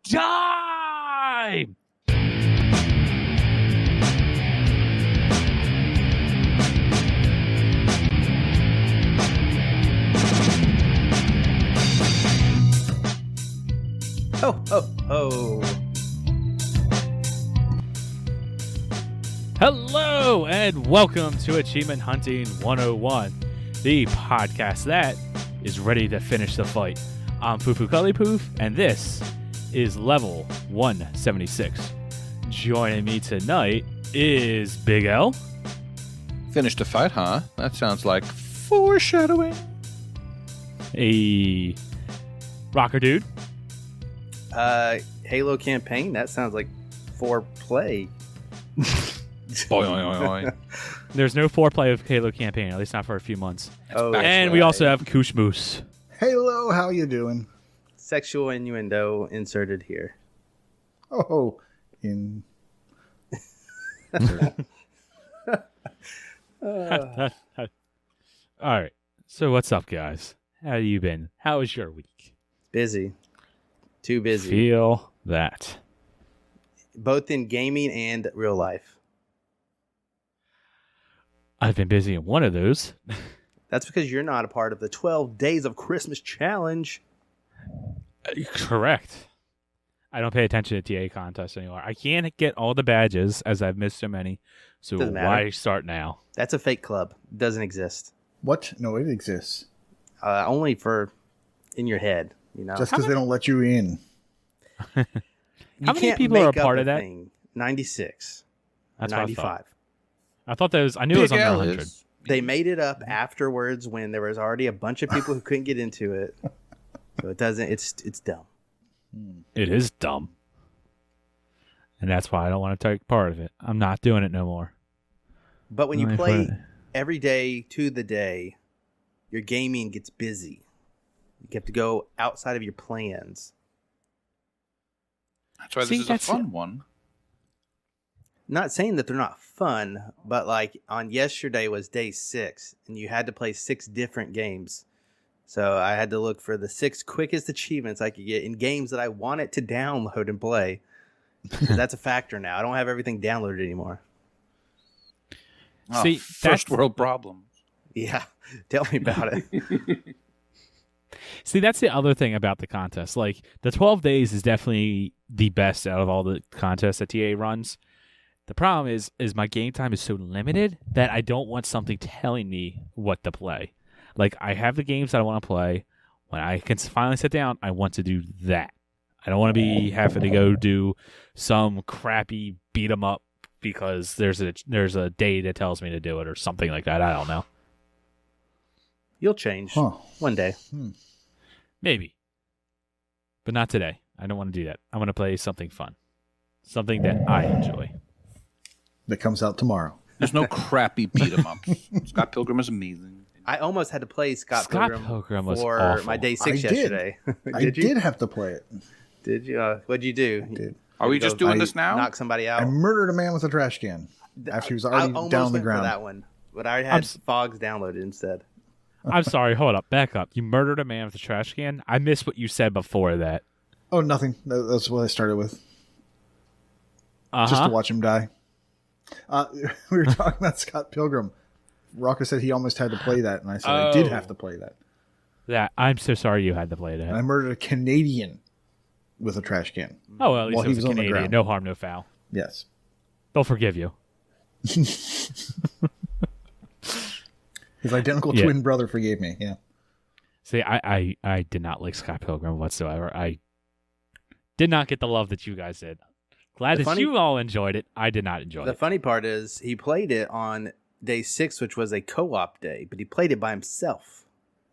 time! Ho, ho, ho. Hello, and welcome to Achievement Hunting 101, the podcast that is ready to finish the fight. I'm FuFuCuddilyPoof, and this is level 176. Joining me tonight is Big L. Finished a fight, huh? That sounds like foreshadowing. A rawkerdude. Halo campaign? That sounds like foreplay. Boy, oy, oy, oy. There's no foreplay of Halo campaign, at least not for a few months. Oh, And we also have KooshMoose. Hello, how you doing? Sexual innuendo inserted here. Oh, All right. So what's up, guys? How you been? How was your week? Busy. Too busy. Feel that. Both in gaming and real life. I've been busy in one of those. That's because you're not a part of the 12 Days of Christmas Challenge. Correct. I don't pay attention to TA contests anymore. I can't get all the badges as I've missed so many. So Doesn't matter. why start now? That's a fake club. Doesn't exist. what? No, it exists. Only for in your head, you know. Just because they don't let you in. How many people are a part of that? 96. That's what I 95. thought. I thought that was. I knew it was Big under L 100. is- They made it up afterwards when there was already a bunch of people who couldn't get into it. So it doesn't. It's dumb. It is dumb, and that's why I don't want to take part of it. I'm not doing it no more. But when you Only play for- every day to the day, your gaming gets busy. You have to go outside of your plans. That's why See, this is a that's- fun one. Not saying that they're not fun, but like on yesterday was day 6, and you had to play 6 different games. So I had to look for the 6 quickest achievements I could get in games that I wanted to download and play. 'Cause that's a factor now. I don't have everything downloaded anymore. Oh, See, first that's- world problem. Yeah, tell me about it. See, that's the other thing about the contest. Like, the 12 days is definitely the best out of all the contests that TA runs. The problem is my game time is so limited that I don't want something telling me what to play. Like, I have the games that I want to play. When I can finally sit down, I want to do that. I don't want to be having to go do some crappy beat 'em up because there's a day that tells me to do it or something like that. I don't know. You'll change Huh. one day. Maybe. But not today. I don't want to do that. I want to play something fun. Something that I enjoy. That comes out tomorrow. There's no crappy beat 'em ups. Scott Pilgrim is amazing. I almost had to play Scott Scott Pilgrim Pilgrim was for awful. my day 6 I did. yesterday. I you? did have to play it. Did you? What'd you do? I did. Are we Go just doing I- this now? Knock somebody out. I murdered a man with a trash can after he was already I almost down on the went ground. for that one, but I I'm had s- Fogs downloaded instead. I'm sorry. Hold up. Back up. You murdered a man with a trash can? I missed what you said before that. Oh, nothing. That's what I started with. Uh-huh. Just to watch him die. We were talking about Scott Pilgrim. Rocker said he almost had to play that, and I said I did Oh. have to play that. That I'm so sorry you had to play And I that. murdered a Canadian with a trash can. Oh, well, at least While it he was was a on the Canadian. ground. No harm, no foul. Yes. They'll forgive you. His identical Yeah. twin brother forgave me. Yeah. See, I did not like Scott Pilgrim whatsoever. I did not get the love that you guys did. Glad The that funny- you all enjoyed it. I did not enjoy The it. funny part is he played it on day 6, which was a co-op day, but he played it by himself,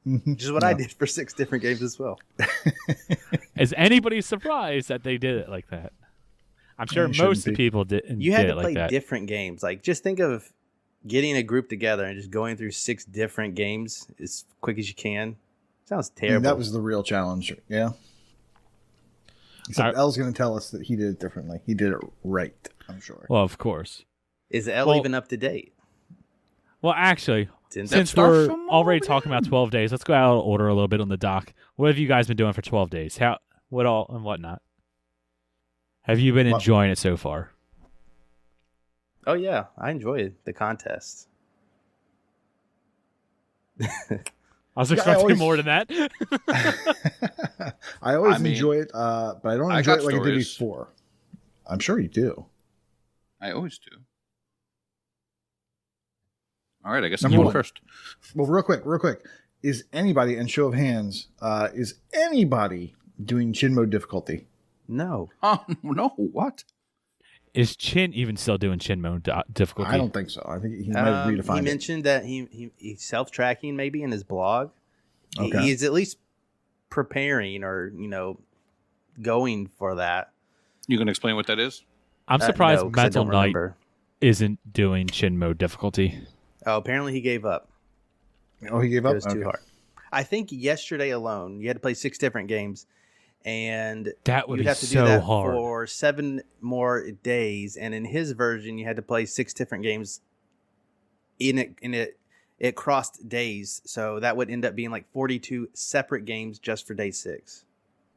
which is what I Yeah. did for 6 different games as well. Is anybody surprised that they did it like that? I'm sure You shouldn't most of the be. people did You had it to like play that. different games. Like, just think of getting a group together and just going through 6 different games as quick as you can. Sounds I mean, terrible. that was the real challenge. Yeah. Except Elle's going to tell us that he did it differently. He did it right, I'm sure. Well, of course. Is L Well- even up to date? Well, actually, Since since we're already talking about 12 days, let's go out of order a little bit on the dock. What have you guys been doing for 12 days? What all and whatnot? Have you been enjoying it so far? Oh yeah, I enjoy the contest. I was expecting more than that. I always enjoy it, but I don't enjoy it like I did before. I'm sure you do. I always do. All right, I guess I'm going first. Well, real quick. Is anybody, and show of hands, is anybody doing chin mode difficulty? No. Oh, no, what? Is Chin even still doing Chin mode difficulty? I don't think so. I think he might have redefined it. He mentioned that he's self-tracking maybe in his blog. Okay. He's at least preparing or, going for that. You can explain what that is? I'm surprised no, 'cause I Mental don't Knight remember. isn't doing Chin mode difficulty. Oh, apparently he gave up. Oh, he gave up? It was too hard. I think yesterday alone, you had to play 6 different games, and That would you'd be have to so do that hard. for 7 more days. And in his version, you had to play 6 different games. It crossed days, so that would end up being like 42 separate games just for day 6.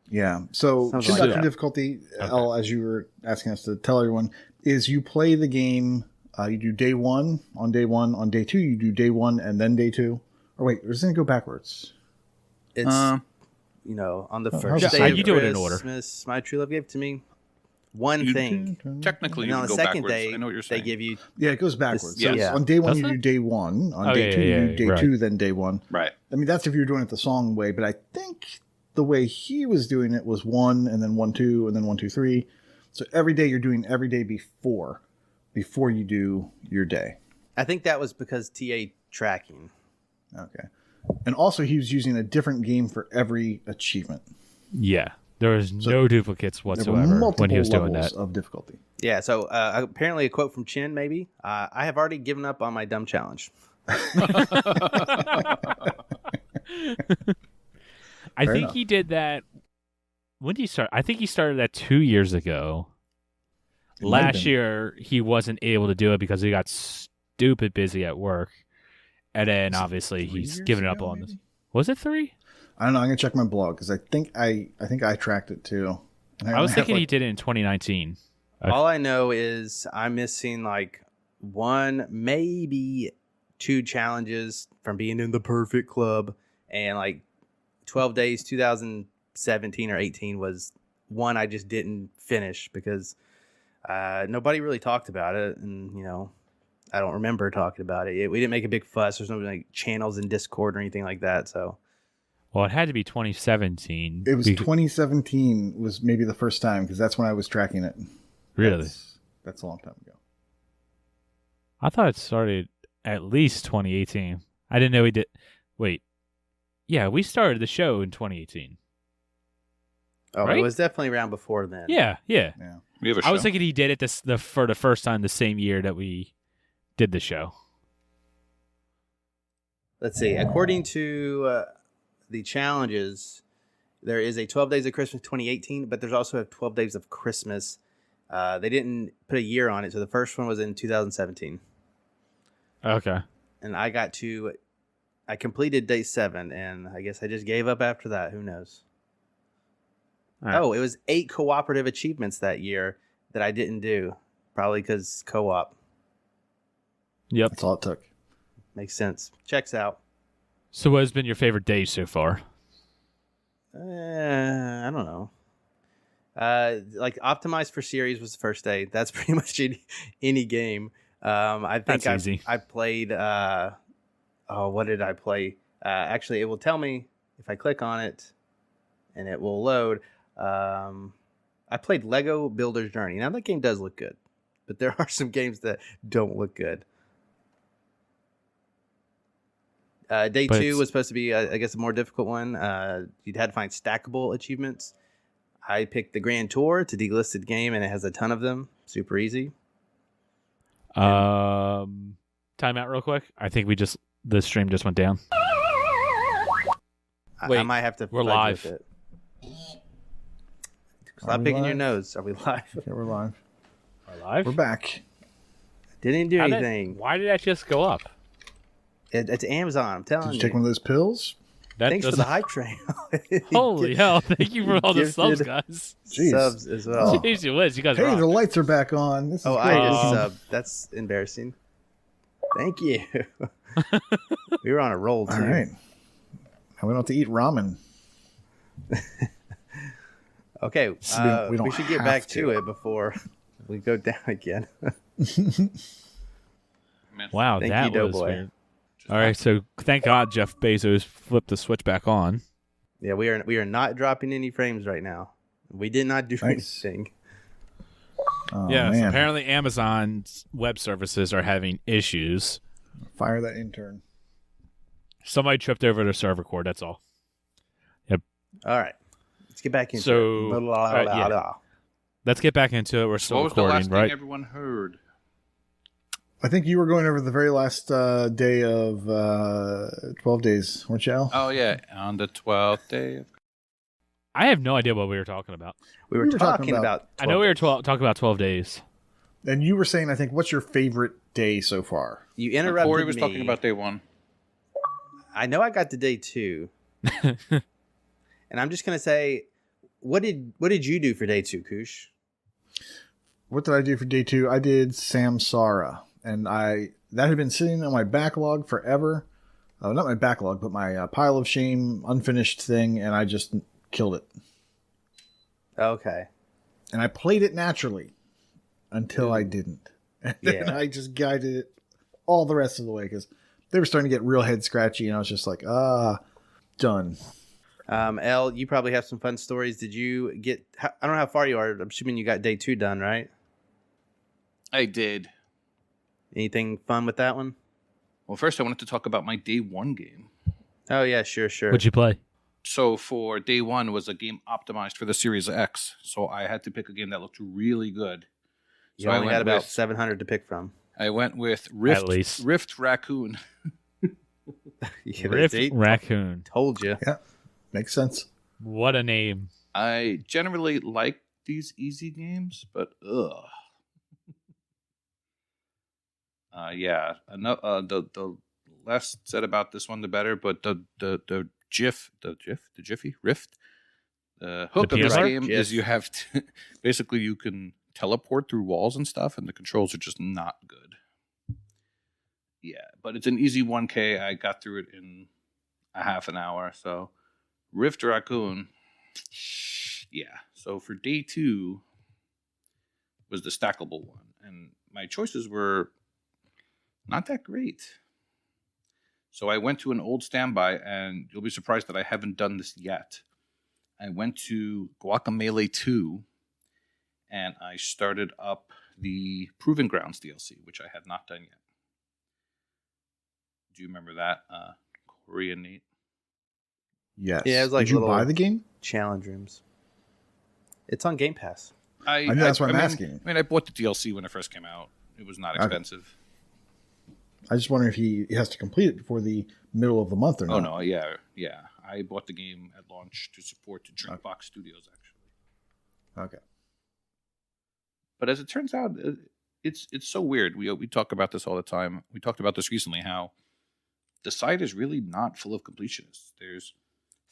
Yeah. So, Sounds chin like doctor that. difficulty, Elle, as you were asking us to tell everyone, is you play the game, you do day 1, on day 1, on day 2, you do day 1 and then day 2. Or wait, or doesn't it go backwards? It's on the first day of you do it in order. Christmas, my true love gave it to me one thing. Technically, And you on can the go second backwards. day, I know what you're saying. they give you Yeah, it goes backwards. So yeah. on day 1, Does you it? do day 1. On Oh, day 2, you do day right. 2, then day 1. Right. I mean, that's if you're doing it the song way, but I think the way he was doing it was 1 and then 1, 2, and then 1, 2, 3. So every day you're doing every day before you do your day. I think that was because TA tracking. Okay. And also he was using a different game for every achievement. Yeah. There was no duplicates There were whatsoever multiple when he was doing levels that. of difficulty. Yeah, so apparently a quote from Chin, maybe. I have already given up on my dumb challenge. I think enough. he did that. When did he start? I think he started that 2 years ago. It might have Last been. year, he wasn't able to do it because he got stupid busy at work. And then, obviously, 3 he's years given up ago, on this. maybe? Was it 3? I don't know. I'm gonna check my blog because I think I tracked it too. And I was only thinking have, he did it in 2019. All I know is I'm missing like 1, maybe 2 challenges from being in the perfect club. And like 12 days, 2017 or 18 was one I just didn't finish because nobody really talked about it. And, I don't remember talking about it. We didn't make a big fuss. There's no like channels in Discord or anything like that. So Well, it had to be 2017. It was 2017 was maybe the first time because that's when I was tracking it. Really? That's a long time ago. I thought it started at least 2018. I didn't know he did. Wait. Yeah, we started the show in 2018. Right? It was definitely around before then. Yeah. Yeah. We have a show. I was thinking he did it for the first time the same year that we did the show. Let's see. According to the challenges, there is a 12 Days of Christmas 2018, but there's also a 12 Days of Christmas. They didn't put a year on it, so the first one was in 2017. Okay. And I completed day 7, and I guess I just gave up after that. Who knows? All right. Oh, it was 8 cooperative achievements that year that I didn't do, probably because co-op. Yep. That's all it took. Makes sense. Checks out. So what has been your favorite day so far? I don't know. Like optimized for series was the first day. That's pretty much any game. I think That's easy. I played. What did I play? Actually, it will tell me if I click on it, and it will load. I played Lego Builder's Journey. Now that game does look good, but there are some games that don't look good. Day But 2 was supposed to be, I guess, a more difficult one. You'd had to find stackable achievements. I picked the Grand Tour. It's a delisted game, and it has a ton of them. Super easy. Time out real quick. I think the stream just went down. I Wait, might have to. we're fudge live. with it. Are Stop we picking your live? nose. Are we live? Okay, we're live. We're live? We're back. Didn't do anything. Why did that just go up? It's Amazon. I'm telling Did you you. take one of those pills? Thanks for doesn't- the hype train. Holy hell! Thank you for all the subs, Gifted guys. Jeez. subs as well. Jeez, you whiz, you guys Hey, rock. the lights are back on. This is Oh, great. I just Um, subbed. That's embarrassing. Thank you. We were on a roll too. All right. Now we don't have to eat ramen. Okay, So we don't we should get have back to. to it before we go down again. Wow, Thank that you, was Doughboy. weird. All right, so thank God Jeff Bezos flipped the switch back on. Yeah, we are not dropping any frames right now. We did not do Nice. anything. Oh, Yes, man. apparently Amazon's web services are having issues. Fire that intern. Somebody tripped over their server cord. That's all. All right, let's get back into So, it. yeah. Let's get back into it. We're still What was the recording, last right? thing everyone heard? I think you were going over the very last day of 12 days, weren't you, Al? Oh yeah, on the 12th day. I have no idea what we were talking about. We were We were talking talking about. I know we were 12 talking about 12 days. And you were saying, I think, what's your favorite day so far? You interrupted Corey was me. talking about day one. I know I got to day 2, and I'm just gonna say, what did you do for day 2, Koosh? What did I do for day 2? I did Samsara, and that had been sitting on my backlog forever. Not my backlog, but my pile of shame, unfinished thing, and I just killed it. Okay. And I played it naturally until I didn't. And then Yeah. I just guided it all the rest of the way because they were starting to get real head scratchy, and I was just like, done. Elle, you probably have some fun stories. Did you get? I don't know how far you are. I'm assuming you got day 2 done, right? I did. Anything fun with that one? Well, first I wanted to talk about my day 1 game. Oh yeah, sure. What'd you play? So for day 1 was a game optimized for the Series X. So I had to pick a game that looked really good. You So I only went had about with- 700 to pick from. I went with Rift, At least. Rift Raccoon. Yeah, Rift see? Raccoon. Told you. Makes sense. What a name. I generally like these easy games, but yeah. The less said about this one, the better. But the Jiffy Rift. The hook of this PSR? game is you have to basically you can teleport through walls and stuff, and the controls are just not good. Yeah, but it's an easy 1K. I got through it in a half an hour. So Rift Raccoon. Yeah. So for day 2 was the stackable one, and my choices were not that great. So I went to an old standby, and you'll be surprised that I haven't done this yet. I went to Wakapeil 2, and I started up the Proving Grounds DLC, which I had not done yet. Do you remember that, Corey and Nate? Yes. Yeah, it was like Did you little- buy the game? Challenge rooms. It's on Game Pass. I know, that's what I'm asking. I mean, I bought the DLC when it first came out. It was not Okay. expensive. I just wonder if he has to complete it before the middle of the month or not. Oh, no, yeah. I bought the game at launch to support Drinkbox Studios, actually. Okay. But as it turns out, it's so weird. We talk about this all the time. We talked about this recently, how the site is really not full of completionists. There's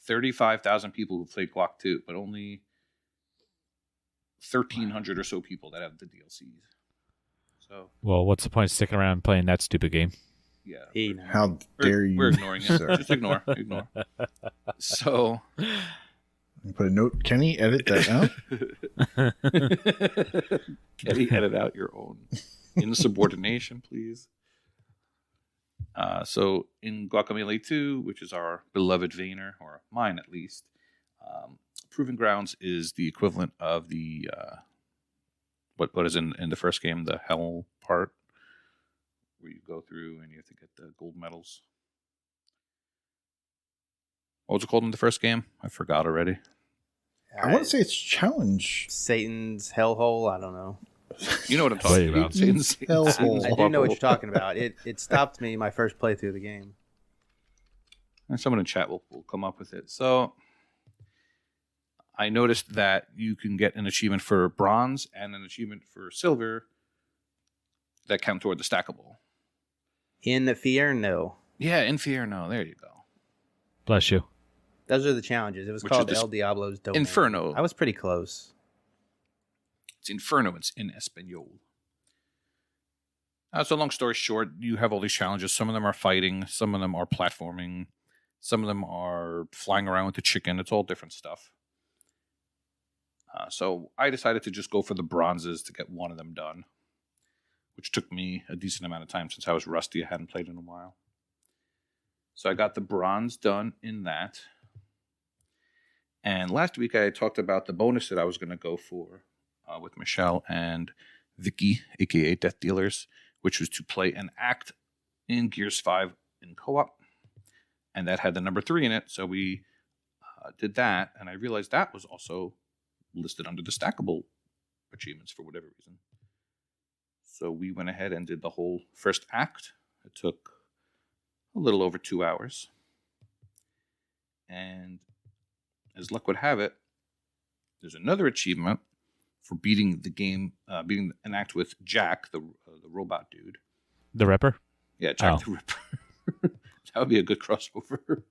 35,000 people who played Glock 2, but only 1,300 or so people that have the DLCs. So, Well, what's the point of sticking around and playing that stupid game? yeah. Hey, now. How dare you? We're ignoring it. sir. Just ignore. So, You put a note, Kenny, edit that out. Kenny, edit out your own insubordination, please. So in Wakapeil 2, which is our beloved Vayner, or mine at least, Proving Grounds is the equivalent of the what is in the first game, the hell part, where you go through and you have to get the gold medals. What was it called in the first game? I forgot already. I want to say it's challenge. Satan's hellhole. I don't know. You know what I'm talking Wait, about. Satan's hellhole. I do know what you're talking about. It stopped me my first playthrough of the game. And someone in chat will come up with it. So I noticed that you can get an achievement for bronze and an achievement for silver that count toward the stackable. In Fear, no. Yeah, Infierno. There you go. Bless you. Those are the challenges. It was Which called is El Diablo's Domain. Inferno. I was pretty close. It's Inferno. It's in Espanol. So long story short, you have all these challenges. Some of them are fighting. Some of them are platforming. Some of them are flying around with the chicken. It's all different stuff. So I decided to just go for the bronzes to get one of them done, which took me a decent amount of time since I was rusty. I hadn't played in a while. So I got the bronze done in that. And last week I talked about the bonus that I was going to go for with Michelle and Vicky, a.k.a. Death Dealers, which was to play an act in Gears 5 in co-op. And that had the number 3 in it. So we did that. And I realized that was also listed under the stackable achievements for whatever reason. So we went ahead and did the whole first act. It took a little over 2 hours. And as luck would have it, there's another achievement for beating the game, beating an act with Jack, the robot dude. The Ripper? Yeah, Jack the Ripper. That would be a good crossover.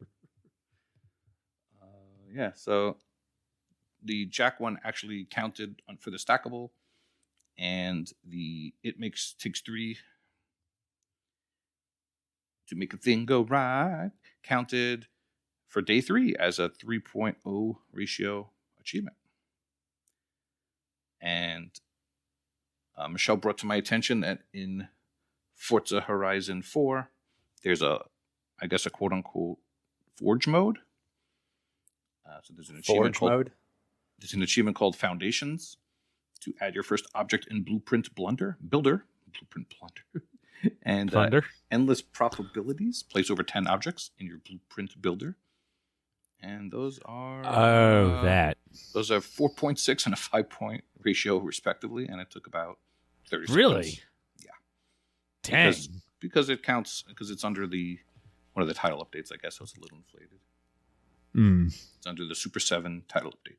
Yeah, so the Jack one actually counted for the stackable, and takes 3 to make a thing go right. Counted for day 3 as a 3.0 ratio achievement. And Michelle brought to my attention that in Forza Horizon 4, there's a quote unquote forge mode. So there's an achievement There's an achievement called Foundations to add your first object in Blueprint Builder, and endless probabilities. Place over 10 objects in your Blueprint Builder, and those are those are 4.6 and a 5-point ratio respectively, and it took about 30 seconds. Really? Yeah. Dang. Because it counts because it's under one of the title updates, I guess, so it's a little inflated. It's under the Super 7 title update.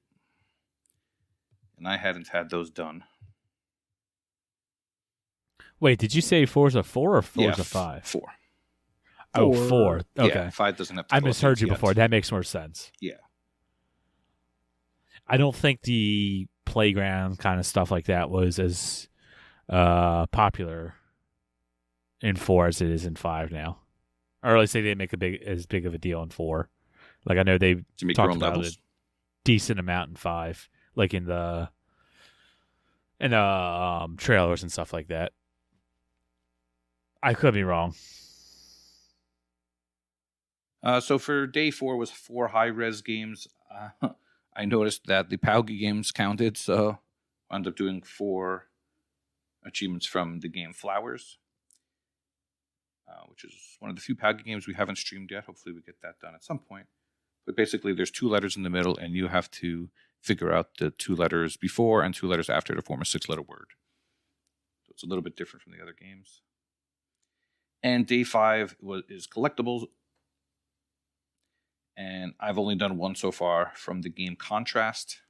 And I hadn't had those done. Wait, did you say Forza 4 or Forza 5? 4. Oh, 4. Okay. Yeah, 5 doesn't have to I misheard you before. That makes more sense. Yeah. I don't think the playground kind of stuff like that was as popular in 4 as it is in 5 now. Or at least they didn't make as big of a deal in 4. Like I know they talked about a decent amount in 5, like in the trailers and stuff like that. I could be wrong. So for day 4 was 4 high-res games. I noticed that the Paugi games counted, so I ended up doing 4 achievements from the game Flowers, which is one of the few Paugi games we haven't streamed yet. Hopefully we get that done at some point. But basically there's 2 letters in the middle, and you have to figure out the 2 letters before and 2 letters after to form a 6-letter word. So it's a little bit different from the other games. And day 5 is collectibles. And I've only done 1 so far from the game Contrast,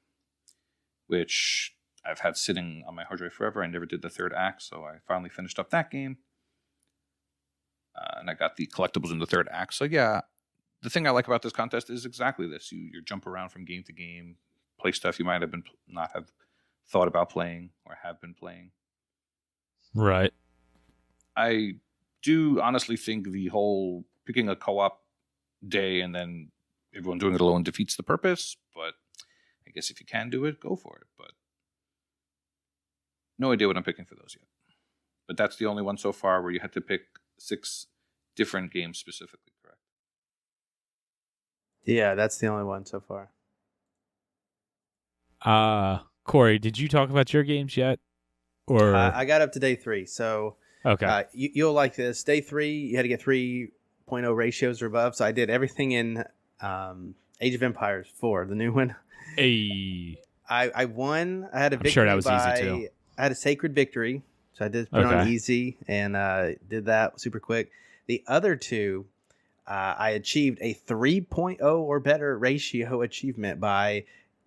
which I've had sitting on my hard drive forever. I never did the 3rd act, so I finally finished up that game. And I got the collectibles in the 3rd act. So yeah, the thing I like about this contest is exactly this. You jump around from game to game, play stuff you might have not have thought about playing or have been playing. Right. I do honestly think the whole picking a co-op day and then everyone doing it alone defeats the purpose, but I guess if you can do it, go for it. But no idea what I'm picking for those yet. But that's the only one so far where you had to pick 6 different games specifically, correct? Yeah, that's the only one so far. Corey, did you talk about your games yet? Or I got up to day 3, so okay. You'll like this. Day 3, you had to get 3.0 ratios or above, so I did everything in Age of Empires 4, the new one. Hey. I won. I had a victory. I'm sure that was easy too. I had a sacred victory, so I did put it on easy and did that super quick. The other 2, I achieved a 3.0 or better ratio achievement by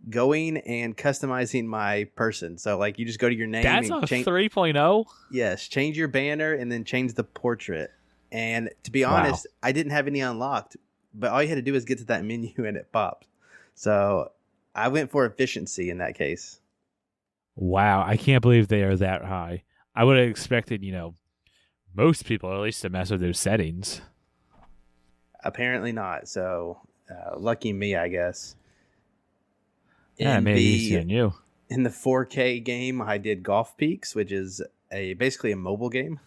going and customizing my person. So like you just go to your name. That's and a 3.0? Yes, change your banner and then change the portrait. And to be honest, I didn't have any unlocked but all you had to do was get to that menu and it popped. So I went for efficiency in that case. Wow, I can't believe they are that high. I would have expected, most people at least to mess with those settings. Apparently not. So lucky me, I guess. Yeah, maybe easier than you. In the 4K game, I did Golf Peaks, which is basically a mobile game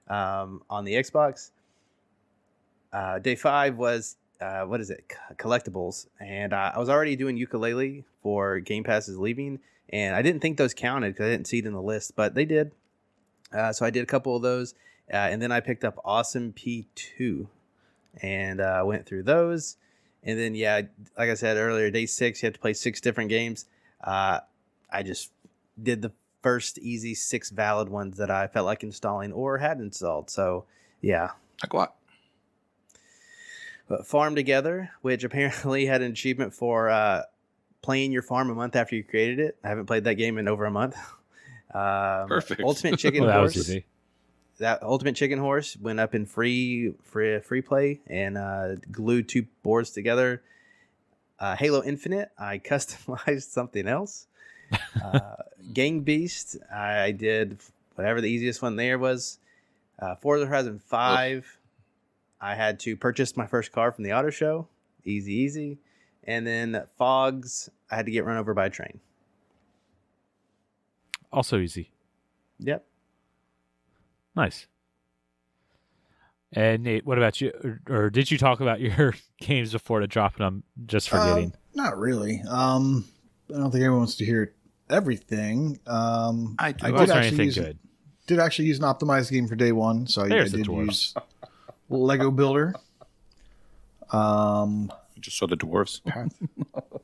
on the Xbox. Day 5 was collectibles, and I was already doing ukulele for Game Pass's Leaving, and I didn't think those counted because I didn't see it in the list, but they did. So I did a couple of those, and then I picked up Awesome P2 and went through those. And then, like I said earlier, day 6, you have to play 6 different games. I just did the first easy 6 valid ones that I felt like installing or had installed. So, yeah. Like what? But Farm Together, which apparently had an achievement for playing your farm a month after you created it. I haven't played that game in over a month. Perfect. Ultimate Chicken Well, that Horse. was easy. That Ultimate Chicken Horse went up in free play and glued 2 boards together. Halo Infinite, I customized something else. Gang Beast, I did whatever the easiest one there was. Forza Horizon 5, I had to purchase my first car from the auto show. Easy. And then Fogs, I had to get run over by a train. Also easy. Yep. Nice. And Nate, what about you? Or did you talk about your games before to dropping them just forgetting? Not really. I don't think anyone wants to hear everything. I do. Was there anything good? Did actually use an optimized game for day 1, so I There's the did dwarves. use Lego Builder. I just saw the dwarves.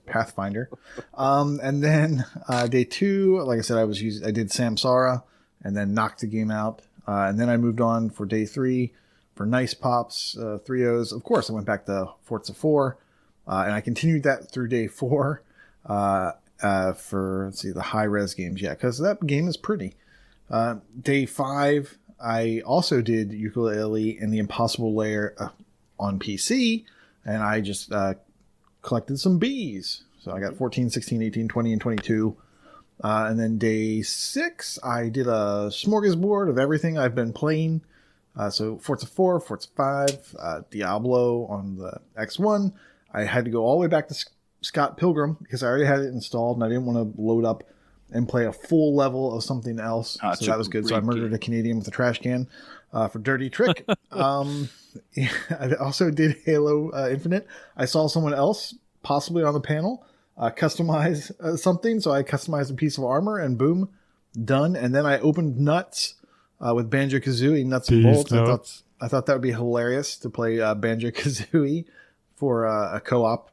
Pathfinder. And then day 2, like I said, I did Samsara and then knocked the game out. And then I moved on for day 3 for Nice Pops, 3Os. Of course, I went back to Forza 4, and I continued that through day 4 for, the high-res games. Yeah, because that game is pretty. Day 5, I also did Ukulele and the Impossible Lair on PC, and I just collected some bees. So I got 14, 16, 18, 20, and 22. And then day 6, I did a smorgasbord of everything I've been playing. So Forza 4, Forza 5, Diablo on the X1. I had to go all the way back to Scott Pilgrim because I already had it installed and I didn't want to load up and play a full level of something else. So that was good. So I murdered a Canadian with a trash can for Dirty Trick. I also did Halo Infinite. I saw someone else possibly on the panel customize something. So I customized a piece of armor and boom, done. And then I opened Nuts with Banjo-Kazooie, Nuts and Bolts. I thought that would be hilarious to play Banjo-Kazooie for a co-op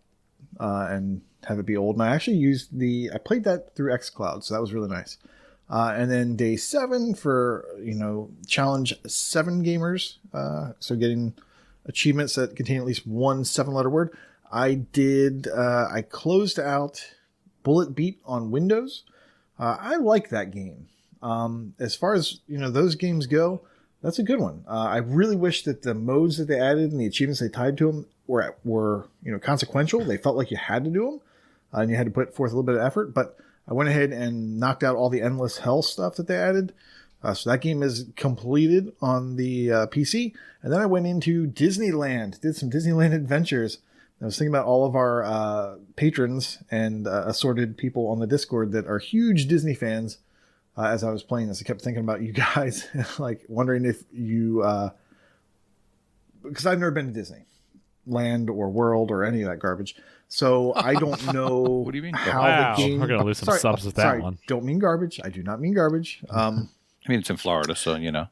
and have it be old. And I actually I played that through xCloud, so that was really nice. And then day 7 for, challenge 7 gamers. So getting achievements that contain at least one 7-letter word. I closed out Bullet Beat on Windows. I like that game. As far as, those games go, that's a good one. I really wish that the modes that they added and the achievements they tied to them were consequential. They felt like you had to do them and you had to put forth a little bit of effort, but I went ahead and knocked out all the Endless Hell stuff that they added. So that game is completed on the PC. And then I went into Disneyland, did some Disneyland adventures. I was thinking about all of our patrons and assorted people on the Discord that are huge Disney fans. As I was playing this, I kept thinking about you guys, like wondering if you, because I've never been to Disney Land or World or any of that garbage. So I don't know What do you mean? Wow, the game. we're gonna lose some subs with that one. Don't mean garbage. I do not mean garbage. I mean, it's in Florida, so I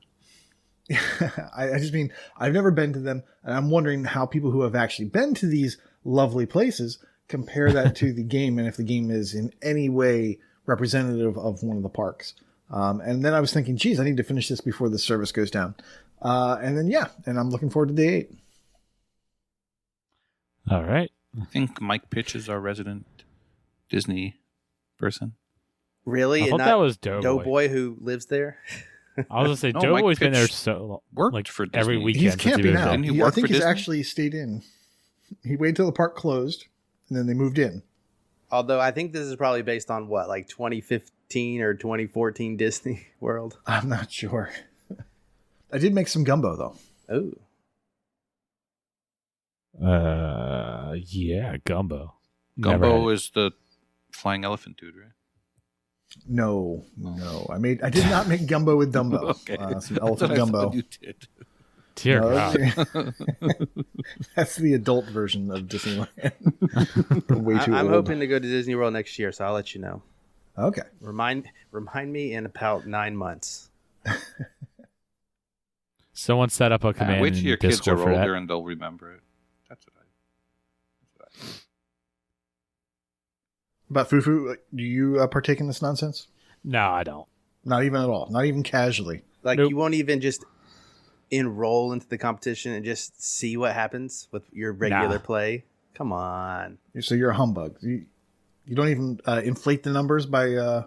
just mean I've never been to them, and I'm wondering how people who have actually been to these lovely places compare that to the game, and if the game is in any way representative of one of the parks. And then I was thinking, geez, I need to finish this before the service goes down. And then and I'm looking forward to day 8. All right. I think Mike Pitch is our resident Disney person. Really? I thought that was Doughboy. who lives there? I was gonna say No, Doughboy's Mike been there Pitch so worked like for every Disney. weekend. He's since he camping was out. there. Didn't he I work think for he's Disney? actually stayed in. He waited till the park closed, and then they moved in. Although I think this is probably based on what, like 2015 or 2014 Disney World. I'm not sure. I did make some gumbo though. Oh. Yeah, gumbo. Gumbo is the flying elephant dude, right? No. I did not make gumbo with Dumbo. Okay. Some elephant gumbo. You did. Dear No, God. that's the adult version of Disneyland. Way too I'm old. hoping to go to Disney World next year, so I'll let you know. Okay. Remind me in about 9 months. Someone set up a command Wait till your in kids Discord are for that. older and they'll remember it. That's what I. But Fufu, do you partake in this nonsense? No, I don't. Not even at all. Not even casually. Like Nope. you won't even just enroll into the competition and just see what happens with your regular Nah. play. Come on. So you're a humbug. You don't even inflate the numbers by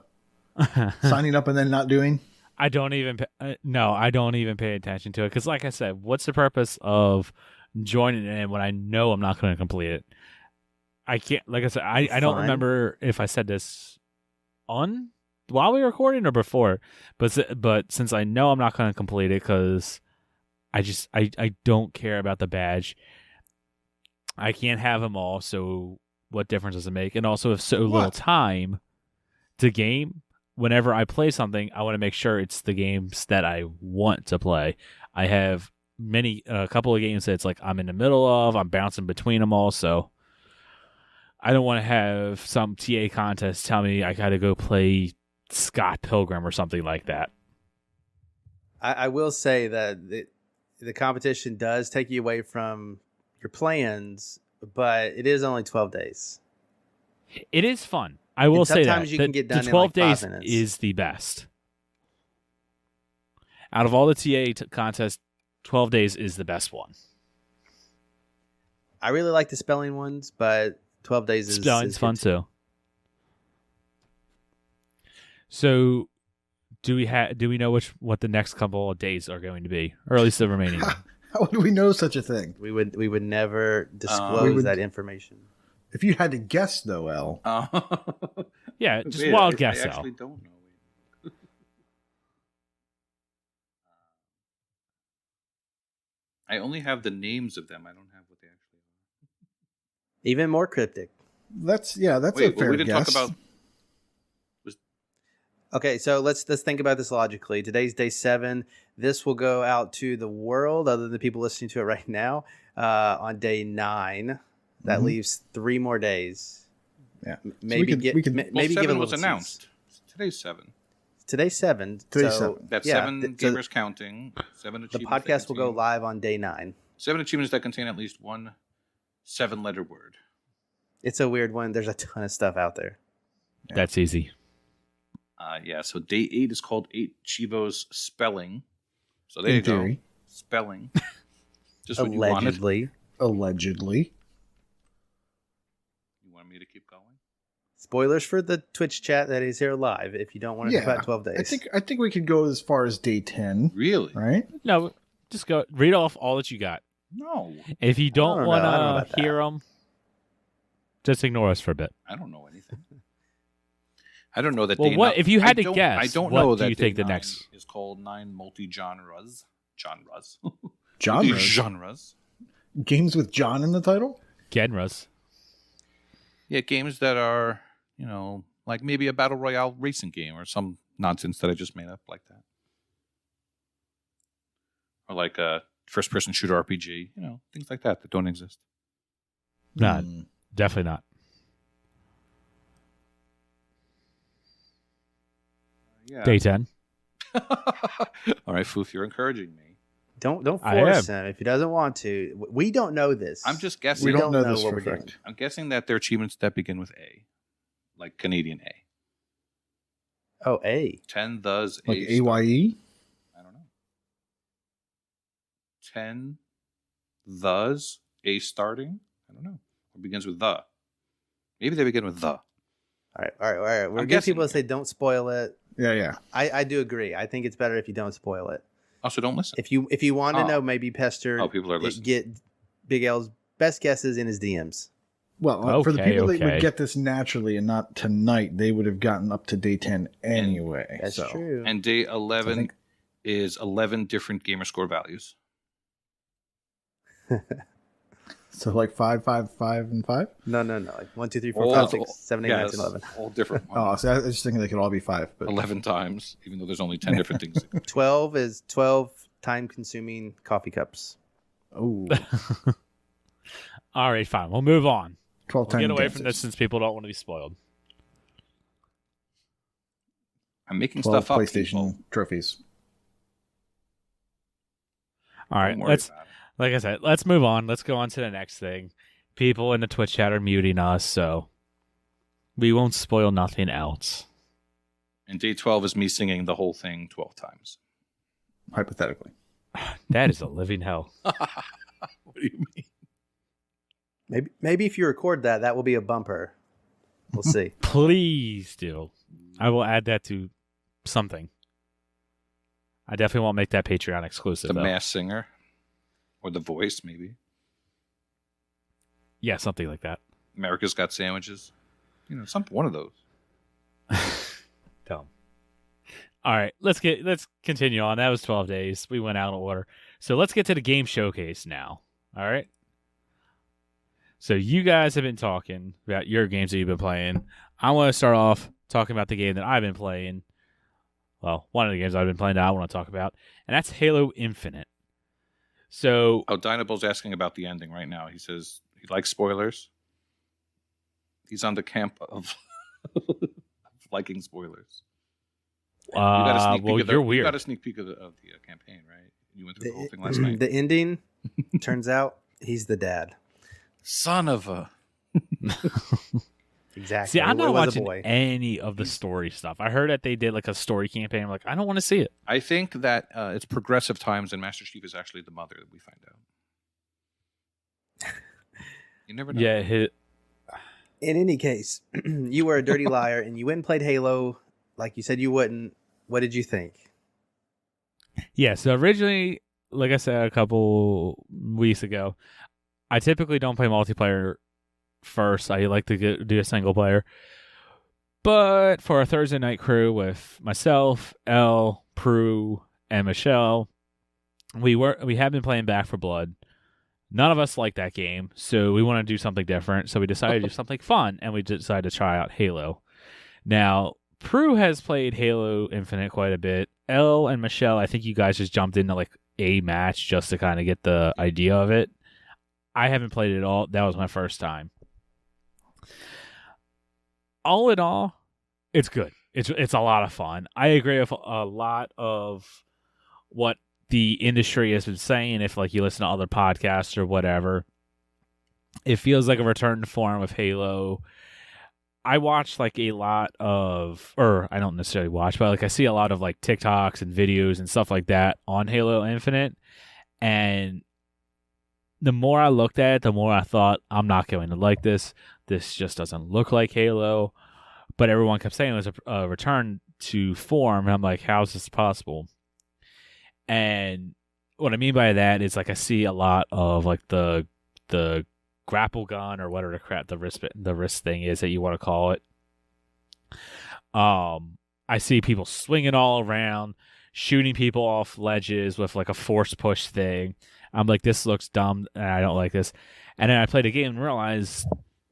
signing up and then not doing. I don't even I don't even pay attention to it because, like I said, what's the purpose of joining in when I know I'm not going to complete it? I can't. Like I said, I don't Fine. remember if I said this on while we were recording or before, but since I know I'm not going to complete it because I don't care about the badge. I can't have them all. So what difference does it make? And also, if so little time to game. Whenever I play something, I want to make sure it's the games that I want to play. I have a couple of games that it's like I'm in the middle of, I'm bouncing between them all, so I don't want to have some TA contest tell me I got to go play Scott Pilgrim or something like that. I will say that the competition does take you away from your plans, but it is only 12 days. It is fun. I will say that. Sometimes you can get done the in 12 like 5 days minutes. is the best. Out of all the TA contests, 12 days is the best one. I really like the spelling ones, but 12 days is Spelling's is fun good too. So, do we know what the next couple of days are going to be, or at least the remaining? How would we know such a thing? We would never disclose We would- that information. If you had to guess, though, El, Yeah, just Wait, wild I guess. actually Al. don't know. I only have the names of them. I don't have what they actually are. Even more cryptic. that's Wait, a well, fair we didn't guess. talk about. Okay, so let's think about this logically. Today's day 7. This will go out to the world, other than the people listening to it right now, on day 9. That Mhm. leaves 3 more days. Yeah. Maybe we could- Well, maybe give 7 a was little announced. Today's 7. Today's 7. Today's so 7. That's yeah, 7 so gamers counting. 7 the achievements. podcast will go live on day 9. 7 achievements that contain at least one 7-letter word. It's a weird one. There's a ton of stuff out there. That's easy. Yeah, so day 8 is called 8 Chivo's Spelling. So there In you go. theory. Spelling. Just what you wanted. Allegedly. Allegedly. You want me to keep going? Spoilers for the Twitch chat that is here live if you don't want to talk about 12 days. I think we could go as far as day 10, Really? right? No, just go read off all that you got. No. If you don't know. want I don't know to about hear them, just ignore us for a bit. I don't know anything. I don't know that. Well, day what- nine- if you had I to don't- guess, I don't what know do that you day think the 9 next- is called 9 multi-genres. Genres. Genres. Genres. Games with John in the title? Genres. Yeah, games that are, like maybe a battle royale racing game or some nonsense that I just made up like that, or like a first-person shooter RPG. Things like that don't exist. No, Hmm. definitely not. Yeah. Day 10. All right, Foof, you're encouraging me. Don't I force him if he doesn't want to. We don't know this. I'm just guessing. We don't know know this what for we're a doing. fact. I'm guessing that they're achievements that begin with A, like Canadian A. Oh, A. 10 thus Like A. AYE? I don't know. 10 thus A starting. I don't know. It begins with the. Maybe they begin with the. All right. We're I'm good guessing people to say don't spoil it. Yeah. I do agree. I think it's better if you don't spoil it. Also, don't listen. If you want to Oh. know, maybe pester. Oh, people are listening. Get Big L's best guess is in his DMs. Well, for the people that okay. would get this naturally and not tonight, they would have gotten up to day 10 anyway. That's true. And day 11 think- is 11 different gamer score values. So like 5, 5, 5, and 5? No. Like 1, 2, 3, 4, All- 5, 6, 7, 8, 9, 10, 11. All different Oh, ones. so I was just thinking they could all be 5. But 11 times, even though there's only 10 different things. 12 is 12 time-consuming coffee cups. oh, All right, fine. We'll move on. 12 We'll times. get away from this since people don't want to be spoiled. I'm making 12 stuff up. PlayStation people. trophies. All right, Don't worry let's about it. like I said, let's move on. Let's go on to the next thing. People in the Twitch chat are muting us, so we won't spoil nothing else. And day 12 is me singing the whole thing 12 times. Hypothetically. That is a living hell. What do you mean? Maybe if you record that, that will be a bumper. We'll see. Please do. I will add that to something. I definitely won't make that Patreon exclusive. The though. Masked Singer. Or The Voice, maybe. Yeah, something like that. America's Got Sandwiches. One of those. Dumb. All right, let's continue on. That was 12 days. We went out of order. So let's get to the game showcase now. All right. So you guys have been talking about your games that you've been playing. I want to start off talking about the game that I've been playing. Well, one of the games I've been playing that I want to talk about, and that's Halo Infinite. So, Dynable's asking about the ending right now. He says he likes spoilers. He's on the camp of liking spoilers. You got a sneak peek you're weird. You got a sneak peek of the campaign, right? You went through the whole thing last night. The ending, turns out, he's the dad. Son of a... Exactly. See, I'm It not was a watching boy. any of the story stuff. I heard that they did like a story campaign. I'm like, I don't want to see it. I think that it's progressive times, and Master Chief is actually the mother that we find out. You never know. Yeah, In any case, you were a dirty liar and you went and played Halo like you said you wouldn't. What did you think? Yeah, so originally, like I said a couple weeks ago, I typically don't play multiplayer first. I like to do a single player. But for a Thursday night crew with myself, Elle, Prue, and Michelle, we have been playing Back 4 Blood. None of us like that game, so we want to do something different. So we decided to do something fun, and we decided to try out Halo. Now, Prue has played Halo Infinite quite a bit. Elle and Michelle, I think you guys just jumped into like a match just to kind of get the idea of it. I haven't played it at all. That was my first time. All in all, it's good. It's a lot of fun. I agree with a lot of what the industry has been saying. If like you listen to other podcasts or whatever, it feels like a return to form of Halo. I watch like a lot of, or I don't necessarily watch, but like I see a lot of like TikToks and videos and stuff like that on Halo Infinite. And the more I looked at it, the more I thought, I'm not going to like this. This just doesn't look like Halo. But everyone kept saying it was a return to form. And I'm like, how is this possible? And what I mean by that is like I see a lot of like the grapple gun or whatever the crap the wrist thing is that you want to call it. I see people swinging all around, shooting people off ledges with like a force push thing. I'm like, this looks dumb, and I don't like this. And then I played a game and realized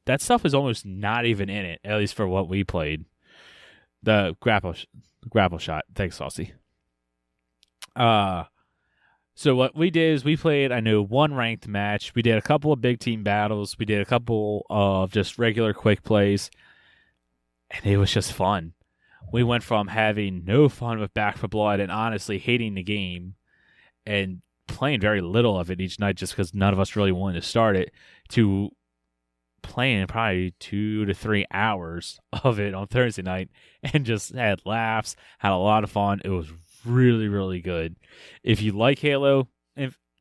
that stuff is almost not even in it, at least for what we played. The grapple shot. Thanks, Saucy. So what we did is we played, I know, one ranked match. We did a couple of big team battles. We did a couple of just regular quick plays. And it was just fun. We went from having no fun with Back 4 Blood and honestly hating the game and playing very little of it each night just because none of us really wanted to start it, to playing probably 2 to 3 hours of it on Thursday night and just had laughs, had a lot of fun. It was really, really good. If you like Halo,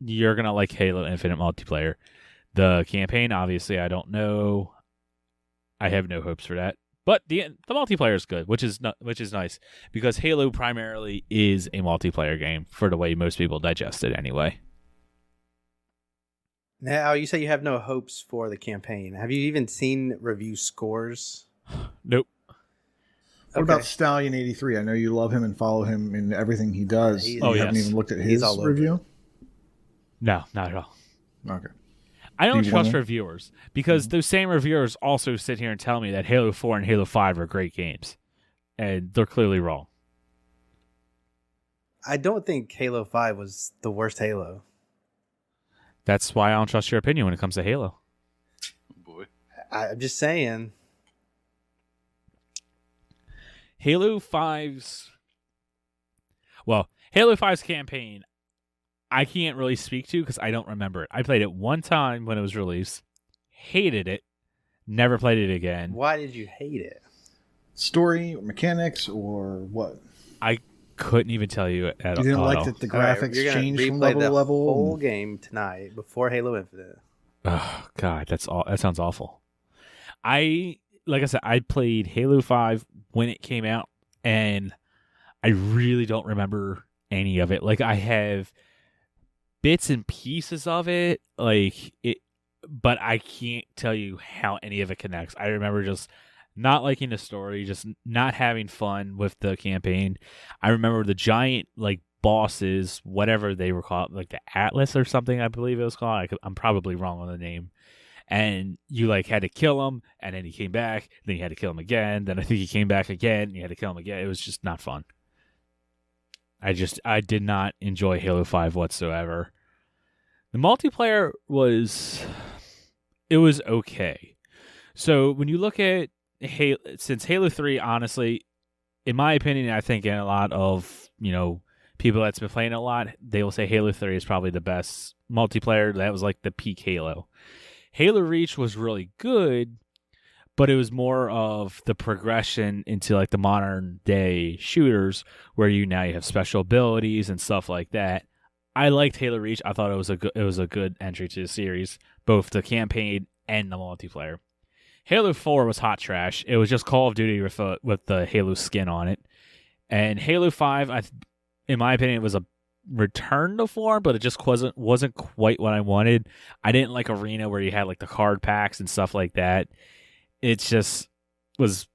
you're going to like Halo Infinite multiplayer. The campaign, obviously, I don't know. I have no hopes for that. But the multiplayer is good, which is nice, because Halo primarily is a multiplayer game for the way most people digest it anyway. Now, you say you have no hopes for the campaign. Have you even seen review scores? Nope. What about Stallion83? I know you love him and follow him in everything he does. He's- You haven't even looked at his all over review? No, not at all. Okay. I don't Do you trust wanna- reviewers because those same reviewers also sit here and tell me that Halo 4 and Halo 5 are great games. And they're clearly wrong. I don't think Halo 5 was the worst Halo. That's why I don't trust your opinion when it comes to Halo. Oh boy. I'm just saying. Halo 5's... Well, Halo 5's campaign, I can't really speak to because I don't remember it. I played it one time when it was released. Hated it. Never played it again. Why did you hate it? Story, or mechanics, or what? I couldn't even tell you at all. You didn't like that the All right, graphics you're gonna changed from replay level the to level? whole game tonight before Halo Infinite. Oh, God, that sounds awful. Like I said, I played Halo 5 when it came out, and I really don't remember any of it. Like, I have bits and pieces of it, but I can't tell you how any of it connects. I remember just not liking the story, just not having fun with the campaign. I remember the giant, bosses, whatever they were called, like the Atlas or something, I believe it was called. I'm probably wrong on the name. And you had to kill him, and then he came back, then you had to kill him again, then I think he came back again, and you had to kill him again. It was just not fun. I did not enjoy Halo 5 whatsoever. The multiplayer was okay. So when you look at since Halo 3, honestly, in my opinion, I think in a lot of, people that's been playing a lot, they will say Halo 3 is probably the best multiplayer. That was like the peak Halo. Halo Reach was really good, but it was more of the progression into the modern day shooters where you have special abilities and stuff like that. I liked Halo Reach. I thought it was a good entry to the series, both the campaign and the multiplayer. Halo 4 was hot trash. It was just Call of Duty with the Halo skin on it. And Halo 5, in my opinion, it was a return to form, but it just wasn't quite what I wanted. I didn't like Arena where you had the card packs and stuff like that. It just was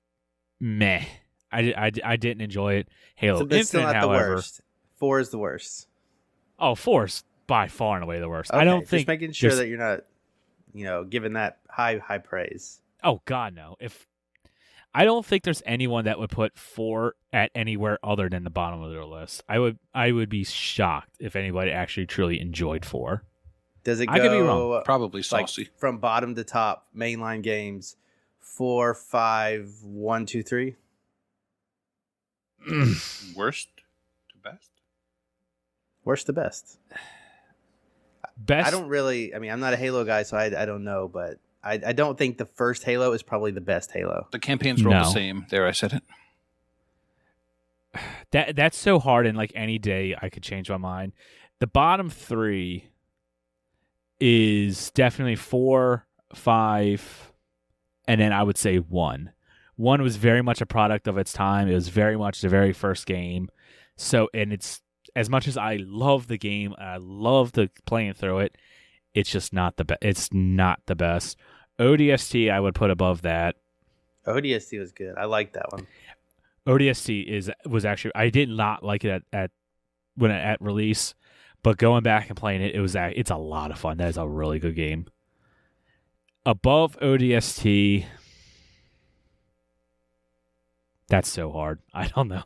meh. I didn't enjoy it. Halo So it's still Infinite, not the however, worst. 4 is the worst. Oh, 4 is by far and away the worst. Okay, I don't just think making sure there's- that you're not, giving that high praise. Oh God, no! I don't think there's anyone that would put 4 at anywhere other than the bottom of their list. I would be shocked if anybody actually truly enjoyed 4. Does it go I could be wrong. Probably saucy. from bottom to top, mainline games, 4, 5, 1, 2, 3? Worst to best? Worst to best? Best. I don't really. I mean, I'm not a Halo guy, so I don't know, but I don't think the first Halo is probably the best Halo. The campaigns were all No. the same. There, I said it. That's so hard, and any day I could change my mind. The bottom 3 is definitely 4, 5, and then I would say 1. 1 was very much a product of its time. It was very much the very first game. So, and it's as much as I love the game, I love playing through it. It's just not the best. It's not the best. ODST I would put above that. ODST was good. I like that one. ODST was actually, I did not like it at release, but going back and playing it, it's a lot of fun. That is a really good game. Above ODST, that's so hard. I don't know.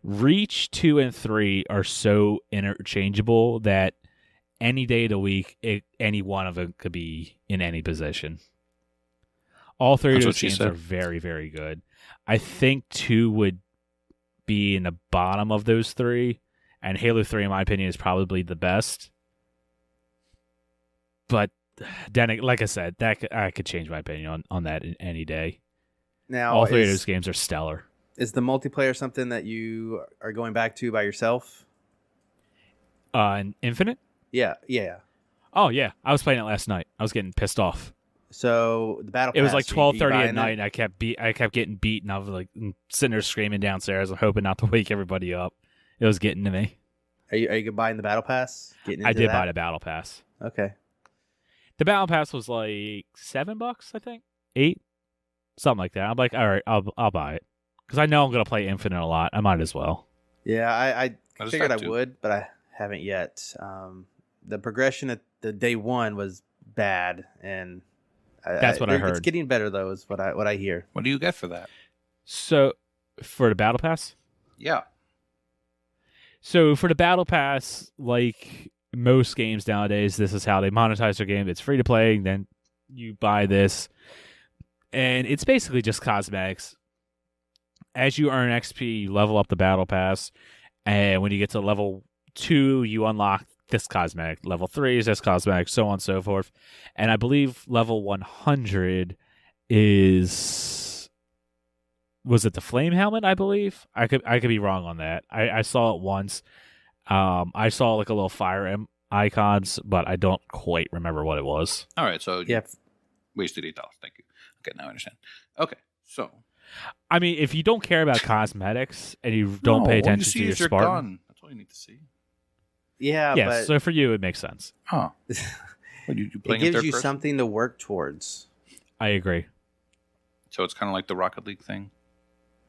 Reach 2 and 3 are so interchangeable that any day of the week, any one of them could be in any position. All 3 That's of what those she games said. are very, very good. I think 2 would be in the bottom of those 3, and Halo 3, in my opinion, is probably the best. But then, like I said, I could change my opinion on that in any day. Now, All 3 of those games are stellar. Is the multiplayer something that you are going back to by yourself? And Infinite? Yeah. Oh, yeah. I was playing it last night. I was getting pissed off. So the battle. It was Pass, like are you 12:30 buying at night, and I kept getting beat, and I was sitting there screaming downstairs. I'm hoping not to wake everybody up. It was getting to me. Are you buying the battle pass? Getting I into did that? buy the battle pass. Okay. The battle pass was like $7, I think, 8, something like that. I'm like, all right, I'll buy it because I know I'm gonna play Infinite a lot. I might as well. Yeah, I I just figured I have to. would, but I haven't yet. The progression at the day one was bad, and That's what I heard. It's getting better though, is what I hear. What do you get for that? So for the battle pass, Yeah. so for the battle pass, like most games nowadays, this is how they monetize their game. It's free to play, and then you buy this, and it's basically just cosmetics. As you earn XP, you level up the battle pass, and when you get to level 2, you unlock this cosmetic. Level 3 is this cosmetic, so on and so forth. And I believe level 100 was it the flame helmet? I believe I could be wrong on that. I saw it once. I saw like a little fire icons, but I don't quite remember what it was. All right. So Yeah, wasted $8. Thank you. Okay, now I understand. Okay, so I mean, if you don't care about cosmetics and you don't pay attention to your Spartan, gun. That's all you need to see. yeah, yes. but So for you, it makes sense. Huh. What, you it playing in gives third you person? something to work towards. I agree. So it's kind of like the Rocket League thing.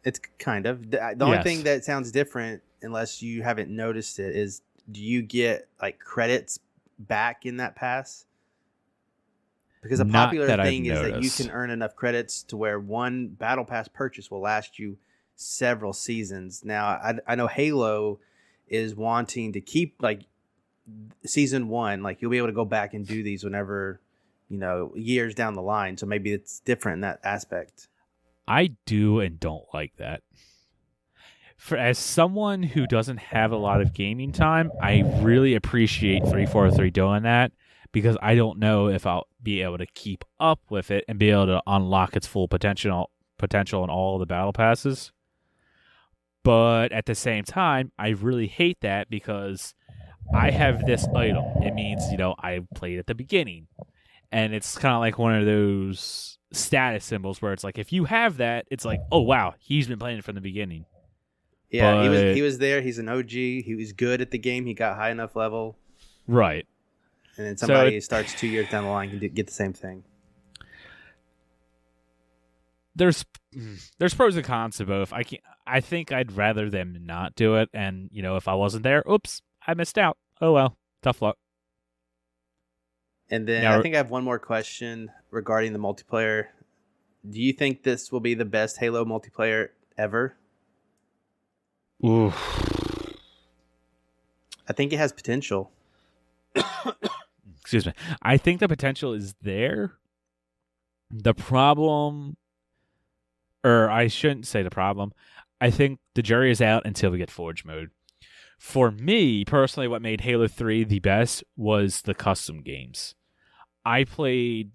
It's kind of the only Yes. thing that sounds different, unless you haven't noticed it, is do you get like credits back in that pass? Because a Not popular that I've thing is that you noticed. can earn enough credits to where one battle pass purchase will last you several seasons. Now, I know Halo is wanting to keep like season 1, like you'll be able to go back and do these whenever, years down the line. So maybe it's different in that aspect. I do and don't like that. As someone who doesn't have a lot of gaming time, I really appreciate 343 doing that because I don't know if I'll be able to keep up with it and be able to unlock its full potential in all of the battle passes. But at the same time, I really hate that because I have this item. It means, I played at the beginning. And it's kind of like one of those status symbols where it's like, if you have that, it's like, oh, wow, he's been playing it from the beginning. Yeah, But- he was there. He's an OG. He was good at the game. He got high enough level. Right. And then So somebody starts 2 years down the line can get the same thing. There's pros and cons to both. I think I'd rather them not do it. And, if I wasn't there, oops, I missed out. Oh, well, tough luck. And then Now- I think I have one more question regarding the multiplayer. Do you think this will be the best Halo multiplayer ever? Ooh. I think it has potential. Excuse me. I think the potential is there. The problem, or I shouldn't say the problem, I think the jury is out until we get Forge mode. For me, personally, what made Halo 3 the best was the custom games. I played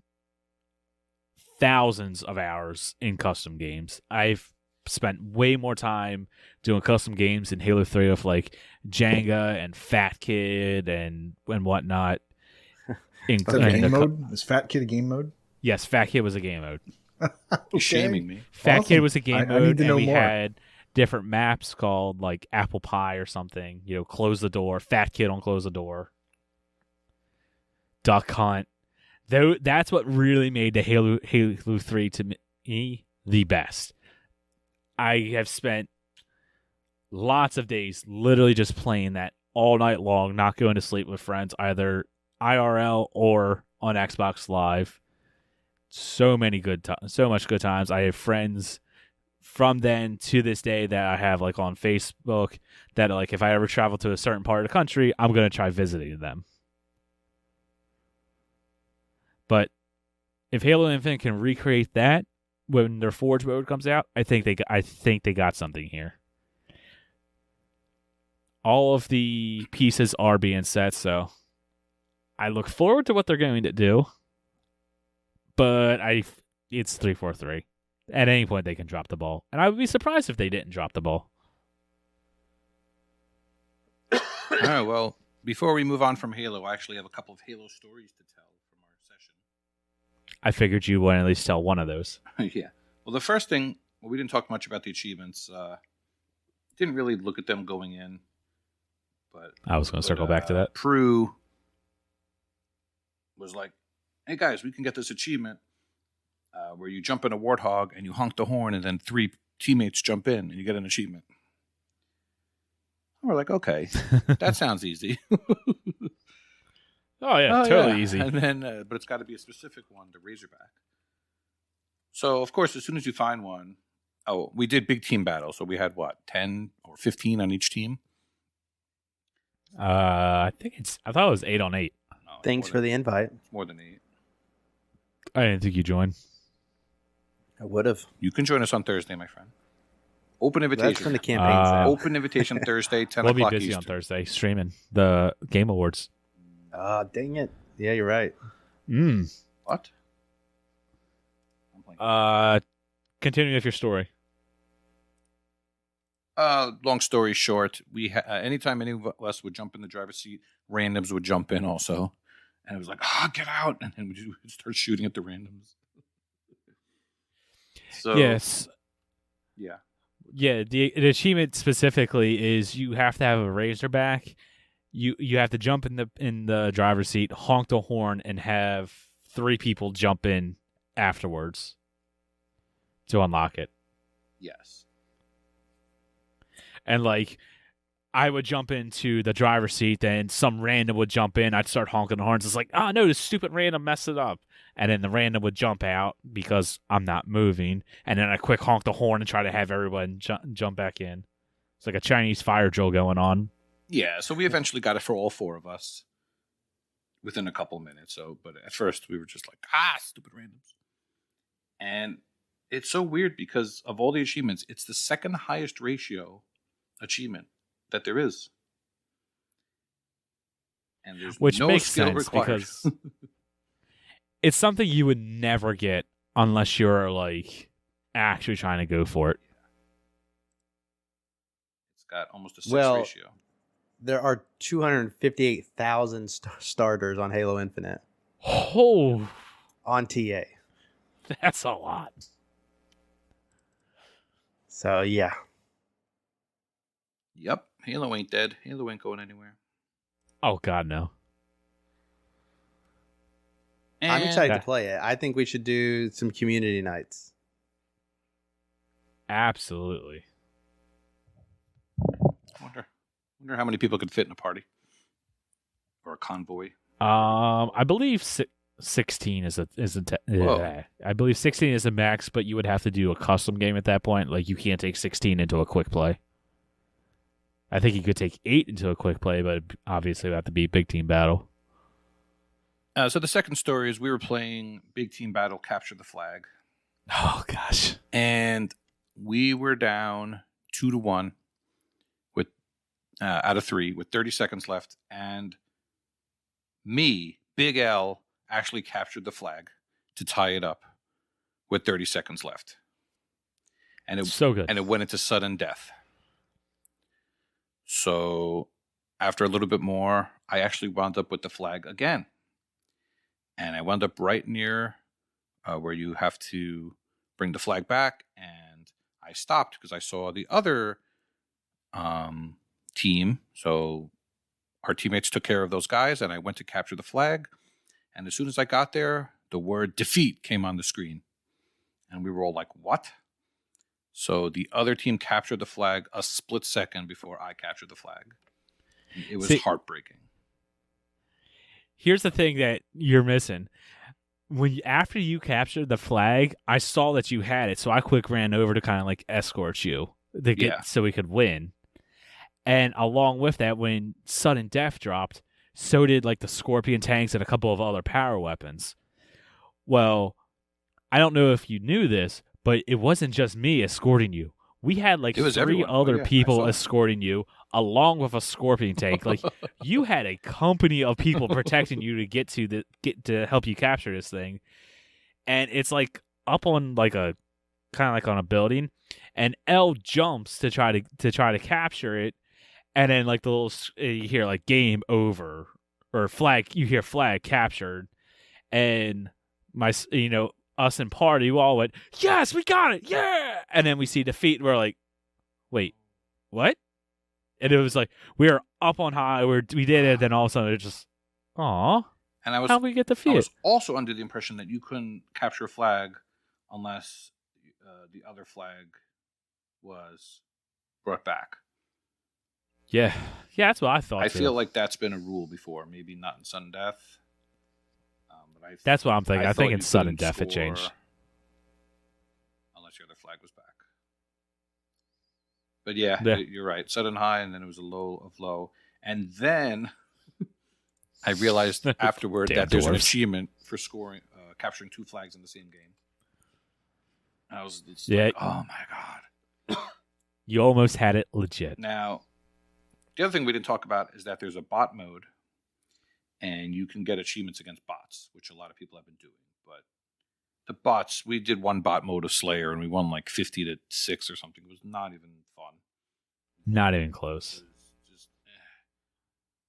thousands of hours in custom games. I've spent way more time doing custom games in Halo 3 with like Jenga and Fat Kid and whatnot. Is that a game mode? Is Fat Kid a game mode? Yes, Fat Kid was a game mode. You're shaming me. Fat Awesome. Kid was a game I mode, need to know and we more. had different maps called like Apple Pie or something. Close the door. Fat Kid on Close the Door. Duck Hunt. Though that's what really made the Halo 3 to me the best. I have spent lots of days literally just playing that all night long, not going to sleep with friends, either IRL or on Xbox Live. So much good times. I have friends from then to this day that I have like on Facebook that like if I ever travel to a certain part of the country, I'm going to try visiting them. But if Halo Infinite can recreate that when their Forge mode comes out, I think they got something here. All of the pieces are being set, so I look forward to what they're going to do. But it's 343. At any point they can drop the ball, and I would be surprised if they didn't drop the ball. All right, well, before we move on from Halo, I actually have a couple of Halo stories to tell from our session. I figured you would at least tell one of those. Yeah. Well, the first thing, we didn't talk much about the achievements. Didn't really look at them going in. But I was going to circle back to that. Prue was like, hey guys, we can get this achievement where you jump in a warthog and you honk the horn, and then 3 teammates jump in and you get an achievement. And we're like, okay, that sounds easy. Oh yeah, totally easy. And then, but it's got to be a specific one, the Razorback. So of course, as soon as you find one, we did big team battle. So we had 10 or 15 on each team. I thought it was 8 on 8. No, Thanks for the invite. It's more than 8. I didn't think you joined. I would have. You can join us on Thursday, my friend. Open invitation. That's from the campaign side. Open invitation Thursday, 10 We'll o'clock be busy Eastern. on Thursday streaming the Game Awards. Dang it. Yeah, you're right. What? I'm playing. Continue with your story. Long story short, we anytime any of us would jump in the driver's seat, randoms would jump in also. And it was like, get out. And then we'd start shooting at the randoms. So, Yes. Yeah. Yeah, the achievement specifically is you have to have a Razorback. You have to jump in the driver's seat, honk the horn, and have 3 people jump in afterwards to unlock it. Yes. And like, I would jump into the driver's seat, then some random would jump in. I'd start honking the horns. It's like, oh no, this stupid random messed it up. And then the random would jump out because I'm not moving. And then I quick honk the horn and try to have everyone jump back in. It's like a Chinese fire drill going on. Yeah, so we eventually got it for all 4 of us within a couple minutes. But at first we were just like, stupid randoms. And it's so weird because of all the achievements, it's the second highest ratio achievement that there is. And there's Which no makes skill sense required. because it's something you would never get unless you're like actually trying to go for it. It's got almost a 6 Well, ratio. There are 258,000 starters on Halo Infinite Oh, on TA. that's a lot. So, yeah. Yep, Halo ain't dead. Halo ain't going anywhere. Oh God, no. I'm excited Yeah. to play it. I think we should do some community nights. Absolutely. Wonder how many people could fit in a party or a convoy. I believe 16 is Whoa. I believe 16 is a max, but you would have to do a custom game at that point. Like you can't take 16 into a quick play. I think you could take 8 into a quick play, but obviously it would have to be big team battle. So the second story is we were playing Big Team Battle Capture the Flag. Oh gosh. And we were down 2-1 with out of 3 with 30 seconds left. And me, Big L, actually captured the flag to tie it up with 30 seconds left. And So good. And it went into sudden death. So after a little bit more, I actually wound up with the flag again. And I wound up right near where you have to bring the flag back. And I stopped because I saw the other team. So our teammates took care of those guys, and I went to capture the flag. And as soon as I got there, the word defeat came on the screen. And we were all like, what? So the other team captured the flag a split second before I captured the flag. It was heartbreaking. Here's the thing that you're missing. After you captured the flag, I saw that you had it, so I quick ran over to kind of like escort you so we could win. And along with that, when sudden death dropped, so did like the Scorpion tanks and a couple of other power weapons. Well, I don't know if you knew this, but it wasn't just me escorting you. We had like 3 everyone. other people I saw. escorting you, along with a Scorpion tank. Like you had a company of people protecting you to get to help you capture this thing. And it's like up on like a kind of like on a building, and L jumps to try to capture it, and then like the little you hear like game over or flag. You hear flag captured, and us in party, we all went, yes, we got it, yeah! And then we see defeat, and we're like, wait, what? And it was like, we were up on high, we did it, then all of a sudden it's just, aw. And I was How do we get the I feat? was also under the impression that you couldn't capture a flag unless the other flag was brought back. Yeah, that's what I thought. I too. feel like that's been a rule before. Maybe not in sudden death. But That's what I'm thinking. I think thought in you sudden couldn't death it score changed. unless your other flag was back. But yeah, you're right. Sudden high, and then it was a low of low, and then I realized afterward that there's an achievement for scoring, capturing 2 flags in the same game. I was like, oh my god! You almost had it legit. Now, the other thing we didn't talk about is that there's a bot mode, and you can get achievements against bots, which a lot of people have been doing. But the bots, we did one bot mode of Slayer, and we won like 50-6 or something. It was not even fun. Not even close.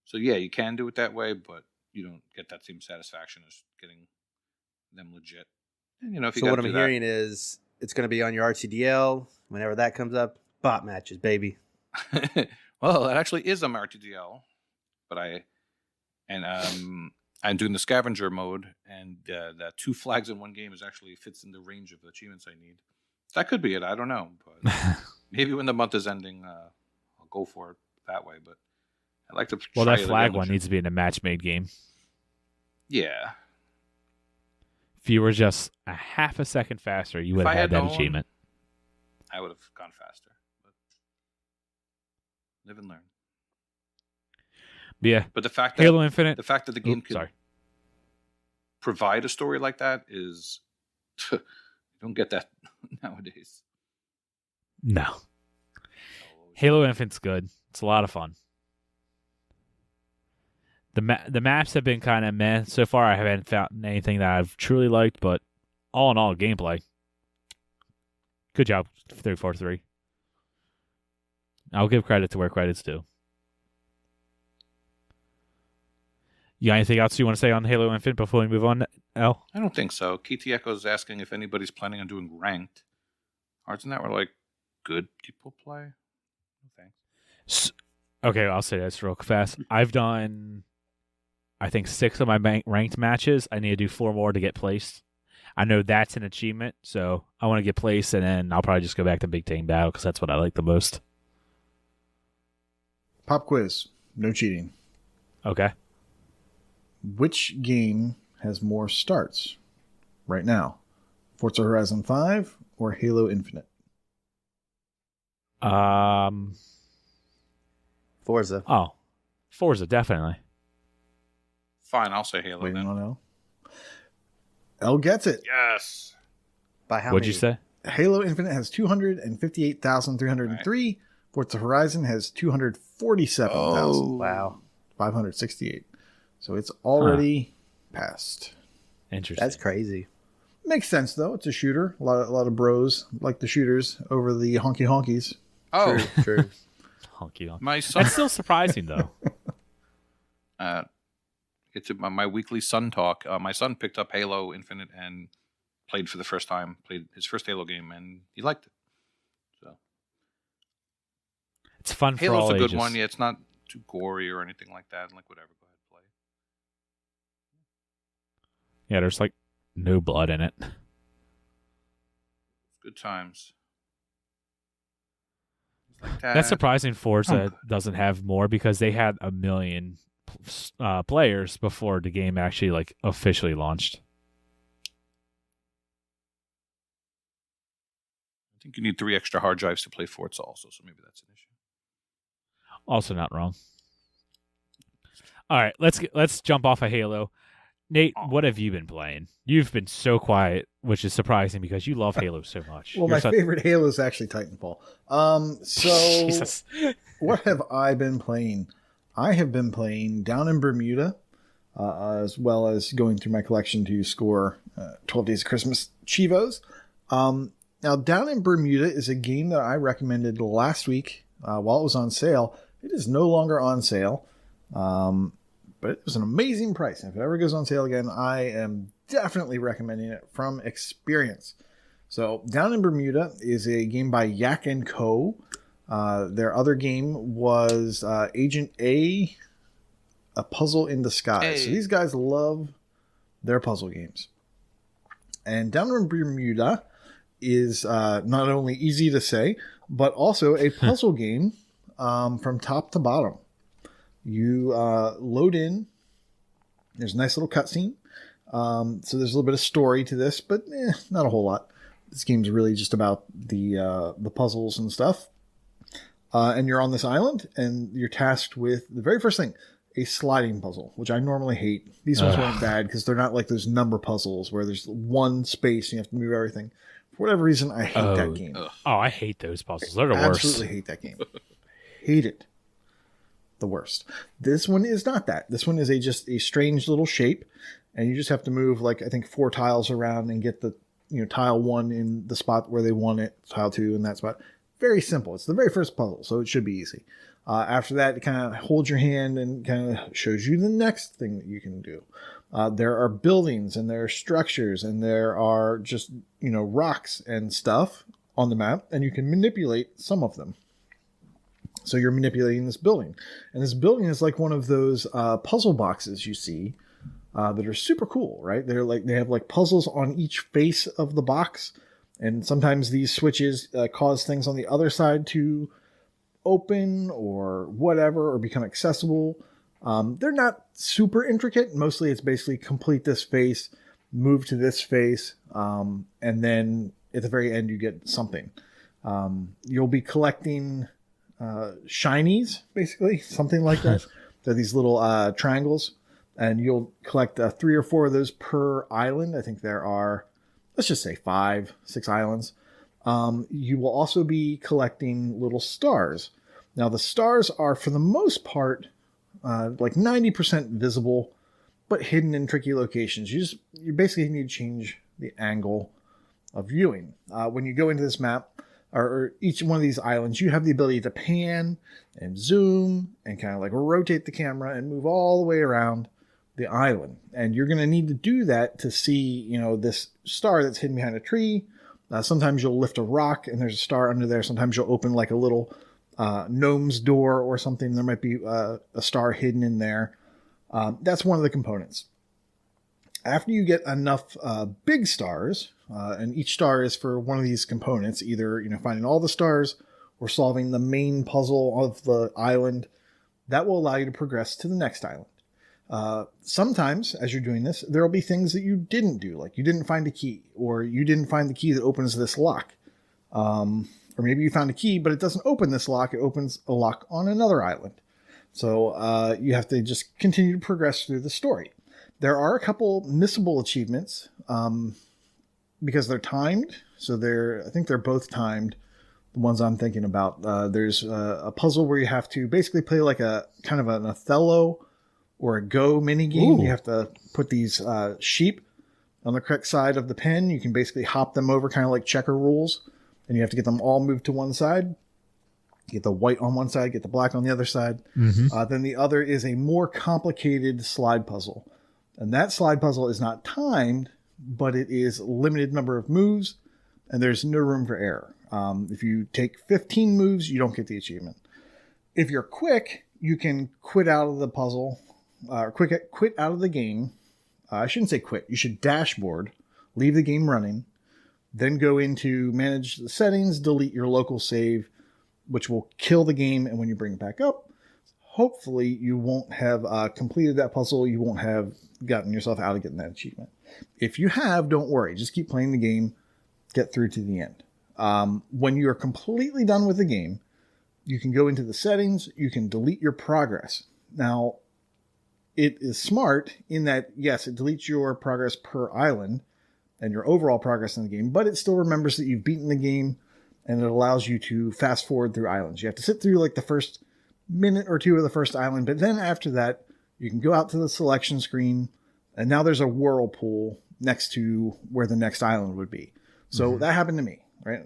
So yeah, you can do it that way, but you don't get that same satisfaction as getting them legit. And if you so what I'm hearing is it's going to be on your RTDL whenever that comes up. Bot matches, baby. Well, it actually is on my RTDL, but I'm doing the scavenger mode, and that 2 flags in one game actually fits in the range of achievements I need. That could be it. I don't know, but maybe when the month is ending, I'll go for it that way. But I like to. Well, that flag one needs to be in a match-made game. Yeah. If you were just a half a second faster, you would have had that achievement. I would have gone faster. But live and learn. Yeah. But the fact that Halo Infinite, the fact that the game could provide a story like that is you don't get that nowadays. No. Halo Infinite's good. It's a lot of fun. The maps have been kind of meh so far. I haven't found anything that I've truly liked, but all in all, gameplay. Good job, 343. I'll give credit to where credit's due. You got anything else you want to say on Halo Infinite before we move on, Al? I don't think so. KT Echo is asking if anybody's planning on doing ranked. Hearts and that were like good people play. No thanks. Okay, I'll say this real fast. I've done, I think, 6 of my ranked matches. I need to do 4 more to get placed. I know that's an achievement, so I want to get placed, and then I'll probably just go back to Big Team Battle because that's what I like the most. Pop quiz. No cheating. Okay. Which game has more starts right now? Forza Horizon 5 or Halo Infinite? Forza. Oh, Forza, definitely. Fine, I'll say Halo. Waiting then. on L. L gets it. Yes. By how What'd many? you say? Halo Infinite has 258,303. Right. Forza Horizon has 247,000. Wow. 568. So it's already passed. Interesting. That's crazy. Makes sense, though. It's a shooter. A lot of bros like the shooters over the honky honkies. Oh, True. Honky. My son. That's still surprising, though. It's my weekly son talk. My son picked up Halo Infinite and played for the first time. Played his first Halo game, and he liked it. So It's fun for Halo's all a good ages. one. Yeah, it's not too gory or anything like that. Like whatever, go ahead and play. Yeah, there's like no blood in it. Good times. Like that. That's surprising Forza doesn't have more because they had 1 million players before the game actually like officially launched. I think you need 3 extra hard drives to play Forza also, so maybe that's an issue. Also not wrong. All right, let's jump off of Halo. Nate, what have you been playing? You've been so quiet, which is surprising because you love Halo so much. Well, my favorite Halo is actually Titanfall. So Jesus. What have I been playing? I have been playing Down in Bermuda, as well as going through my collection to score 12 Days of Christmas Chivos. Now, Down in Bermuda is a game that I recommended last week while it was on sale. It is no longer on sale, but it was an amazing price. And if it ever goes on sale again, I am definitely recommending it from experience. So, Down in Bermuda is a game by Yak & Co. Their other game was Agent A, a puzzle in disguise. Hey. So these guys love their puzzle games. And Down in Bermuda is not only easy to say, but also a puzzle game from top to bottom. You load in. There's a nice little cutscene. So there's a little bit of story to this, but not a whole lot. This game's really just about the puzzles and stuff. And you're on this island, and you're tasked with the very first thing, a sliding puzzle, which I normally hate. These ones weren't bad because they're not like those number puzzles where there's one space and you have to move everything. For whatever reason, I hate that game. Oh, I hate those puzzles. They're the worst. Absolutely hate that game. Hate it. The worst. This one is not that. This one is just a strange little shape, and you just have to move like I think 4 tiles around and get the tile 1 in the spot where they want it, tile 2 in that spot. Very simple. It's the very first puzzle, so it should be easy. After that, it kind of holds your hand and kind of shows you the next thing that you can do. There are buildings and there are structures and there are just, rocks and stuff on the map, and you can manipulate some of them. So you're manipulating this building. And this building is like one of those puzzle boxes you see that are super cool, right? They have like puzzles on each face of the box. And sometimes these switches cause things on the other side to open or whatever, or become accessible. They're not super intricate. Mostly it's basically complete this face, move to this face, and then at the very end you get something. You'll be collecting shinies, basically, something like that. They're these little triangles, and you'll collect 3 or 4 of those per island. I think there are, let's just say 5, 6 islands. You will also be collecting little stars. Now, the stars are, for the most part, like 90% visible, but hidden in tricky locations. You basically need to change the angle of viewing. When you go into this map, or each one of these islands, you have the ability to pan and zoom and kind of like rotate the camera and move all the way around the island. And you're going to need to do that to see, this star that's hidden behind a tree. Sometimes you'll lift a rock and there's a star under there. Sometimes you'll open like a little gnome's door or something. There might be a star hidden in there. That's one of the components. After you get enough big stars, and each star is for one of these components, either finding all the stars or solving the main puzzle of the island, that will allow you to progress to the next island. Sometimes, as you're doing this, there will be things that you didn't do, like you didn't find a key, or you didn't find the key that opens this lock. Or maybe you found a key, but it doesn't open this lock, it opens a lock on another island. So you have to just continue to progress through the story. There are a couple missable achievements because they're timed. So I think they're both timed. The ones I'm thinking about. There's a puzzle where you have to basically play like a kind of an Othello or a Go mini game. You have to put these sheep on the correct side of the pen. You can basically hop them over, kind of like checker rules, and you have to get them all moved to one side. Get the white on one side, get the black on the other side. Mm-hmm. Then the other is a more complicated slide puzzle. And that slide puzzle is not timed, but it is a limited number of moves, and there's no room for error. If you take 15 moves, you don't get the achievement. If you're quick, you can quit out of the puzzle, or quit out of the game. I shouldn't say quit. You should dashboard, leave the game running, then go into manage the settings, delete your local save, which will kill the game, and when you bring it back up, hopefully you won't have completed that puzzle. You won't have gotten yourself out of getting that achievement. If you have, don't worry. Just keep playing the game. Get through to the end. When you're completely done with the game, you can go into the settings. You can delete your progress. Now, it is smart in that, yes, it deletes your progress per island and your overall progress in the game, but it still remembers that you've beaten the game, and it allows you to fast forward through islands. You have to sit through like the first minute or two of the first island, but then after that, you can go out to the selection screen, and now there's a whirlpool next to where the next island would be. So that happened to me, right?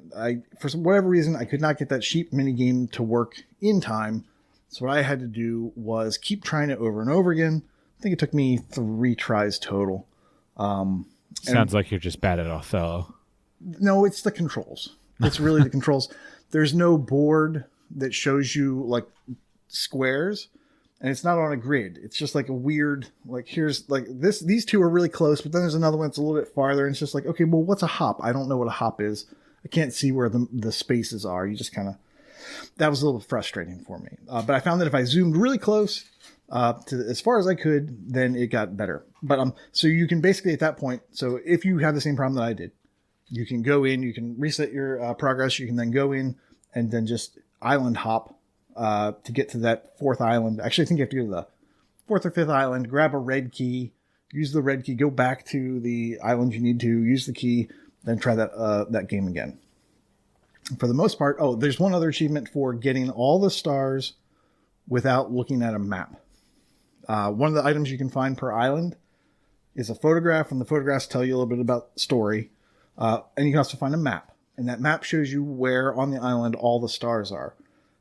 For whatever reason, I could not get that sheep mini game to work in time. So what I had to do was keep trying it over and over again. I think it took me 3 tries total. Sounds like you're just bad at Othello. No, it's the controls. It's really the controls. There's no board that shows you like squares and it's not on a grid. It's just like a weird, like here's like this. These two are really close, but then there's another one that's a little bit farther, and it's just like, okay, well, what's a hop? I don't know what a hop is. I can't see where the spaces are. You just kind of, that was a little frustrating for me. But I found that if I zoomed really close to as far as I could, then it got better. But so you can basically at that point, so if you have the same problem that I did, you can go in, you can reset your progress. You can then go in and then just island hop to get to that fourth island. Actually, I think you have to go to the fourth or fifth island, grab a red key, use the red key, go back to the island you need to, use the key, then try that game again. For the most part, there's one other achievement for getting all the stars without looking at a map. One of the items you can find per island is a photograph, and the photographs tell you a little bit about the story. And you can also find a map, and that map shows you where on the island all the stars are.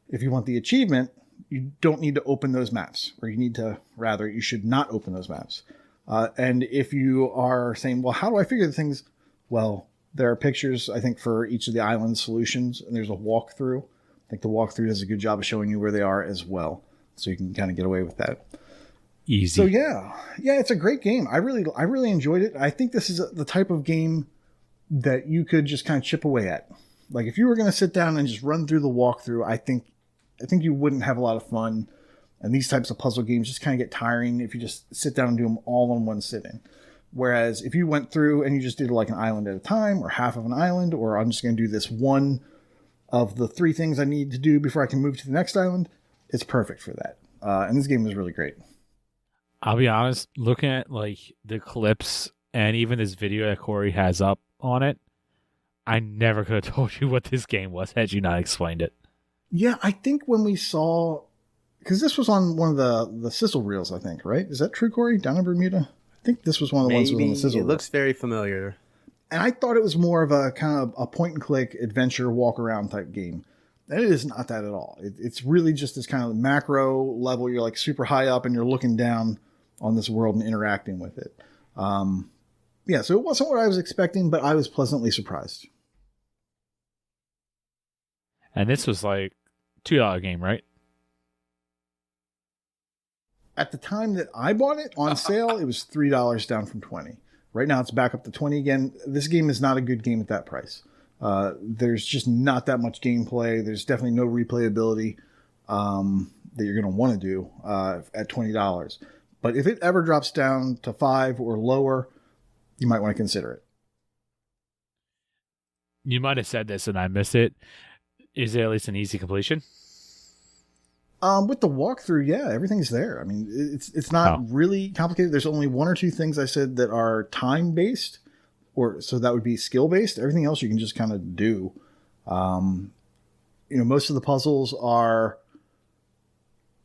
If you want the achievement, you don't need to open those maps, or you should not open those maps. And if you are saying, well, how do I figure the things? Well, there are pictures, I think, for each of the island solutions, and there's a walkthrough. I think the walkthrough does a good job of showing you where they are as well, so you can kind of get away with that. Easy. So yeah, it's a great game. I really enjoyed it. I think this is the type of game that you could just kind of chip away at. Like if you were going to sit down and just run through the walkthrough, I think you wouldn't have a lot of fun. And these types of puzzle games just kind of get tiring if you just sit down and do them all in one sitting. Whereas if you went through and you just did like an island at a time, or half of an island, or I'm just going to do this one of the 3 things I need to do before I can move to the next island, it's perfect for that. And this game is really great. I'll be honest, looking at like the clips and even this video that Corey has up on it, I never could have told you what this game was had you not explained it. Yeah, I think when we saw, because this was on one of the sizzle reels, I think, right? Is that true, Corey? Down in Bermuda? I think this was one of the ones that was on the sizzle reel. It looks very familiar. And I thought it was more of a kind of a point and click adventure walk around type game. And it is not that at all. It's really just this kind of macro level. You're like super high up and you're looking down on this world and interacting with it. So it wasn't what I was expecting, but I was pleasantly surprised. And this was like $2 game, right? At the time that I bought it on sale, it was $3 down from $20. Right now it's back up to $20 again. This game is not a good game at that price. There's just not that much gameplay. There's definitely no replayability that you're going to want to do at $20. But if it ever drops down to $5 or lower, you might want to consider it. You might have said this and I missed it. Is it at least an easy completion? With the walkthrough, yeah, everything's there. I mean, it's not really complicated. There's only 1 or 2 things I said that are time-based, so that would be skill-based. Everything else you can just kind of do. Most of the puzzles are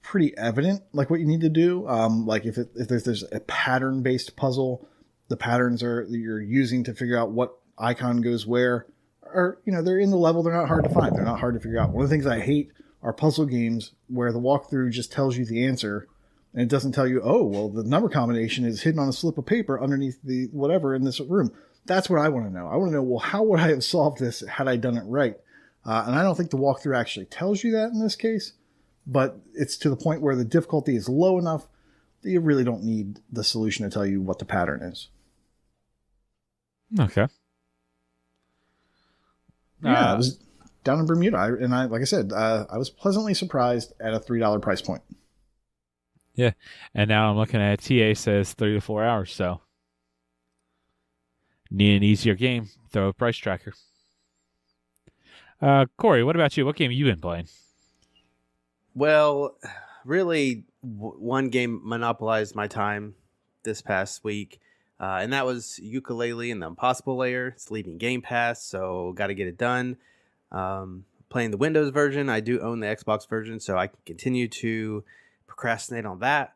pretty evident, like what you need to do. Like if there's a pattern-based puzzle, the patterns you're using to figure out what icon goes where, or they're in the level. They're not hard to find. They're not hard to figure out. One of the things I hate are puzzle games where the walkthrough just tells you the answer and it doesn't tell you, the number combination is hidden on a slip of paper underneath the whatever in this room. That's what I want to know. I want to know, well, how would I have solved this had I done it right? And I don't think the walkthrough actually tells you that in this case, but it's to the point where the difficulty is low enough that you really don't need the solution to tell you what the pattern is. Okay. Yeah, it was down in Bermuda. Like I said, I was pleasantly surprised at a $3 price point. Yeah, and now I'm looking at TA says 3 to 4 hours, so need an easier game, throw a price tracker. Corey, what about you? What game have you been playing? Well, really, one game monopolized my time this past week, and that was Yooka-Laylee and the Impossible Layer. It's leaving Game Pass, so got to get it done. Playing the Windows version. I do own the Xbox version, so I can continue to procrastinate on that.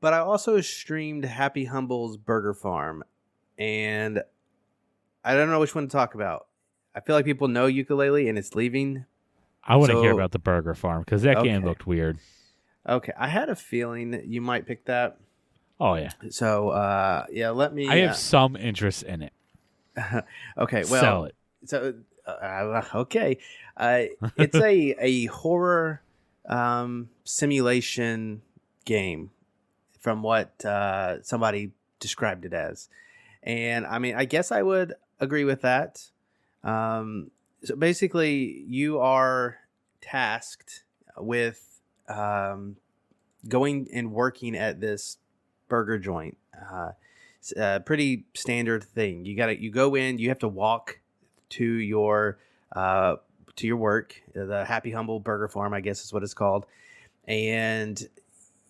But I also streamed Happy Humble's Burger Farm, and I don't know which one to talk about. I feel like people know Yooka-Laylee and it's leaving. I want to hear about the Burger Farm because that game looked weird. Okay, I had a feeling that you might pick that. Oh yeah. So let me. I have some interest in it. Okay, well, sell it. So okay, it's a horror simulation game from what somebody described it as. And I mean, I guess I would agree with that. So basically, you are tasked with going and working at this burger joint. It's a pretty standard thing. You go in, you have to walk to your work, the Happy Humble Burger Farm, I guess is what it's called, and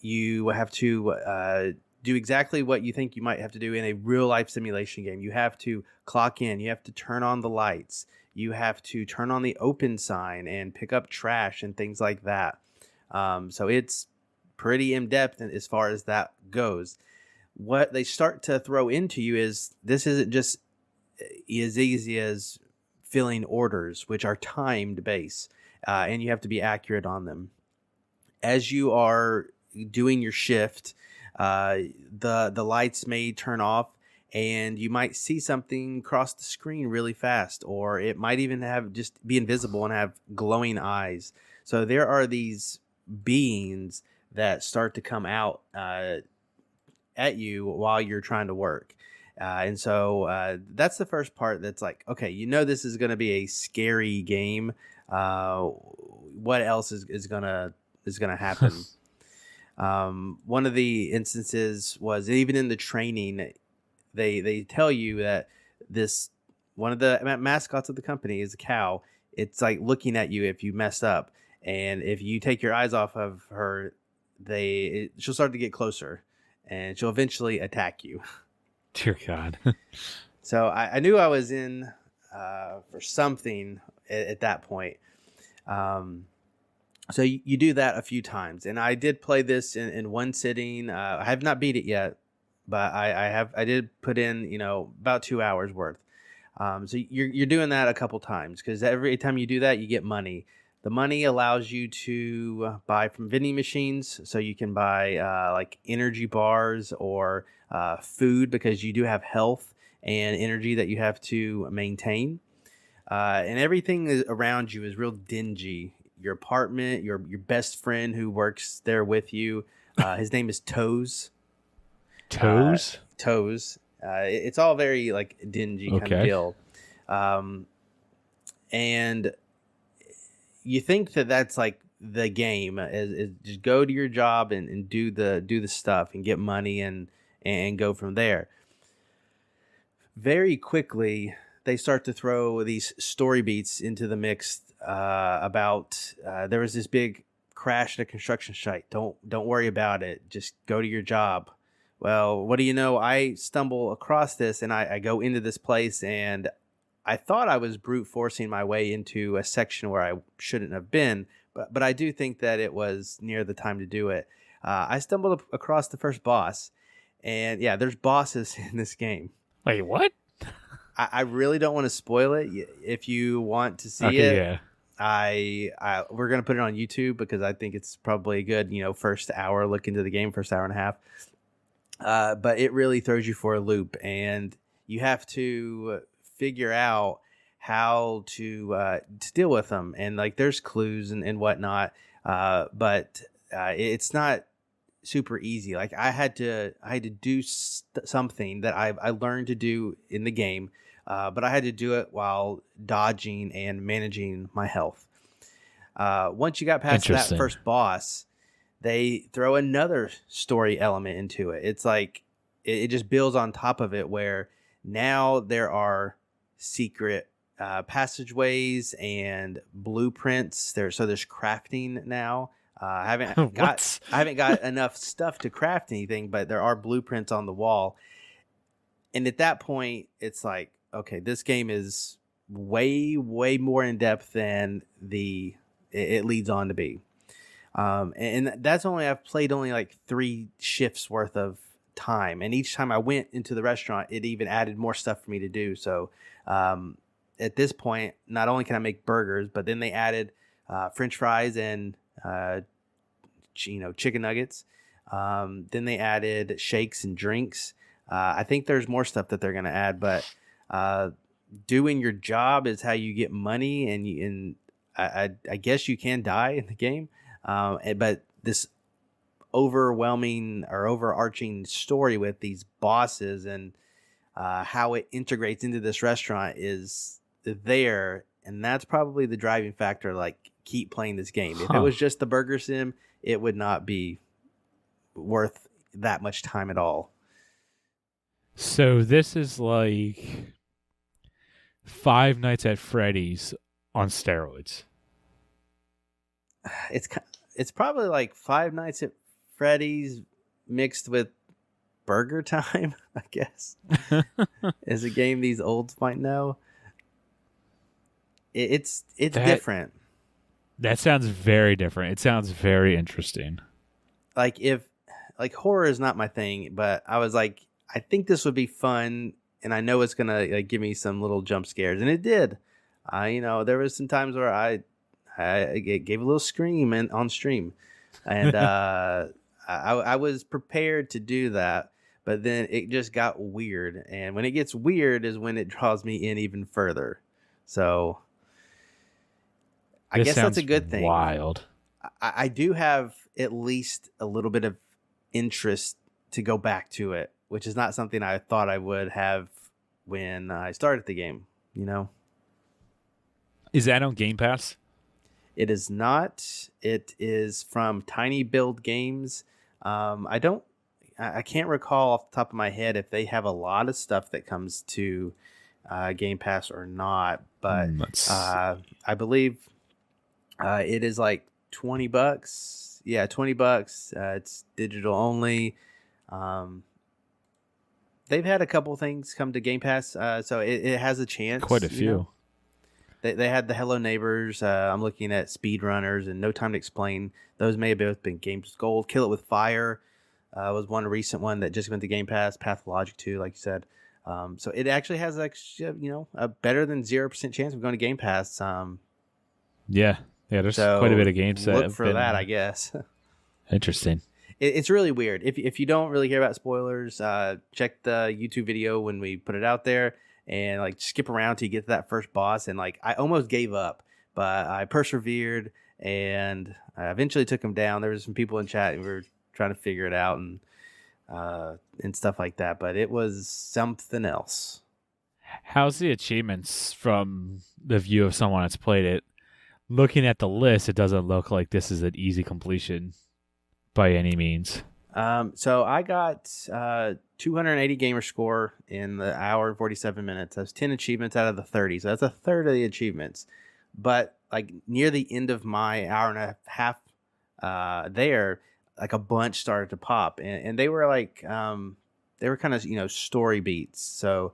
you have to do exactly what you think you might have to do in a real life simulation game. You have to clock in, you have to turn on the lights, you have to turn on the open sign and pick up trash and things like that. So it's pretty in depth as far as that goes. What they start to throw into you is this isn't just as easy as filling orders, which are timed base, and you have to be accurate on them. As you are doing your shift, the lights may turn off, and you might see something cross the screen really fast, or it might even have just be invisible and have glowing eyes. So there are these beings that start to come out at you while you're trying to work. And so that's the first part that's like, okay, you know this is going to be a scary game. What else is going to happen? One of the instances was even in the training, they tell you that one of the mascots of the company is a cow. It's looking at you if you mess up. And if you take your eyes off of her, she'll start to get closer and she'll eventually attack you. Dear God. So I knew I was in for something at that point. So you do that a few times, and I did play this in one sitting. I have not beat it yet, but I did put in about 2 hours worth. So you're doing that a couple times because every time you do that, you get money. The money allows you to buy from vending machines, so you can buy energy bars or food because you do have health and energy that you have to maintain. And everything around you is real dingy. Your apartment, your best friend who works there with you, his name is Toes. Toes? Toes. It's all very dingy kind of deal. And you think that that's the game is just go to your job and do the stuff and get money and go from there. Very quickly, they start to throw these story beats into the mix about there was this big crash at a construction site. Don't worry about it. Just go to your job. Well, what do you know? I stumble across this and I go into this place and I thought I was brute forcing my way into a section where I shouldn't have been, but I do think that it was near the time to do it. I stumbled across the first boss, and yeah, there's bosses in this game. Wait, what? I really don't want to spoil it. If you want to see it, yeah. We're gonna put it on YouTube because I think it's probably a good first hour look into the game, first hour and a half. But it really throws you for a loop, and you have to figure out how to deal with them, and there's clues and whatnot, but it's not super easy. I had to do something that I learned to do in the game, but I had to do it while dodging and managing my health. Once you got past that first boss, they throw another story element into it. It's it just builds on top of it, where now there are secret passageways and blueprints. There's crafting now. I haven't got enough stuff to craft anything, but there are blueprints on the wall. And at that point, it's okay, this game is way more in depth than it leads on to be. And that's I've played only 3 shifts worth of time, and each time I went into the restaurant, it even added more stuff for me to do. So at this point, not only can I make burgers, but then they added French fries and chicken nuggets. Then they added shakes and drinks. I think there's more stuff that they're going to add, but doing your job is how you get money, and I guess you can die in the game. But this overwhelming or overarching story with these bosses and how it integrates into this restaurant is there, and that's probably the driving factor. Like, keep playing this game. If it was just the burger sim, it would not be worth that much time at all. So this is like Five Nights at Freddy's on steroids. It's probably like Five Nights at Freddy's mixed with Burger Time, I guess. Is a game these olds might know. It's different. That sounds very different. It sounds very interesting. Like, horror is not my thing, but I was like, I think this would be fun, and I know it's gonna give me some little jump scares, and it did. There was some times where I gave a little scream on stream, and I was prepared to do that, but then it just got weird, and when it gets weird is when it draws me in even further. So I guess that's a good thing. Wild. I do have at least a little bit of interest to go back to it, which is not something I thought I would have when I started the game. Is that on Game Pass? It is not. It is from Tiny Build Games. I can't recall off the top of my head if they have a lot of stuff that comes to Game Pass or not, but I believe it is like $20. Yeah, $20. It's digital only. They've had a couple things come to Game Pass, so it has a chance. Quite a few. They had the Hello Neighbors. I'm looking at Speedrunners and No Time to Explain. Those may have both been Games Gold. Kill It With Fire was one recent one that just went to Game Pass. Pathologic 2, like you said. So it actually has a better than 0% chance of going to Game Pass. Yeah, there's quite a bit of games that look for that, I guess. Interesting. It's really weird. If you don't really care about spoilers, check the YouTube video when we put it out there, and skip around till you get to that first boss. And I almost gave up, but I persevered, and I eventually took him down. There was some people in chat, and we were trying to figure it out and stuff like that. But it was something else. How's the achievements from the view of someone that's played it? Looking at the list, it doesn't look like this is an easy completion by any means. So I got 280 gamer score in the hour and 47 minutes. That's 10 achievements out of the 30. So that's a third of the achievements. But near the end of my hour and a half there, a bunch started to pop, and they were they were kind of story beats. So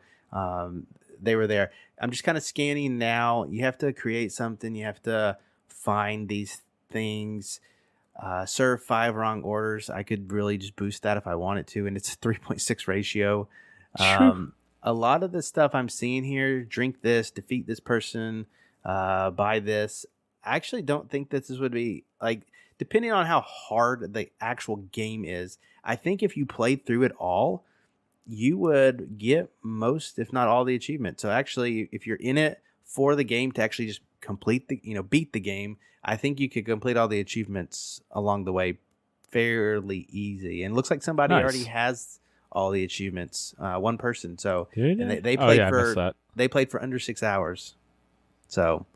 they were there. I'm just kind of scanning now. You have to create something. You have to find these things. Serve 5 wrong orders. I could really just boost that if I wanted to, and it's a 3.6 ratio. A lot of the stuff I'm seeing here, drink this, defeat this person, buy this. I actually don't think this would be depending on how hard the actual game is. I think if you played through it all, you would get most, if not all, the achievements. So actually, if you're in it for the game to actually just complete beat the game, I think you could complete all the achievements along the way fairly easy. And it looks like somebody already has all the achievements. One person. So and they played they played for under 6 hours. So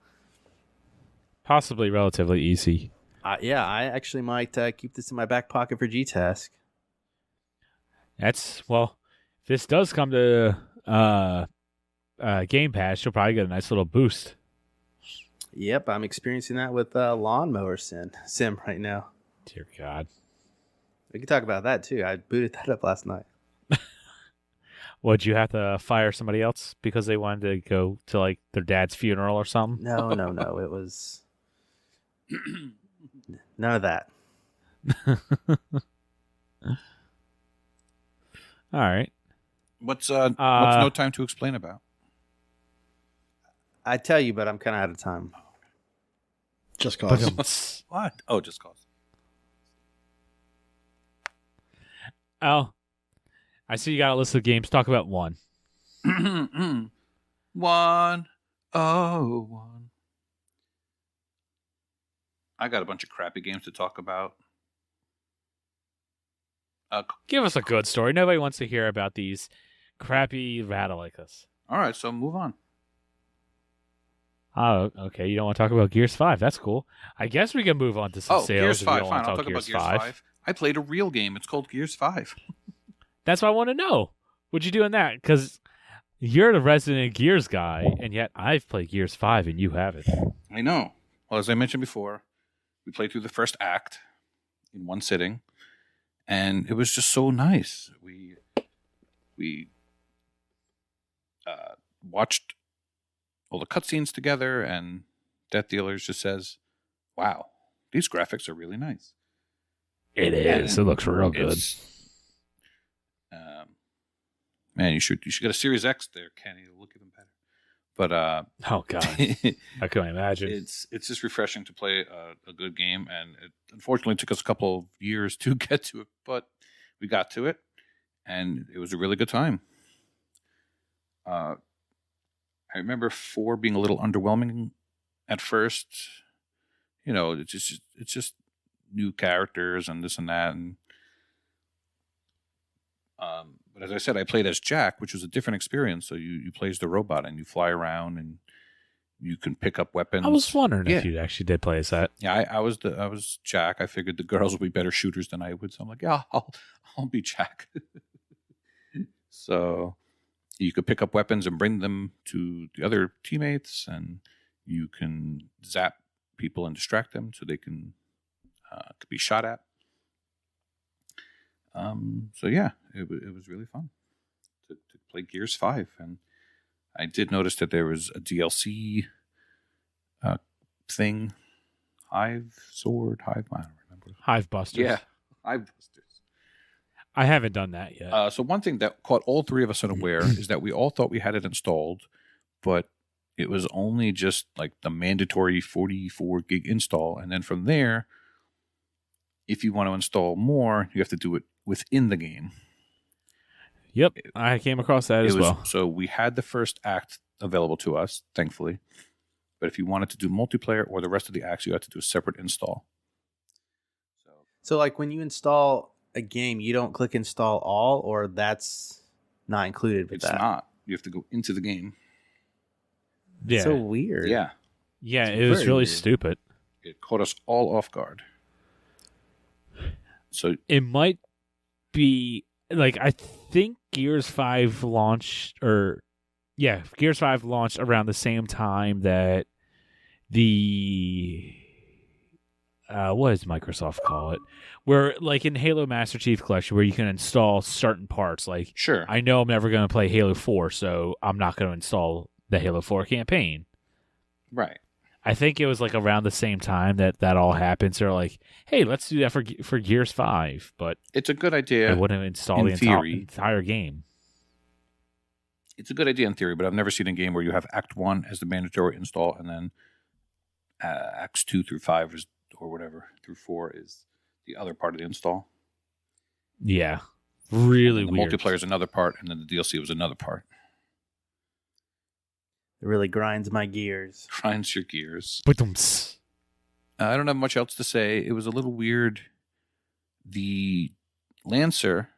possibly relatively easy. I actually might keep this in my back pocket for G-Task. If this does come to Game Pass, you'll probably get a nice little boost. Yep, I'm experiencing that with Lawnmower Sim right now. Dear God. We can talk about that too. I booted that up last night. Would you have to fire somebody else because they wanted to go to their dad's funeral or something? No. It was none of that. All right. What's No Time to Explain about? I tell you, but I'm kind of out of time. Just Cause. What? Oh, Just Cause. Oh, I see you got a list of games. Talk about one. 101. I got a bunch of crappy games to talk about. Give us a good story. Nobody wants to hear about these crappy rattle like us. All right, so move on. Oh, okay. You don't want to talk about Gears 5. That's cool. I guess we can move on to some sales. Gears if you 5. don't Fine, want to I'll talk talk about Gears Gears 5. I played a real game. It's called Gears 5. That's what I want to know. What'd you do in that? Because you're the resident Gears guy, and yet I've played Gears 5 and you haven't. I know. Well, as I mentioned before, we played through the first act in one sitting, and it was just so nice. We watched all the cutscenes together, and Death Dealers just says, "Wow, these graphics are really nice." It is. It looks real good. Man, you should get a Series X there, Kenny. It'll look even better. But oh god, I couldn't imagine. It's just refreshing to play a good game, and it unfortunately took us a couple of years to get to it, but we got to it, and it was a really good time. I remember 4 being a little underwhelming at first. You know, it's just new characters and this and that, and but as I said, I played as Jack, which was a different experience. So you play as the robot and you fly around and you can pick up weapons. I was wondering if you actually did play as that. Yeah, I was Jack. I figured the girls would be better shooters than I would, so I'm like, yeah, I'll be Jack. So you could pick up weapons and bring them to the other teammates, and you can zap people and distract them so they can could be shot at. So yeah, it was really fun to play Gears 5, and I did notice that there was a DLC thing, Hive Sword, I don't remember. Hive Busters. Yeah, Hive Busters. I haven't done that yet. So one thing that caught all three of us unaware is that we all thought we had it installed, but it was only just like the mandatory 44 gig install, and then from there, if you want to install more, you have to do it within the game. Yep, I came across that as well. So we had the first act available to us, thankfully. But if you wanted to do multiplayer or the rest of the acts, you had to do a separate install. So like when you install a game, you don't click install all, or that's not included with It's that? not. You have to go into the game. Yeah, So weird. Yeah. yeah, It's it was very really weird. stupid. It caught us all off guard. So It might be like I think Gears 5 launched, Gears 5 launched around the same time that the what does Microsoft call it? Where like in Halo Master Chief Collection, where you can install certain parts. Like, sure. I know I'm never going to play Halo 4, so I'm not going to install the Halo 4 campaign. Right. I think it was like around the same time that all happened. So they're like, hey, let's do that for Gears 5. But It's a good idea. I wouldn't install in the theory. entire game. It's a good idea in theory, but I've never seen a game where you have Act 1 as the mandatory install, and then Acts 2 through 5 is, or whatever, through 4 is the other part of the install. Yeah. Really The weird. multiplayer is another part, and then the DLC was another part. It really grinds my gears. Grinds your gears. Ba-dums. I don't have much else to say. It was a little weird. The Lancer,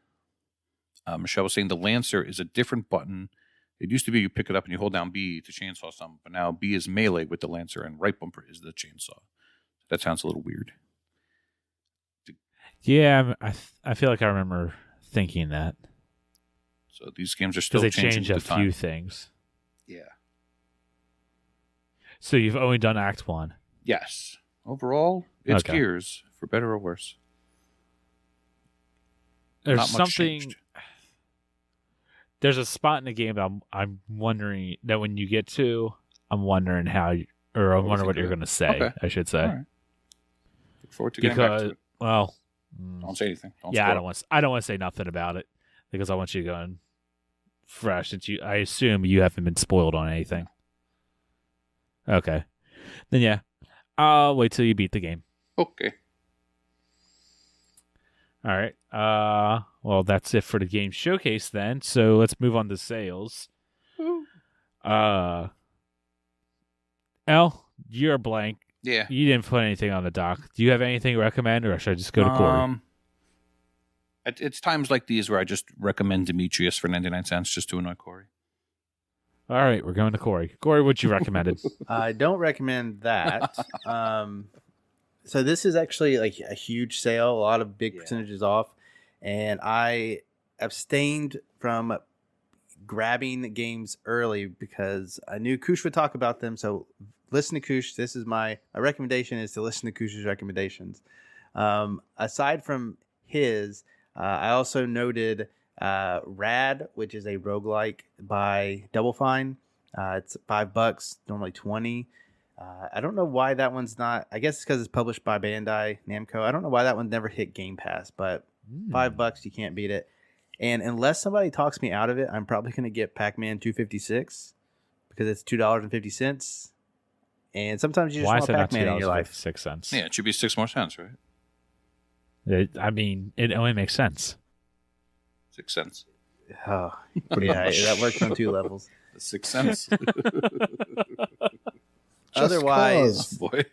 Michelle was saying the Lancer is a different button. It used to be you pick it up and you hold down B to chainsaw something, but now B is melee with the Lancer and right bumper is the chainsaw. That sounds a little weird. Yeah, I feel like I remember thinking that. So these games are still Because they changing changed a with the time. few things. Yeah. So you've only done Act 1. Yes. Overall, it's Okay. Gears, for better or worse. There's Not much something... changed. There's a spot in the game that I'm wondering that when you get to, I'm wondering how, or I'm What we wondering what think you're of it. going to say, Okay. I should say. All right. Look forward to getting back to Because, it. well... Don't say anything. Don't yeah, spoil I don't want to say nothing about it because I want you going fresh. Since I assume you haven't been spoiled on anything. Okay, then yeah, I'll wait till you beat the game. it. Okay. All right. Well, that's it for the game showcase then. So let's move on to sales. Woo. L, you're blank. Yeah. You didn't put anything on the dock. Do you have anything to recommend, or should I just go to Corey? It's times like these where I just recommend Demetrius for 99 cents just to annoy Corey. All right, we're going to Corey. Corey, what you recommended? I don't recommend that. So this is actually like a huge sale, a lot of big percentages off, and I abstained from grabbing games early because I knew Koosh would talk about them. So listen to Koosh. This is my recommendation is to listen to Koosh's recommendations. Aside from his, I also noted Rad, which is a roguelike by Double Fine. It's $5, normally 20. I don't know why that one's not. I guess it's because it's published by Bandai Namco. I don't know why that one never hit Game Pass, but $5, you can't beat it. And unless somebody talks me out of it, I'm probably going to get Pac-Man 256 because it's $2.50. And sometimes you just want Pac-Man in your life. $6. Yeah, it should be 6 more cents, right? It only makes sense. 6 cents. Oh, yeah, that works on 2 levels. 6 cents. Otherwise, Boy.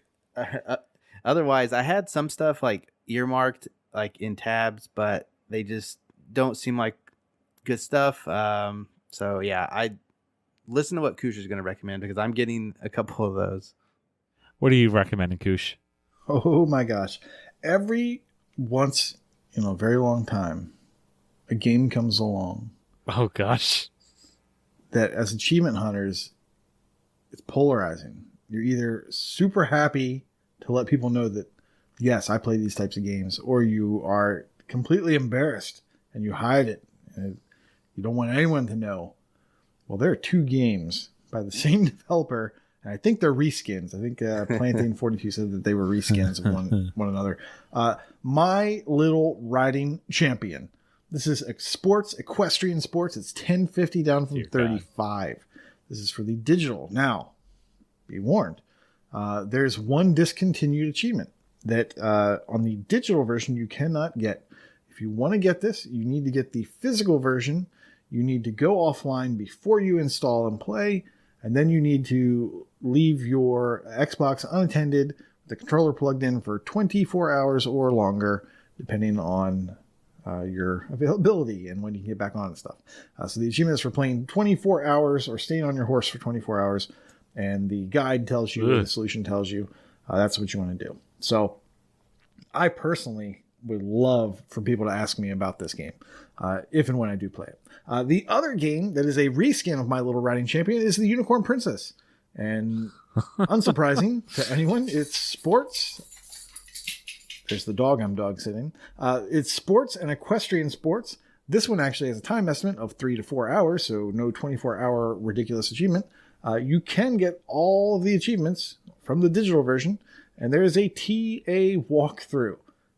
Otherwise, I had some stuff like earmarked, like in tabs, but they just don't seem like good stuff. So yeah, I listen to what Koosh is going to recommend because I'm getting a couple of those. What are you recommending, Koosh? Oh my gosh. Every once in a very long time, a game comes along Oh gosh. that as achievement hunters, it's polarizing. You're either super happy to let people know that, yes, I play these types of games, or you are completely embarrassed and you hide it. And you don't want anyone to know. Well, there are 2 games by the same developer, and I think they're reskins. I think Plantain42 said that they were reskins of one another. My Little Riding Champion. This is equestrian sports. It's $10.50 down from $35. This is for the digital. Now, be warned. There's one discontinued achievement that on the digital version you cannot get. If you want to get this, you need to get the physical version. You need to go offline before you install and play, and then you need to leave your Xbox unattended, the controller plugged in for 24 hours or longer, depending on your availability and when you can get back on and stuff. So the achievement is for playing 24 hours or staying on your horse for 24 hours, and the guide tells you, the solution tells you, that's what you want to do. So I personally would love for people to ask me about this game, if and when I do play it. The other game that is a reskin of My Little Riding Champion is the Unicorn Princess. And unsurprising to anyone, it's sports. There's the dog I'm dog sitting. It's sports and equestrian sports. This one actually has a time estimate of 3 to 4 hours, so no 24-hour ridiculous achievement. You can get all of the achievements from the digital version, and there is a TA walkthrough.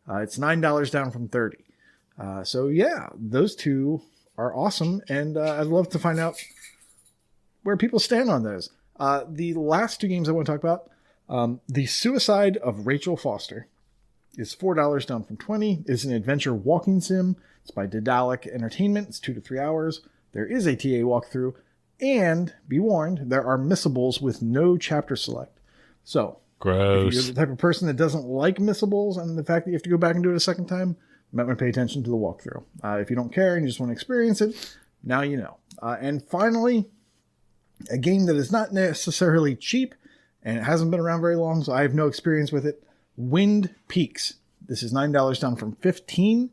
It's $9 down from $30. So yeah, those 2 are awesome, and I'd love to find out where people stand on those. The last 2 games I want to talk about, The Suicide of Rachel Foster is $4 down from $20. It's an adventure walking sim. It's by Daedalic Entertainment. It's 2 to 3 hours. There is a TA walkthrough, and be warned, there are missables with no chapter select. So, gross. If you're the type of person that doesn't like missables and the fact that you have to go back and do it a second time, you might want to pay attention to the walkthrough. If you don't care and you just want to experience it, now you know. And finally, a game that is not necessarily cheap and it hasn't been around very long, so I have no experience with it. Wind Peaks. This is $9 down from $15.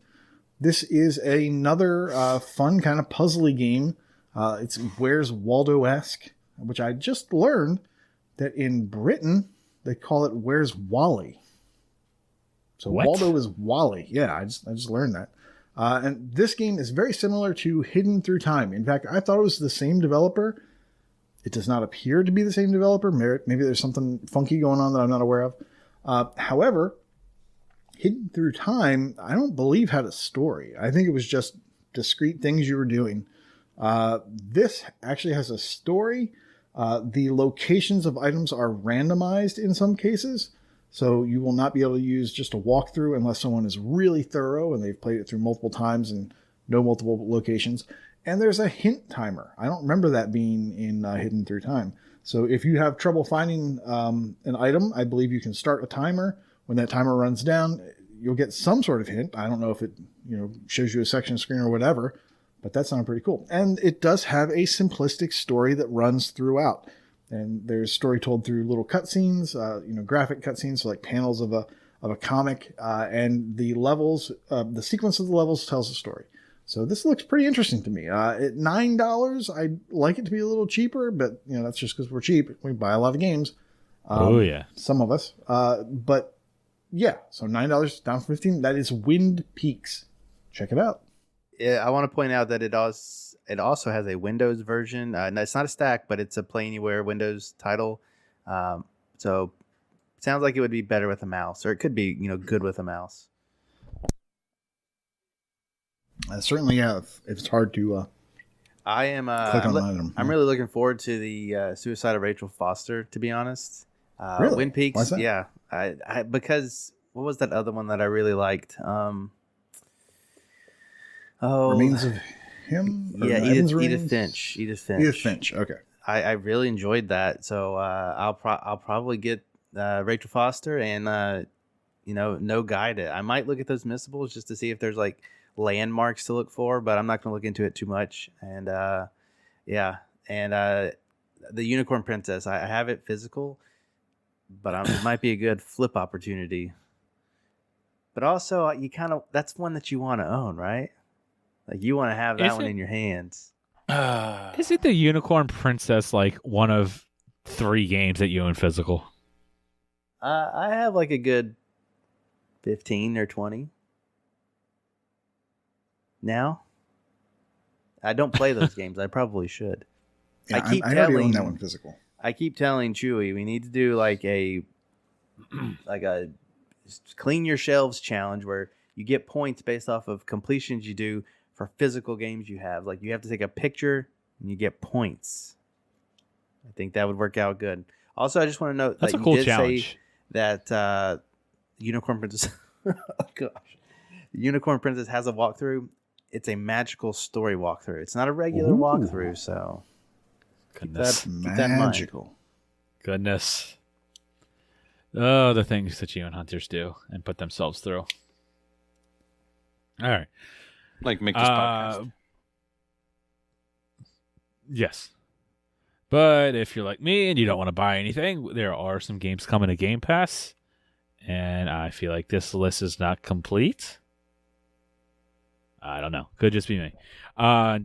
This is another fun kind of puzzly game. It's Where's Waldo-esque, which I just learned that in Britain they call it Where's Wally. So what? Waldo is Wally. Yeah, I just learned that. And this game is very similar to Hidden Through Time. In fact, I thought it was the same developer. It does not appear to be the same developer. Maybe there's something funky going on that I'm not aware of. However, Hidden Through Time, I don't believe had a story. I think it was just discrete things you were doing. This actually has a story. The locations of items are randomized in some cases. So you will not be able to use just a walkthrough unless someone is really thorough and they've played it through multiple times and know multiple locations. And there's a hint timer. I don't remember that being in Hidden Through Time. So if you have trouble finding an item, I believe you can start a timer. When that timer runs down, you'll get some sort of hint. I don't know if it shows you a section screen or whatever, but that sounded pretty cool. And it does have a simplistic story that runs throughout. And there's story told through little cutscenes, graphic cutscenes, so like panels of a comic, and the levels, the sequence of the levels tells a story. So this looks pretty interesting to me. At $9, I'd like it to be a little cheaper, but that's just because we're cheap. We buy a lot of games. Oh yeah, some of us. But yeah, so $9 down from 15. That is Wind Peaks. Check it out. Yeah, I want to point out that it also has a Windows version. No, it's not a stack, but it's a Play Anywhere Windows title. So it sounds like it would be better with a mouse, or it could be good with a mouse. Certainly, yeah. If it's hard to I am. click on an item. I'm really looking forward to the Suicide of Rachel Foster. To be honest, Really? Wind Peaks. Why's that? Yeah, I because what was that other one that I really liked? Remains of Him? Or Yeah, Evans Edith Remains? Finch. Edith Finch. Okay. I really enjoyed that. So I'll probably get Rachel Foster and no guide it. I might look at those missables just to see if there's like landmarks to look for, but I'm not going to look into it too much. And the Unicorn Princess, I have it physical, but it might be a good flip opportunity. But also, that's one that you want to own, right? Like you want to have that one in your hands. Isn't the Unicorn Princess like one of 3 games that you own physical? I have like a good 15 or 20. Now, I don't play those games. I probably should. Yeah, I already own that one physical. I keep telling Chewie we need to do like a clean your shelves challenge where you get points based off of completions you do for physical games you have. Like you have to take a picture and you get points. I think that would work out good. Also, I just want to note that's that a cool you did challenge. say that Unicorn Princess. Oh gosh, Unicorn Princess has a walkthrough. It's a magical story walkthrough. It's not a regular walkthrough, so Goodness. keep that in mind. Magical. Goodness. Oh, the things that you and hunters do and put themselves through. All right. Like make this podcast. Yes. But if you're like me and you don't want to buy anything, there are some games coming to Game Pass. And I feel like this list is not complete. I don't know. Could just be me. Today's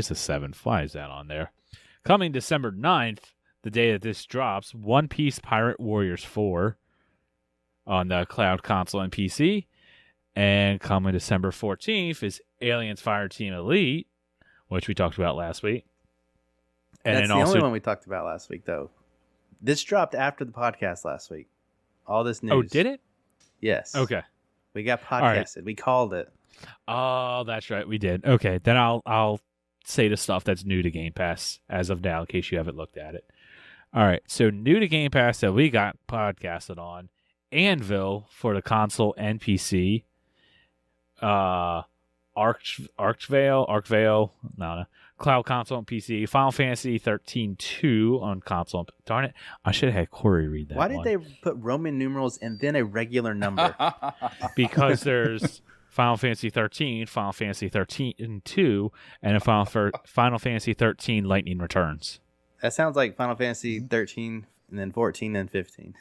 the 7th. Why is that on there? Coming December 9th, the day that this drops, One Piece Pirate Warriors 4 on the cloud console and PC. And coming December 14th is Aliens Fireteam Elite, which we talked about last week. And That's then the also, only one we talked about last week, though. This dropped after the podcast last week. All this news. oh, did it? Yes. Okay. We got podcasted. right. We called it. Oh, that's right. We did. Okay. Then I'll say the stuff that's new to Game Pass as of now, in case you haven't looked at it. All right. So new to Game Pass that we got podcasted on, Anvil for the console and PC. Archvale, no, Cloud console and PC. Final Fantasy 13-2 on console. Darn it. I should have had Corey read that. Why did they put Roman numerals and then a regular number? Because there's Final Fantasy 13, Final Fantasy 13-2, and a Final Fantasy 13 Lightning Returns. That sounds like Final Fantasy 13 and then 14 and 15.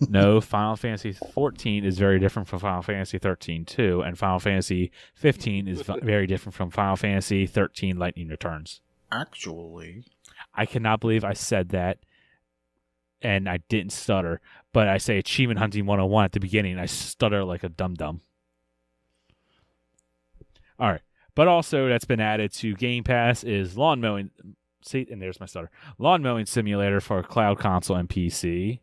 No, Final Fantasy 14 is very different from Final Fantasy 13-2, and Final Fantasy 15 is very different from Final Fantasy 13 Lightning Returns. Actually, I cannot believe I said that, and I didn't stutter, but I say Achievement Hunting 101 at the beginning, and I stutter like a dum-dum. All right, but also that's been added to Game Pass is Lawn Mowing. See, and there's my stutter. Lawn Mowing Simulator for Cloud Console and PC.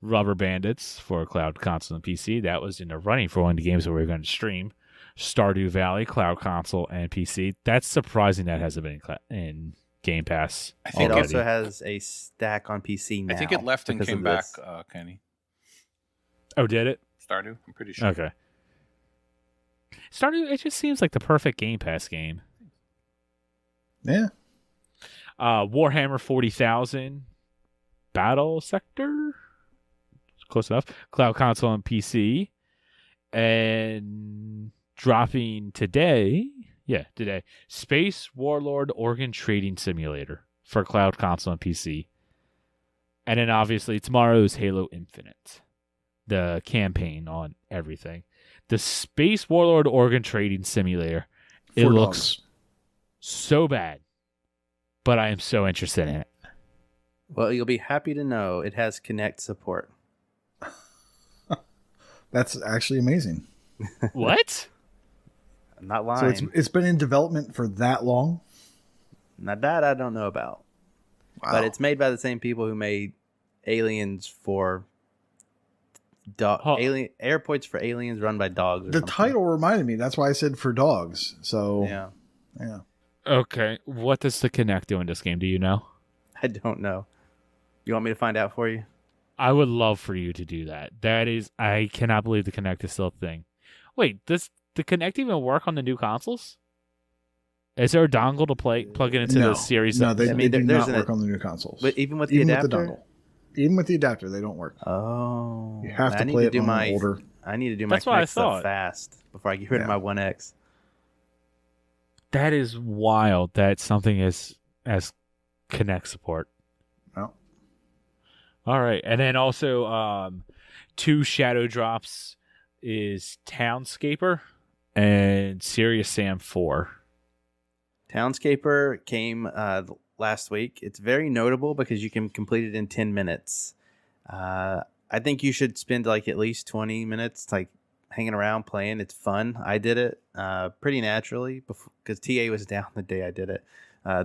Rubber Bandits for Cloud Console and PC. That was in the running for one of the games that we were going to stream. Stardew Valley, Cloud Console and PC. That's surprising that hasn't been in Game Pass. I think It also has a stack on PC now. I think it left and because came of back, this. Kenny. Oh, did it? Stardew? I'm pretty sure. Okay. Stardew, it just seems like the perfect Game Pass game. yeah. Warhammer 40,000 Battle Sector. Close enough. Cloud console and PC. And dropping today. Yeah, today. Space Warlord Organ Trading Simulator for Cloud console and PC. And then obviously tomorrow's Halo Infinite. The campaign on everything. The Space Warlord Organ Trading Simulator. It looks so bad. But I am so interested in it. Well, you'll be happy to know it has Kinect support. That's actually amazing. What? I'm not lying. So it's been in development for that long? Now that I don't know about. Wow. But it's made by the same people who made Aliens for airports for aliens run by dogs. The title reminded me. That's why I said for dogs. So yeah. Okay. What does the Kinect do in this game? Do you know? I don't know. You want me to find out for you? I would love for you to do that. I cannot believe the Kinect is still a thing. Wait, does the Kinect even work on the new consoles? Is there a dongle to plug it into the series? No, they do not work on the new consoles. But even with the adapter? With the dongle. Even with the adapter, they don't work. Oh. You have to play it on an older. I need to do my Kinect stuff fast before I get rid of my One X. That is wild that something is as Kinect support. Oh. All right. And then also 2 shadow drops is Townscaper and Serious Sam 4. Townscaper came last week. It's very notable because you can complete it in 10 minutes. I think you should spend like at least 20 minutes like hanging around playing. It's fun. I did it pretty naturally because TA was down the day I did it.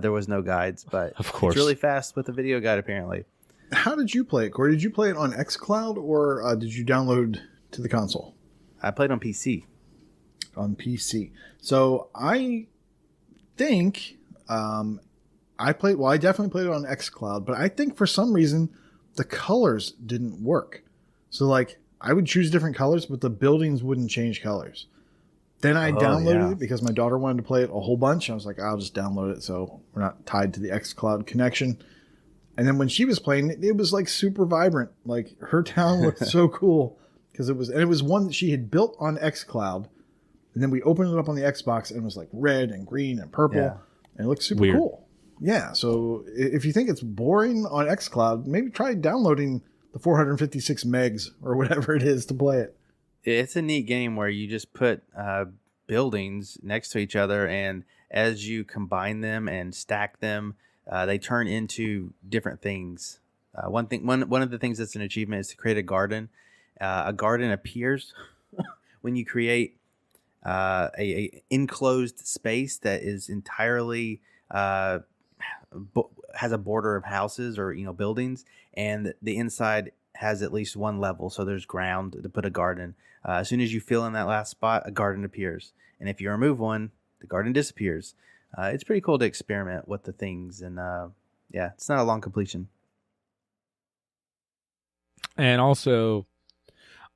There was no guides, but of course, it's really fast with a video guide apparently. How did you play it, Corey? Did you play it on xCloud or did you download to the console? I played on PC. On PC. So I think I definitely played it on xCloud, but I think for some reason the colors didn't work. So like I would choose different colors, but the buildings wouldn't change colors. Then I downloaded it because my daughter wanted to play it a whole bunch. I was like, I'll just download it so we're not tied to the xCloud connection. And then when she was playing, it was like super vibrant. Like her town looked so cool because it was one that she had built on xCloud. And then we opened it up on the Xbox and it was like red and green and purple. And it looked super cool. Yeah. So if you think it's boring on xCloud, maybe try downloading the 456 megs or whatever it is to play it. It's a neat game where you just put buildings next to each other, and as you combine them and stack them, they turn into different things. One of the things that's an achievement is to create a garden. A garden appears when you create a enclosed space that is entirely has a border of houses or buildings, and the inside has at least one level, so there's ground to put a garden. As soon as you fill in that last spot, a garden appears, and if you remove one, the garden disappears. It's pretty cool to experiment with the things, and it's not a long completion. And also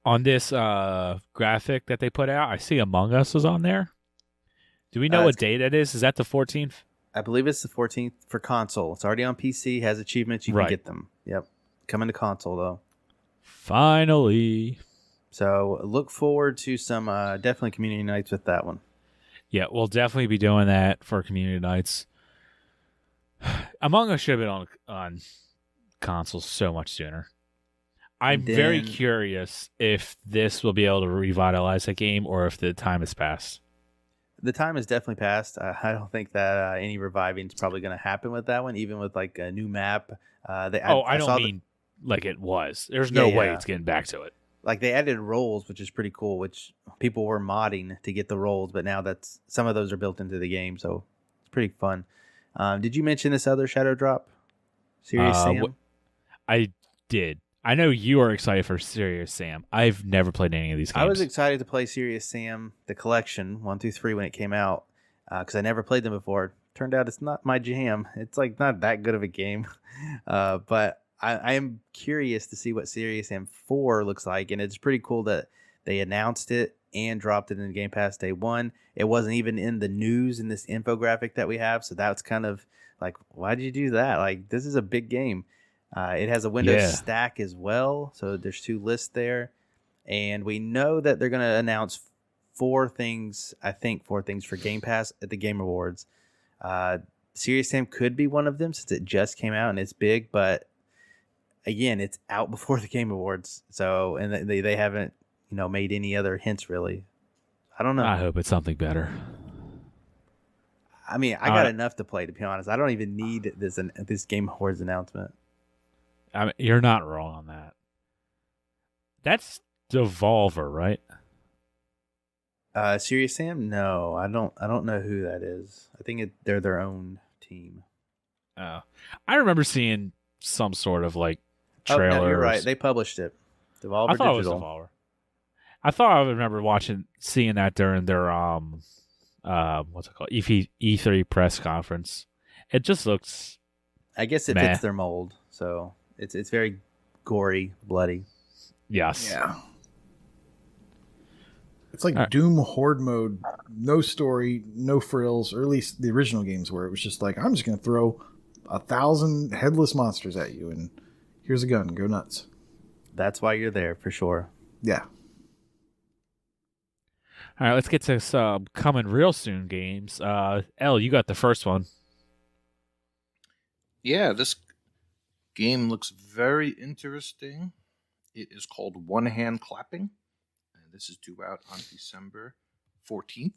on this graphic that they put out, I see Among Us was on there. Do we know what day that is? Is that the 14th? I believe it's the 14th for console. It's already on PC, has achievements, you can get them. Yep. Coming to console, though. Finally. So look forward to some definitely community nights with that one. Yeah, we'll definitely be doing that for community nights. Among Us should have been on consoles so much sooner. I'm very curious if this will be able to revitalize the game or if the time has passed. The time has definitely passed. I don't think that any reviving is probably going to happen with that one, even with like a new map. I don't mean like it was. There's no way it's getting back to it. Like they added roles, which is pretty cool, which people were modding to get the roles, but now some of those are built into the game, so it's pretty fun. Did you mention this other shadow drop? Serious Sam? I did. I know you are excited for Serious Sam. I've never played any of these games. I was excited to play Serious Sam, the collection, 1 through 3 when it came out, because I never played them before. Turned out it's not my jam. It's like not that good of a game, but I am curious to see what Serious Sam 4 looks like, and it's pretty cool that they announced it and dropped it in Game Pass day one. It wasn't even in the news in this infographic that we have, so that's kind of Like, why did you do that? Like, this is a big game. It has a Windows stack as well, so there's 2 lists there. And we know that they're going to announce 4 things, I think 4 things for Game Pass at the Game Awards. Serious Sam could be one of them since it just came out and it's big, but again, it's out before the Game Awards. So, and they haven't, made any other hints really. I don't know. I hope it's something better. I mean, I got enough to play, to be honest. I don't even need this Game Awards announcement. I mean, you're not wrong on that. That's Devolver, right? Serious Sam? No, I don't know who that is. I think they're their own team. Oh, I remember seeing some sort of like trailer. No, you're right. They published it. Devolver I thought Digital. it was Devolver. I thought I remember seeing that during their what's it called, E3 press conference. It just looks. I guess it fits their mold, so it's very gory, bloody. Yes. Yeah. It's like Doom Horde mode, no story, no frills, or at least the original games where it was just like, I'm just going to throw 1,000 headless monsters at you, and here's a gun, go nuts. That's why you're there, for sure. Yeah. All right, let's get to some coming real soon games. Elle, you got the first one. Yeah, this game looks very interesting. It is called One Hand Clapping. This is due out on December 14th.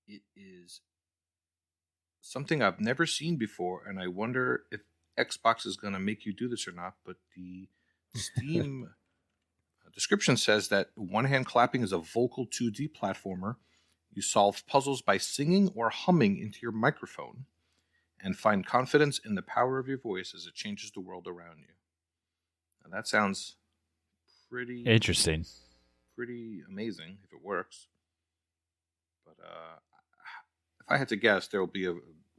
It is something I've never seen before, and I wonder if Xbox is going to make you do this or not. But the Steam description says that One Hand Clapping is a vocal 2D platformer. You solve puzzles by singing or humming into your microphone and find confidence in the power of your voice as it changes the world around you. Now, that sounds pretty interesting, pretty amazing if it works. But if I had to guess, there will be a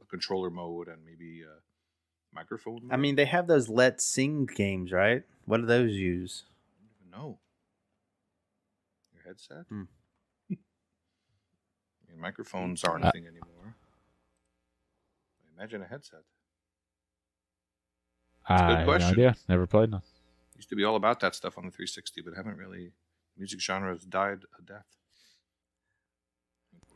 controller mode and maybe a microphone mode. I mean, they have those Let's Sing games, right? What do those use? I don't even know. Your headset? Your microphones aren't a thing anymore. Imagine a headset. That's a good question. No idea. Never played none. Used to be all about that stuff on the 360, but haven't really. Music genre has died a death.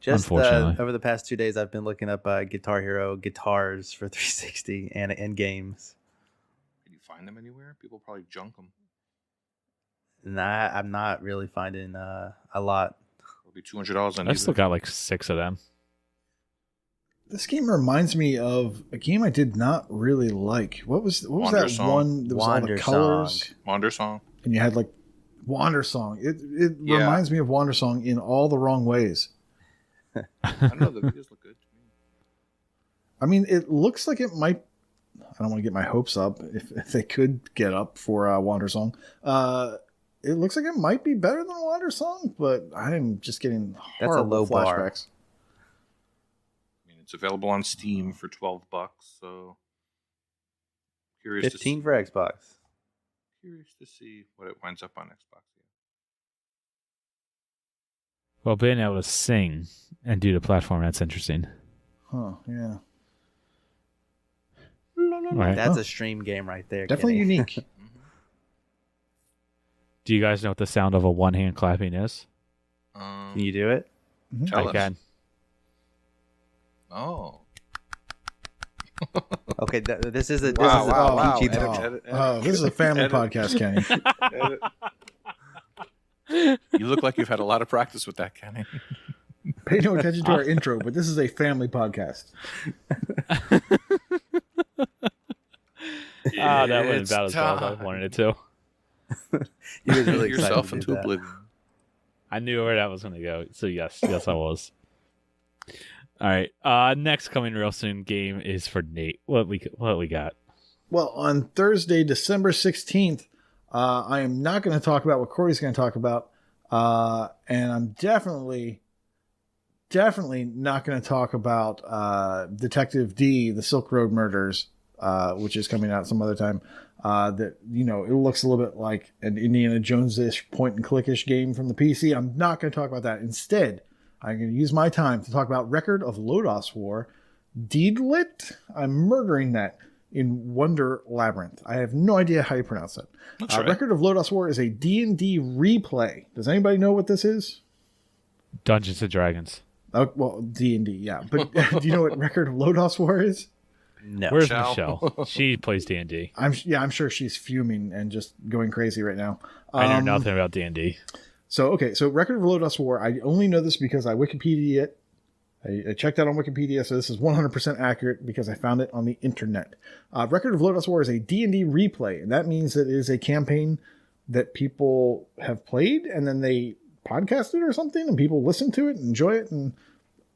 Just over the past 2 days, I've been looking up Guitar Hero guitars for 360 and games. Can you find them anywhere? People probably junk them. Nah, I'm not really finding a lot. It'll be $200 on I still got like 6 of them. This game reminds me of a game I did not really like. What was that one that was all the colors? Wander Song. And you had like Wander Song. It reminds me of Wander Song in all the wrong ways. I don't know. The videos look good to me. I mean, it looks like it might. I don't want to get my hopes up if they could get up for Wander Song. It looks like it might be better than Wander Song, but I'm just getting horrible That's a low flashbacks. bar. It's available on Steam for $12, so curious 15 for Xbox. Curious to see what it winds up on Xbox. Well, being able to sing and do the platform, that's interesting. Huh, yeah. Right. That's a stream game right there. Definitely Kenny. unique. Do you guys know what the sound of a one-hand clapping is? Can you do it? Tell us. Can. Oh. Okay, this is a Wow. PG. Oh, this is a family podcast, Kenny. You look like you've had a lot of practice with that, Kenny. Pay no attention to our intro, but this is a family podcast. That went about as well as I wanted it to. He was really excited yourself to do into that. oblivion. I knew where that was going to go. So yes, I was. All right. Next coming real soon game is for Nate. What we got? Well, on Thursday, December 16th, I am not going to talk about what Corey's going to talk about. And I'm definitely not going to talk about Detective D, the Silk Road Murders, which is coming out some other time. That, it looks a little bit like an Indiana Jones-ish point-and-click-ish game from the PC. I'm not going to talk about that. Instead, I'm going to use my time to talk about Record of Lodoss War, Deedlit. I'm murdering that in Wonder Labyrinth. I have no idea how you pronounce that. That's right. Record of Lodos War is a D&D replay. Does anybody know what this is? Dungeons and Dragons. Oh, well, D&D, yeah. But do you know what Record of Lodos War is? No. Where's Michelle? Michelle? She plays D&D. I'm sure she's fuming and just going crazy right now. I know nothing about D&D. So Record of Lodos War, I only know this because I Wikipedia it. I checked out on Wikipedia, so this is 100% accurate because I found it on the internet. Record of Lodos War is a D&D replay, and that means that it is a campaign that people have played, and then they podcast it or something, and people listen to it and enjoy it, and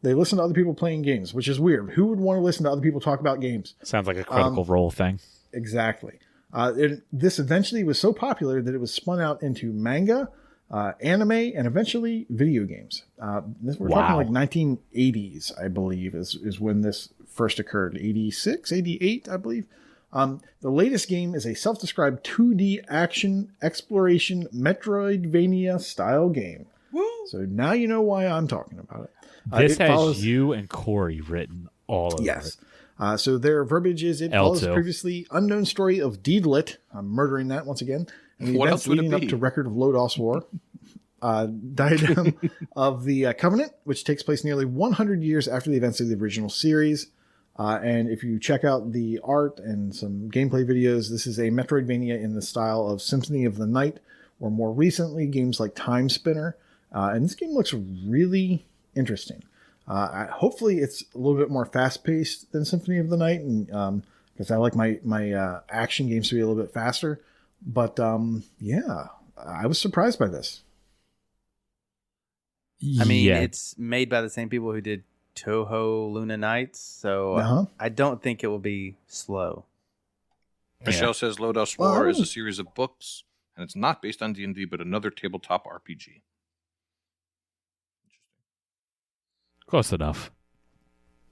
they listen to other people playing games, which is weird. Who would want to listen to other people talk about games? Sounds like a Critical Role thing. Exactly. This eventually was so popular that it was spun out into manga, anime, and eventually video games. We're talking like 1980s, I believe, is when this first occurred. 86, 88, I believe. The latest game is a self-described 2D action exploration Metroidvania style game. Woo! So now you know why I'm talking about it. This it has follows, you and Corey written all over yes. it. So their verbiage is it follows L2. previously unknown story of Deedlit. I'm murdering that once again. And the What events else would it leading up be? to Record of Lodos War. Diadem of the Covenant, which takes place nearly 100 years after the events of the original series. And if you check out the art and some gameplay videos, this is a Metroidvania in the style of Symphony of the Night, or more recently, games like Time Spinner. And this game looks really interesting. Hopefully it's a little bit more fast-paced than Symphony of the Night, and because I like my action games to be a little bit faster. But yeah, I was surprised by this. I mean, Yeah. it's made by the same people who did Toho Luna Nights, so I don't think it will be slow. Michelle says Lodos Well, War is a series of books, and it's not based on D&D, but another tabletop RPG. Close enough.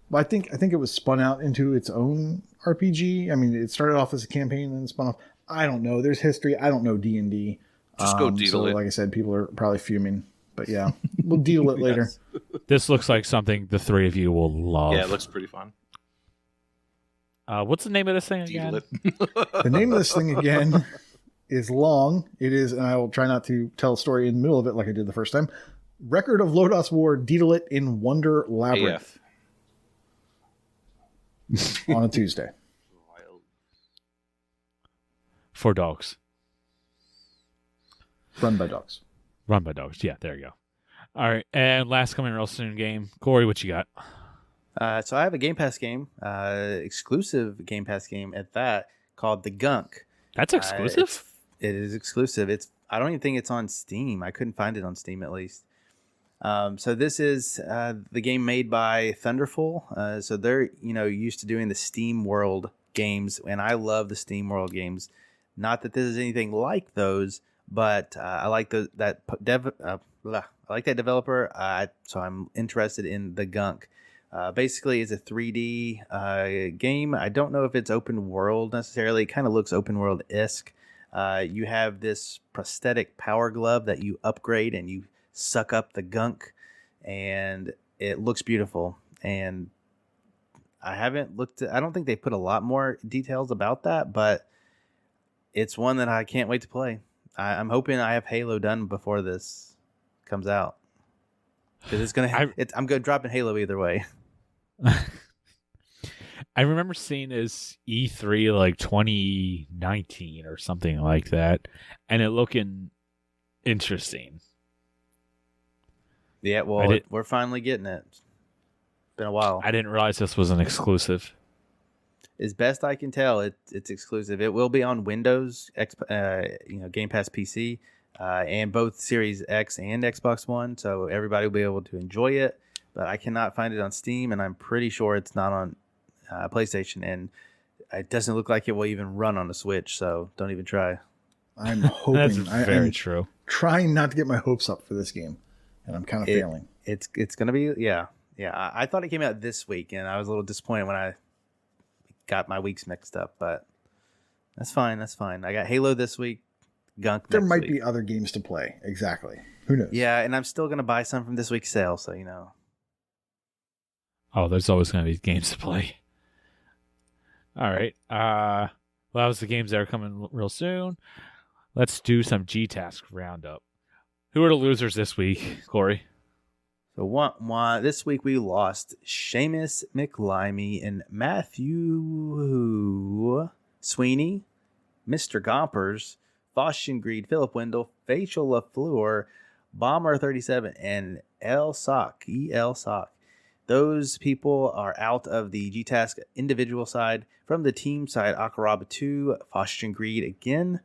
Well, I think it was spun out into its own RPG. I mean, it started off as a campaign and then spun off. I don't know. There's history. I don't know D&D. Just go deal so, it. like I said, people are probably fuming. But yeah, we'll deal it later. This looks like something the three of you will love. Yeah, it looks pretty fun. What's the name of this thing again? Deedlit. The name of this thing again is long. It is, and I will try not to tell a story in the middle of it like I did the first time. Record of Lodos War, Deedlit in Wonder Labyrinth on a Tuesday. For dogs. Run by dogs. Run by dogs. Yeah, there you go. All right, and last coming real soon game. Corey, what you got? So I have a Game Pass game, exclusive Game Pass game at that, called The Gunk. That's exclusive? It is exclusive. I don't even think it's on Steam. I couldn't find it on Steam at least. So this is the game made by Thunderful. So they're used to doing the Steam World games, and I love the Steam World games. Not that this is anything like those, but I like that developer. So I'm interested in The Gunk. Basically, it's a 3D game. I don't know if it's open world necessarily. It kind of looks open world-esque. You have this prosthetic power glove that you upgrade and you suck up the gunk, and it looks beautiful. And I don't think they put a lot more details about that, but it's one that I can't wait to play. I'm hoping I have Halo done before this comes out, because I'm going to drop in Halo either way. I remember seeing this E3 like 2019 or something like that, and it looking interesting. Yeah, well, we're finally getting it. It's been a while. I didn't realize this was an exclusive. As best I can tell, it's exclusive. It will be on Windows, Game Pass PC, and both Series X and Xbox One, so everybody will be able to enjoy it. But I cannot find it on Steam, and I'm pretty sure it's not on PlayStation, and it doesn't look like it will even run on the Switch, so don't even try. I'm hoping. That's very true. Trying not to get my hopes up for this game, and I'm kind of failing. It's going to be, yeah. I thought it came out this week, and I was a little disappointed when I got my weeks mixed up, but that's fine. I got Halo this week, Gunk There next might week. be other games to play. Exactly. Who knows? Yeah, and I'm still going to buy some from this week's sale, so Oh, there's always going to be games to play. All right. Well, that was the games that are coming real soon. Let's do some G-Task roundup. Who are the losers this week, Corey? So this week we lost Seamus McLimey and Matthew Sweeney, Mr. Gompers, Faustian Greed, Philip Wendell, Facial LaFleur, Bomber 37, and El Sock. Those people are out of the G-Task individual side. From the team side, Akaraba 2, Faustian Greed again,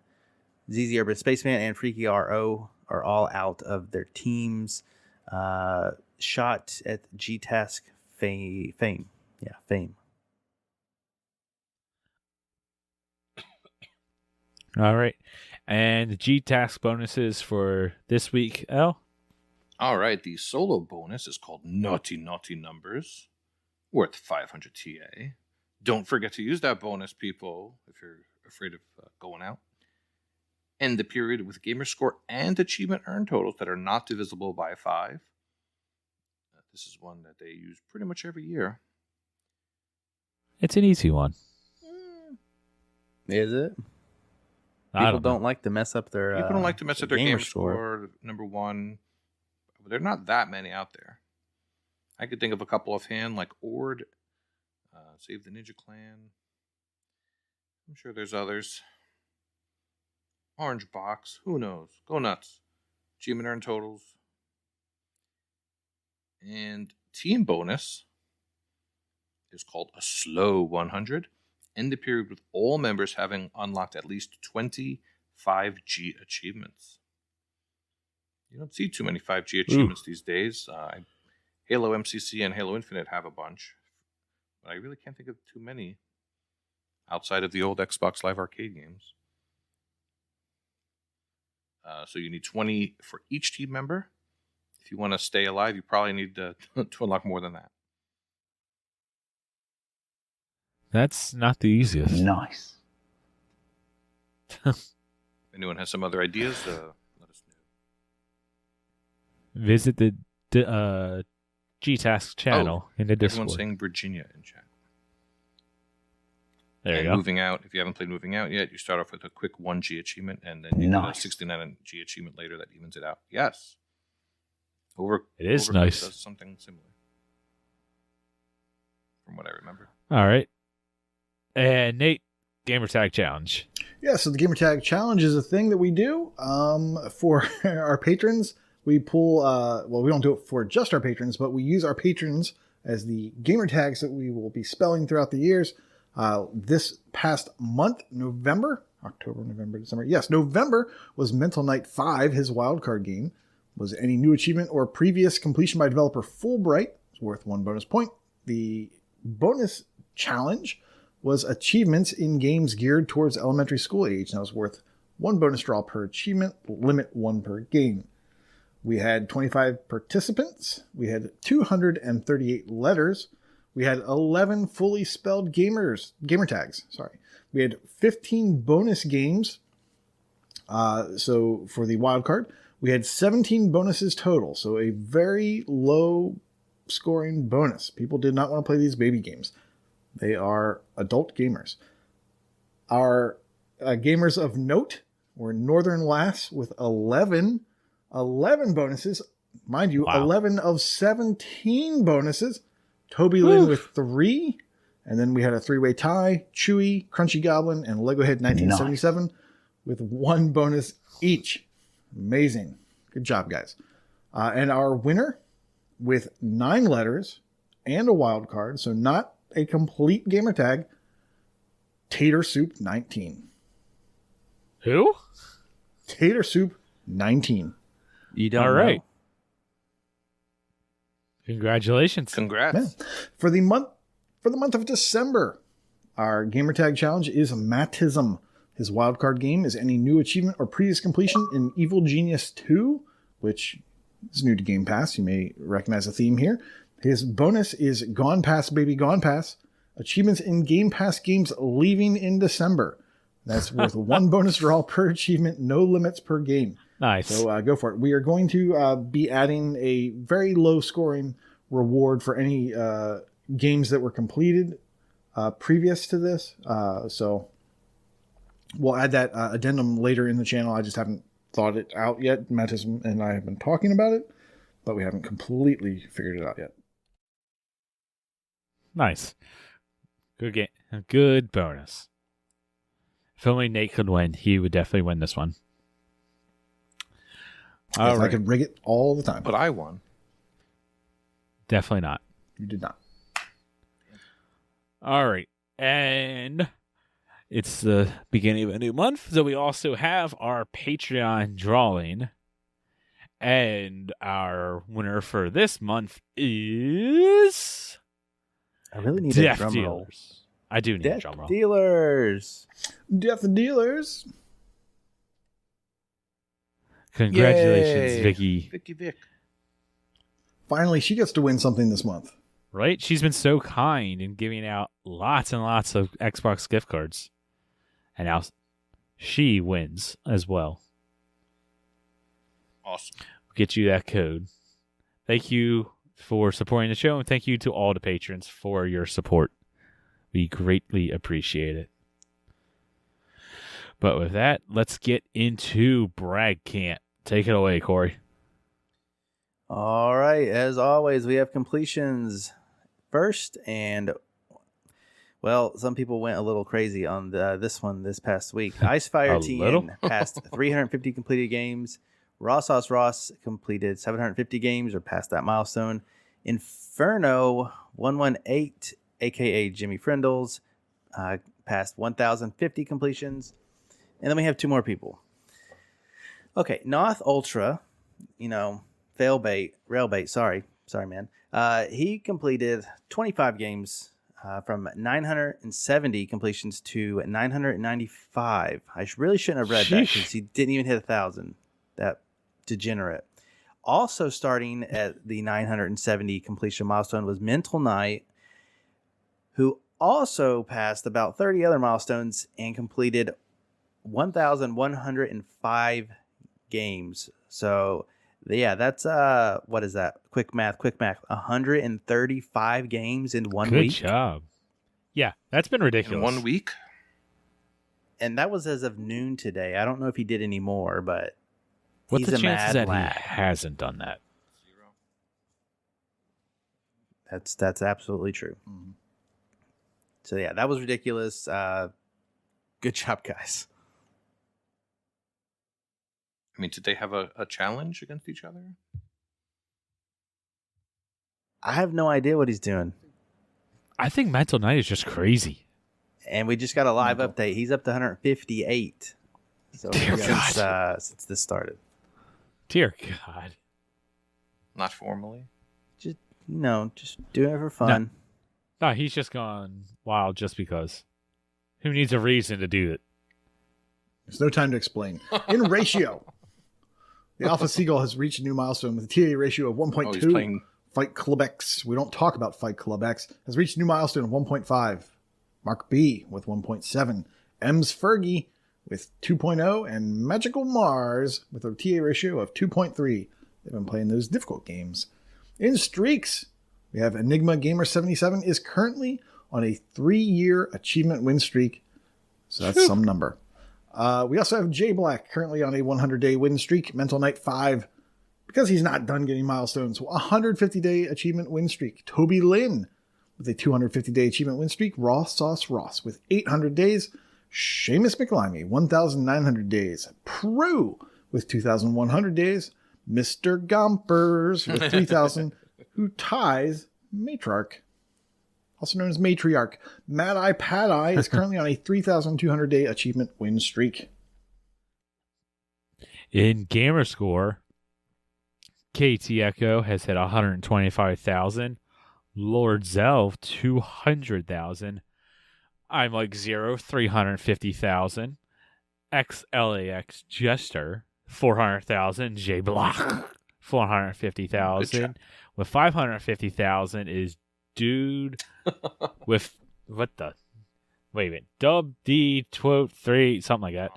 ZZ Urban Spaceman, and Freaky RO are all out of their teams. Shot at G-Task fame. Yeah, fame. All right. And the G-Task bonuses for this week, L? All right, the solo bonus is called Naughty Naughty Numbers, worth 500 TA. Don't forget to use that bonus, people, if you're afraid of going out. End the period with gamer score and achievement earn totals that are not divisible by 5. This is one that they use pretty much every year. It's an easy one. Is it? People don't like to mess up their People don't like to mess up their gamer score, number one. But there are not that many out there. I could think of a couple offhand, like Ord, Save the Ninja Clan. I'm sure there's others. Orange Box, who knows? Go nuts. Achievement earn totals. And team bonus is called a slow 100. End the period with all members having unlocked at least 20 5G achievements. You don't see too many 5G achievements these days. Halo MCC and Halo Infinite have a bunch. But I really can't think of too many outside of the old Xbox Live Arcade games. So you need 20 for each team member. If you want to stay alive, you probably need to unlock more than that. That's not the easiest. Nice. If anyone has some other ideas, let us know. Visit the G-Task channel in the Discord. Everyone's saying Virginia in chat. There you go. Moving Out, if you haven't played Moving Out yet, you start off with a quick 1G achievement, and then you get a 69G achievement later that evens it out. Yes. It is nice. Does something similar, from what I remember. All right. And Nate, Gamertag Challenge. Yeah, so the Gamertag Challenge is a thing that we do for our patrons. We pull, we don't do it for just our patrons, but we use our patrons as the gamer tags that we will be spelling throughout the years. This past month, November was Mental Knight 5, his wildcard game. Was any new achievement or previous completion by developer Fulbright. It's worth 1 bonus point. The bonus challenge was achievements in games geared towards elementary school age. That was worth 1 bonus draw per achievement, limit 1 per game. We had 25 participants. We had 238 letters. We had 11 fully spelled gamer tags. We had 15 bonus games. So for the wild card, we had 17 bonuses total. So a very low scoring bonus. People did not want to play these baby games. They are adult gamers. Our gamers of note were Northern Lass with 11 bonuses. Mind you, wow. 11 of 17 bonuses. Toby Lynn with 3. And then we had a 3-way tie. Chewie, Crunchy Goblin, and Legohead 1977 with 1 bonus each. Amazing. Good job, guys. And our winner with 9 letters and a wild card, so not a complete gamer tag, Tater Soup 19. Who? Tater Soup 19. You don't All right. know. Congratulations. Congrats. Yeah. For the month of December, our gamertag challenge is Mattism. His wildcard game is any new achievement or previous completion in Evil Genius 2, which is new to Game Pass. You may recognize a theme here. His bonus is Gone Pass, Baby Gone Pass. Achievements in Game Pass games leaving in December. That's worth 1 bonus draw per achievement, no limits per game. Nice. So go for it. We are going to be adding a very low scoring reward for any games that were completed previous to this. So we'll add that addendum later in the channel. I just haven't thought it out yet. Mattis and I have been talking about it, but we haven't completely figured it out yet. Nice. Good game. Good bonus. If only Nate could win, he would definitely win this one. Yes, I could rig it all the time. But I won. Definitely not. You did not. All right. And it's the beginning of a new month, so we also have our Patreon drawing. And our winner for this month is... I really need a Death drum roll. Dealers. I do need a Death drum roll. Dealers. Death Dealers. Congratulations, Yay. Vicky. Vicky Vic. Finally, she gets to win something this month. Right? She's been so kind in giving out lots and lots of Xbox gift cards. And now she wins as well. Awesome. We'll get you that code. Thank you for supporting the show, and thank you to all the patrons for your support. We greatly appreciate it. But with that, let's get into Brag Camp. Take it away, Corey. All right. As always, we have completions first, and well, some people went a little crazy on this one this past week. Icefire TN passed 350 completed games. Raw Sauce Ross completed 750 games or passed that milestone. Inferno 118, aka Jimmy Friendles, passed 1,050 completions. And then we have two more people. Okay, Noth Ultra, Railbait, sorry, man. He completed 25 games from 970 completions to 995. I really shouldn't have read that because he didn't even hit 1,000. That degenerate. Also starting at the 970 completion milestone was Mental Knight, who also passed about 30 other milestones and completed 1,105 games. So, yeah, that's what is that? Quick math. 135 games in 1 week. Good job. Yeah, that's been ridiculous. In 1 week? And that was as of noon today. I don't know if he did any more, but What's he's the a chances mad that lad. he hasn't done that? 0. That's absolutely true. Mm-hmm. So yeah, that was ridiculous. Good job, guys. I mean, did they have a challenge against each other? I have no idea what he's doing. I think Mental Knight is just crazy. And we just got a live update. He's up to 158. So Dear since this started. Dear God. Not formally. Just doing it for fun. No, he's just gone wild just because. Who needs a reason to do it? There's no time to explain. In ratio, the Alpha Seagull has reached a new milestone with a TA ratio of 1.2. Oh, he's playing. Fight Club X, we don't talk about Fight Club X, has reached a new milestone of 1.5. Mark B with 1.7. M's Fergie with 2.0. And Magical Mars with a TA ratio of 2.3. They've been playing those difficult games. In streaks, we have Enigma Gamer 77 is currently on a 3-year achievement win streak. So that's some number. We also have J Black currently on a 100-day win streak. Mental Knight 5, because he's not done getting milestones, 150-day achievement win streak. Toby Lynn with a 250-day achievement win streak. Raw Sauce Ross with 800 days. Seamus McLimey, 1,900 days. Prue with 2,100 days. Mr. Gompers with 3,000, who ties Matriarch, also known as Matriarch. Mad Eye Pad Eye is currently on a 3,200-day achievement win streak. In Gamerscore, KT Echo has hit 125,000. Lord Zelv, 200,000. I'm like 350,000. XLAX Jester, 400,000. J Block, 450,000. With 550,000 is Dude with what the? Wait a minute. Dub D23, something like that.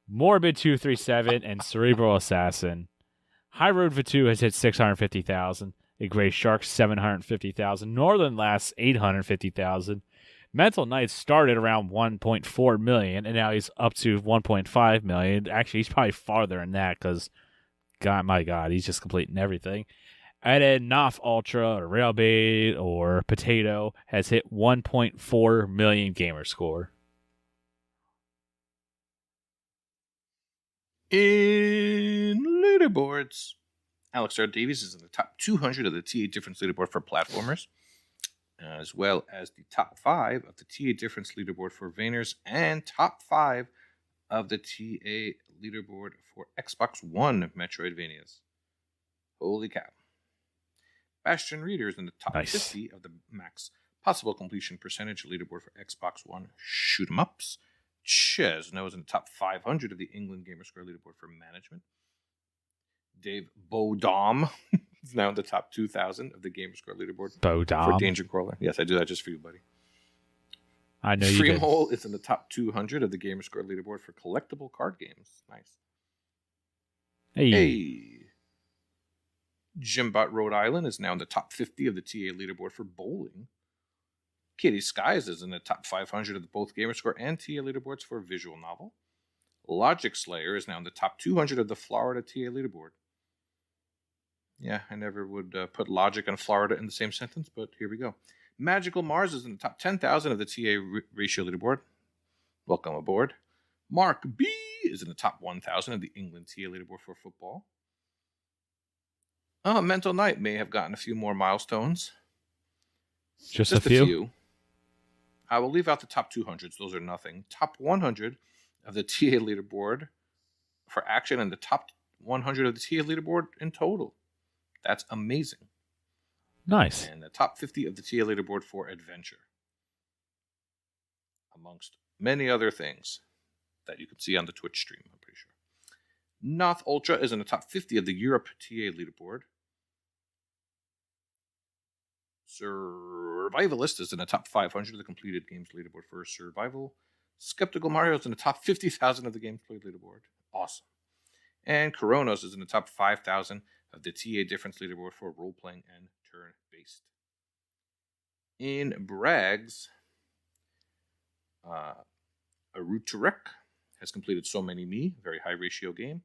Morbid 237 and Cerebral Assassin. High Road for 2 has hit 650,000. A Gray Shark 750,000. Northern Lass 850,000. Mental Knight started around 1.4 million, and now he's up to 1.5 million. Actually, he's probably farther than that because, God, my God, he's just completing everything. And then Noth Ultra or Railbait or Potato has hit 1.4 million gamer score. In leaderboards, Alex R. Davies is in the top 200 of the TA Difference leaderboard for platformers, as well as the top 5 of the TA Difference leaderboard for Vayners and top 5 of the TA leaderboard for Xbox One Metroidvanias. Holy cow. Bastion Reader is in the top 50 of the max possible completion percentage leaderboard for Xbox One shoot 'em ups. Chesno is in the top 500 of the England Gamerscore leaderboard for management. Dave Bodom is now in the top 2,000 of the Gamerscore leaderboard for Danger Crawler. Yes, I do that just for you, buddy. I know you did. Freemhole is in the top 200 of the Gamerscore leaderboard for collectible card games. Nice. Hey. Jimbot Rhode Island is now in the top 50 of the TA leaderboard for bowling. Kitty Skies is in the top 500 of both Gamerscore and TA leaderboards for visual novel. Logic Slayer is now in the top 200 of the Florida TA leaderboard. Yeah, I never would put Logic and Florida in the same sentence, but here we go. Magical Mars is in the top 10,000 of the TA ratio leaderboard. Welcome aboard. Mark B is in the top 1,000 of the England TA leaderboard for football. Mental Knight may have gotten a few more milestones. Just a few. I will leave out the top 200s. Those are nothing. Top 100 of the TA leaderboard for action and the top 100 of the TA leaderboard in total. That's amazing. Nice. And the top 50 of the TA leaderboard for adventure. Amongst many other things that you can see on the Twitch stream, I'm pretty sure. Noth Ultra is in the top 50 of the Europe TA leaderboard. Survivalist is in the top 500 of the completed games leaderboard for survival. Skeptical Mario is in the top 50,000 of the games played leaderboard. Awesome. And Coronos is in the top 5,000 of the TA Difference leaderboard for role-playing and turn-based. In Brags, Aruturek has completed So Many Me, a very high ratio game.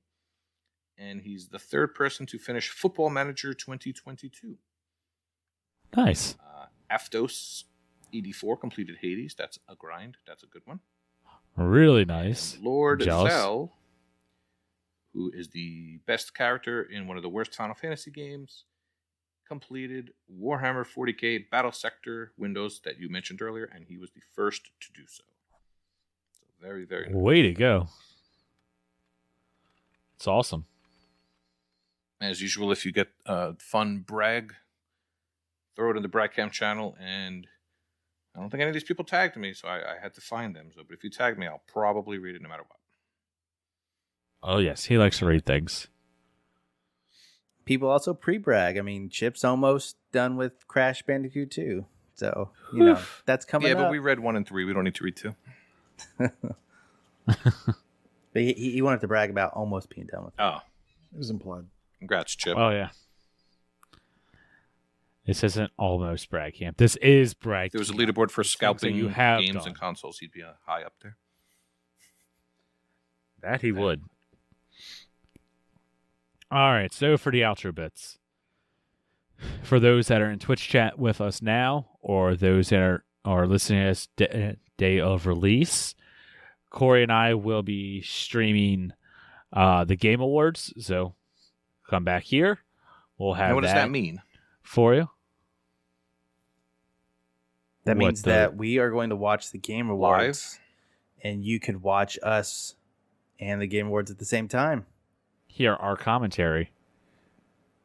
And he's the third person to finish Football Manager 2022. Nice. Aftos 84 completed Hades. That's a grind. That's a good one. Really nice. And Lord Jealous. Zell, who is the best character in one of the worst Final Fantasy games, completed Warhammer 40k Battle Sector Windows that you mentioned earlier, and he was the first to do so. So very, very nice. Way to go. It's awesome. As usual, if you get a fun brag, throw it in the Bragcam channel, and I don't think any of these people tagged me, so I had to find them. So, but if you tag me, I'll probably read it no matter what. Oh, yes. He likes to read things. People also pre-brag. I mean, Chip's almost done with Crash Bandicoot 2. So, you know, that's coming up. Yeah, but we read 1 and 3. We don't need to read 2. But he wanted to brag about almost being done with it. Oh. It was implied. Congrats, Chip. Oh, yeah. This isn't almost brag camp. This is brag. There was a leaderboard for scalping you have games done. and consoles. He'd be high up there. That he would. All right, so for the outro bits. For those that are in Twitch chat with us now, or those that are listening to us day of release, Corey and I will be streaming the Game Awards. So come back here. We'll have Now, what does that mean? For you. That means that we are going to watch the Game Awards. Live? And you could watch us and the Game Awards at the same time. Hear our commentary.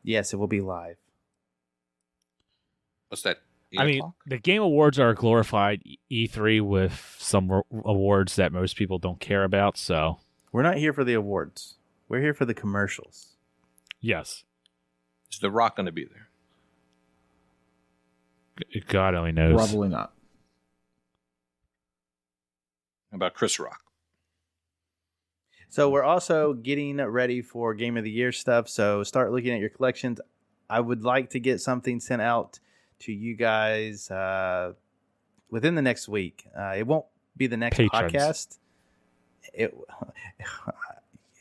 Yes, it will be live. What's that? 8 I mean, o'clock? the Game Awards are a glorified E3 with some awards that most people don't care about, so... We're not here for the awards. We're here for the commercials. Yes. Is The Rock going to be there? God only knows. Probably not. How about Chris Rock? So we're also getting ready for Game of the Year stuff. So start looking at your collections. I would like to get something sent out to you guys within the next week. It won't be the next Patrons. podcast.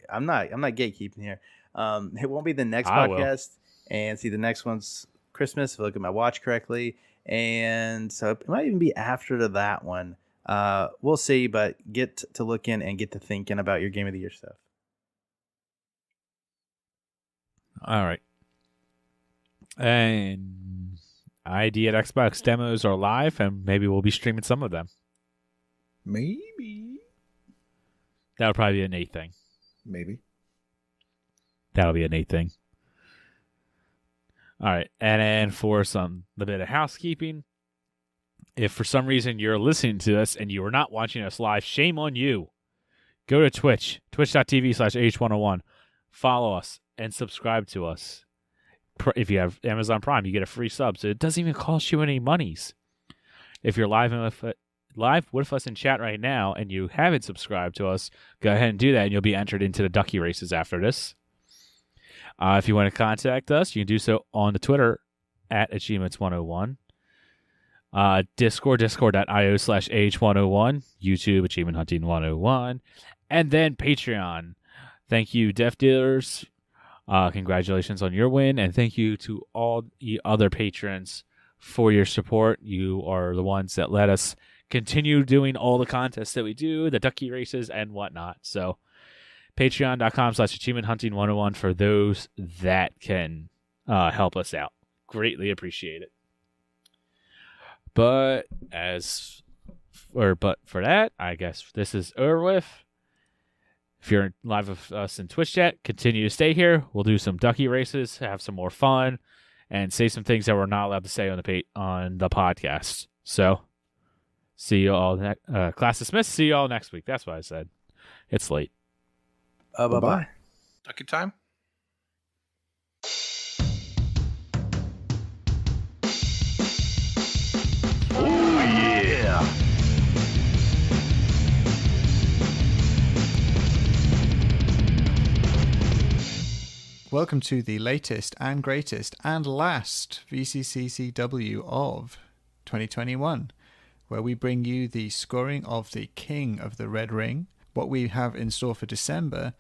I'm not gatekeeping here. It won't be the next I will. podcast. And see, the next one's Christmas, if I look at my watch correctly. And so it might even be after that one. We'll see, but get to looking and get to thinking about your Game of the Year stuff. All right. And ID at Xbox demos are live, and maybe we'll be streaming some of them. Maybe. That'll probably be a Nate thing. Maybe. That'll be a Nate thing. All right. And then for a bit of housekeeping, if for some reason you're listening to us and you are not watching us live, shame on you. Go to Twitch, twitch.tv/H101. Follow us and subscribe to us. If you have Amazon Prime, you get a free sub, so it doesn't even cost you any monies. If you're live with us in chat right now and you haven't subscribed to us, go ahead and do that, and you'll be entered into the ducky races after this. If you want to contact us, you can do so on the Twitter at Achievements101. discord.io/H101. YouTube, Achievement Hunting 101. And then Patreon. Thank you, Death Dealers. Congratulations on your win, and thank you to all the other patrons for your support. You are the ones that let us continue doing all the contests that we do, the ducky races and whatnot. So patreon.com/achievementhunting101 for those that can help us out. Greatly appreciate it. But for that, I guess this is over with. If you're live with us in Twitch chat, continue to stay here. We'll do some ducky races, have some more fun, and say some things that we're not allowed to say on the podcast. So, see you all class dismissed. See you all next week. That's what I said. It's late. Bye-bye. Ducky time? Welcome to the latest and greatest and last VCCCW of 2021, where we bring you the scoring of the King of the Red Ring, what we have in store for December,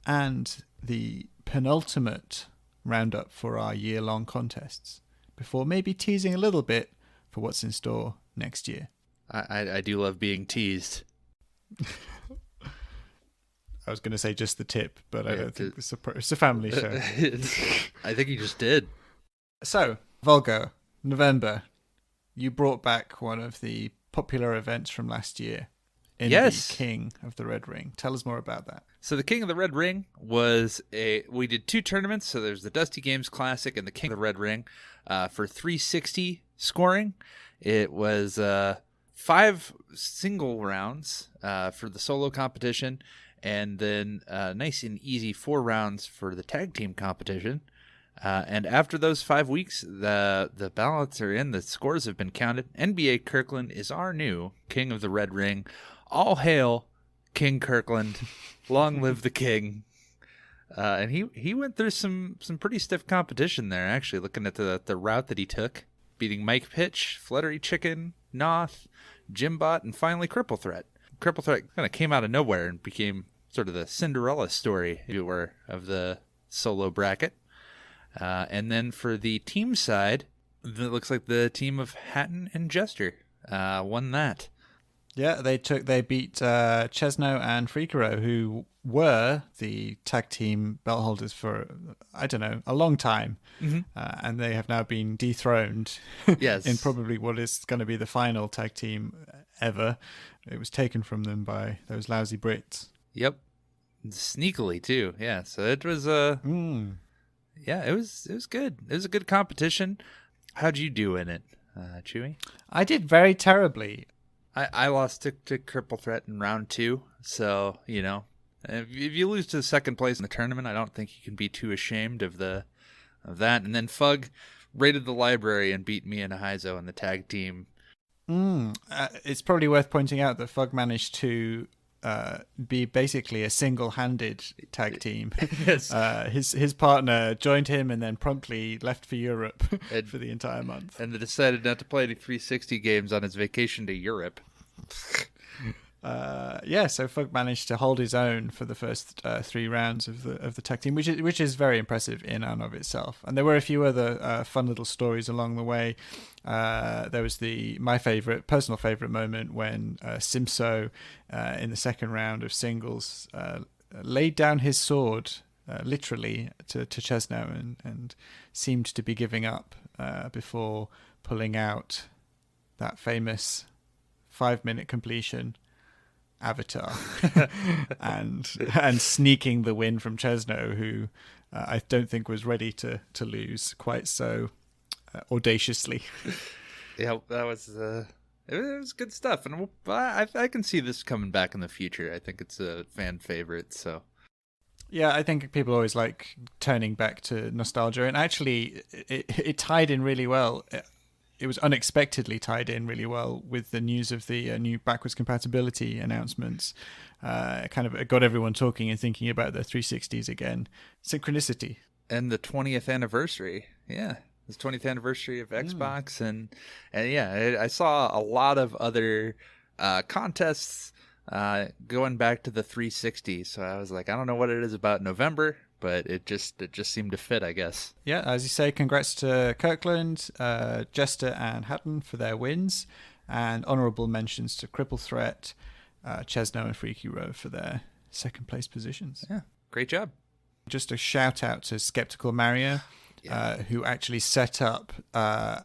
and the penultimate roundup for our year-long contests, before maybe teasing a little bit for what's in store next year. I do love being teased. I was going to say just the tip, but I don't think it's a family show. I think you just did. So, Vulgar, November, you brought back one of the popular events from last year in the King of the Red Ring. Tell us more about that. So the King of the Red Ring was we did two tournaments. So there's the Dusty Games Classic and the King of the Red Ring for 360 scoring. It was 5 single rounds for the solo competition, and then nice and easy 4 rounds for the tag team competition. And after those 5 weeks, the ballots are in, the scores have been counted. NBA Kirkland is our new King of the Red Ring. All hail King Kirkland. Long live the king. And he went through some pretty stiff competition there, actually, looking at the route that he took, beating Mike Pitch, Fluttery Chicken, Noth, Jimbot, and finally Cripple Threat. Cripple Threat kind of came out of nowhere and became sort of the Cinderella story, if you were, of the solo bracket. And then for the team side, it looks like the team of Hatton and Jester won that. Yeah, they beat Chesno and Freakero, who were the tag team belt holders for, I don't know, a long time. Mm-hmm. And they have now been dethroned yes. in probably what is going to be the final tag team ever. It was taken from them by those lousy Brits. Yep. Sneakily, too. Yeah, so it was yeah, it was good. It was a good competition. How'd you do in it, Chewie? I did very terribly. I lost to Cripple Threat in round 2, so, you know, if you lose to second place in the tournament, I don't think you can be too ashamed of that. And then Fug raided the library and beat me and Ahizo in the tag team. It's probably worth pointing out that Fug managed to be basically a single-handed tag team. Yes. His partner joined him and then promptly left for Europe for the entire month. And they decided not to play any 360 games on his vacation to Europe. So Fug managed to hold his own for the first 3 rounds of the tag team, which is very impressive in and of itself. And there were a few other fun little stories along the way. There was my personal favorite moment when Simso in the second round of singles laid down his sword literally to Chesno and seemed to be giving up before pulling out that famous 5-minute completion Avatar and sneaking the win from Chesno, who I don't think was ready to lose quite so audaciously. Yeah, that was it was good stuff, and I can see this coming back in the future. I think it's a fan favorite. So yeah, I think people always like turning back to nostalgia, and actually it tied in really well. It was unexpectedly tied in really well with the news of the new backwards compatibility announcements. Kind of got everyone talking and thinking about their 360s again. Synchronicity. And the 20th anniversary. Yeah. It's 20th anniversary of Xbox. And yeah, I saw a lot of other contests going back to the 360. So I was like, I don't know what it is about November, but it just seemed to fit, I guess. Yeah, as you say, congrats to Kirkland, Jester, and Hatton for their wins, and honourable mentions to Cripple Threat, Chesno, and Freaky Row for their second place positions. Yeah, great job. Just a shout out to Skeptical Mario, who actually set up a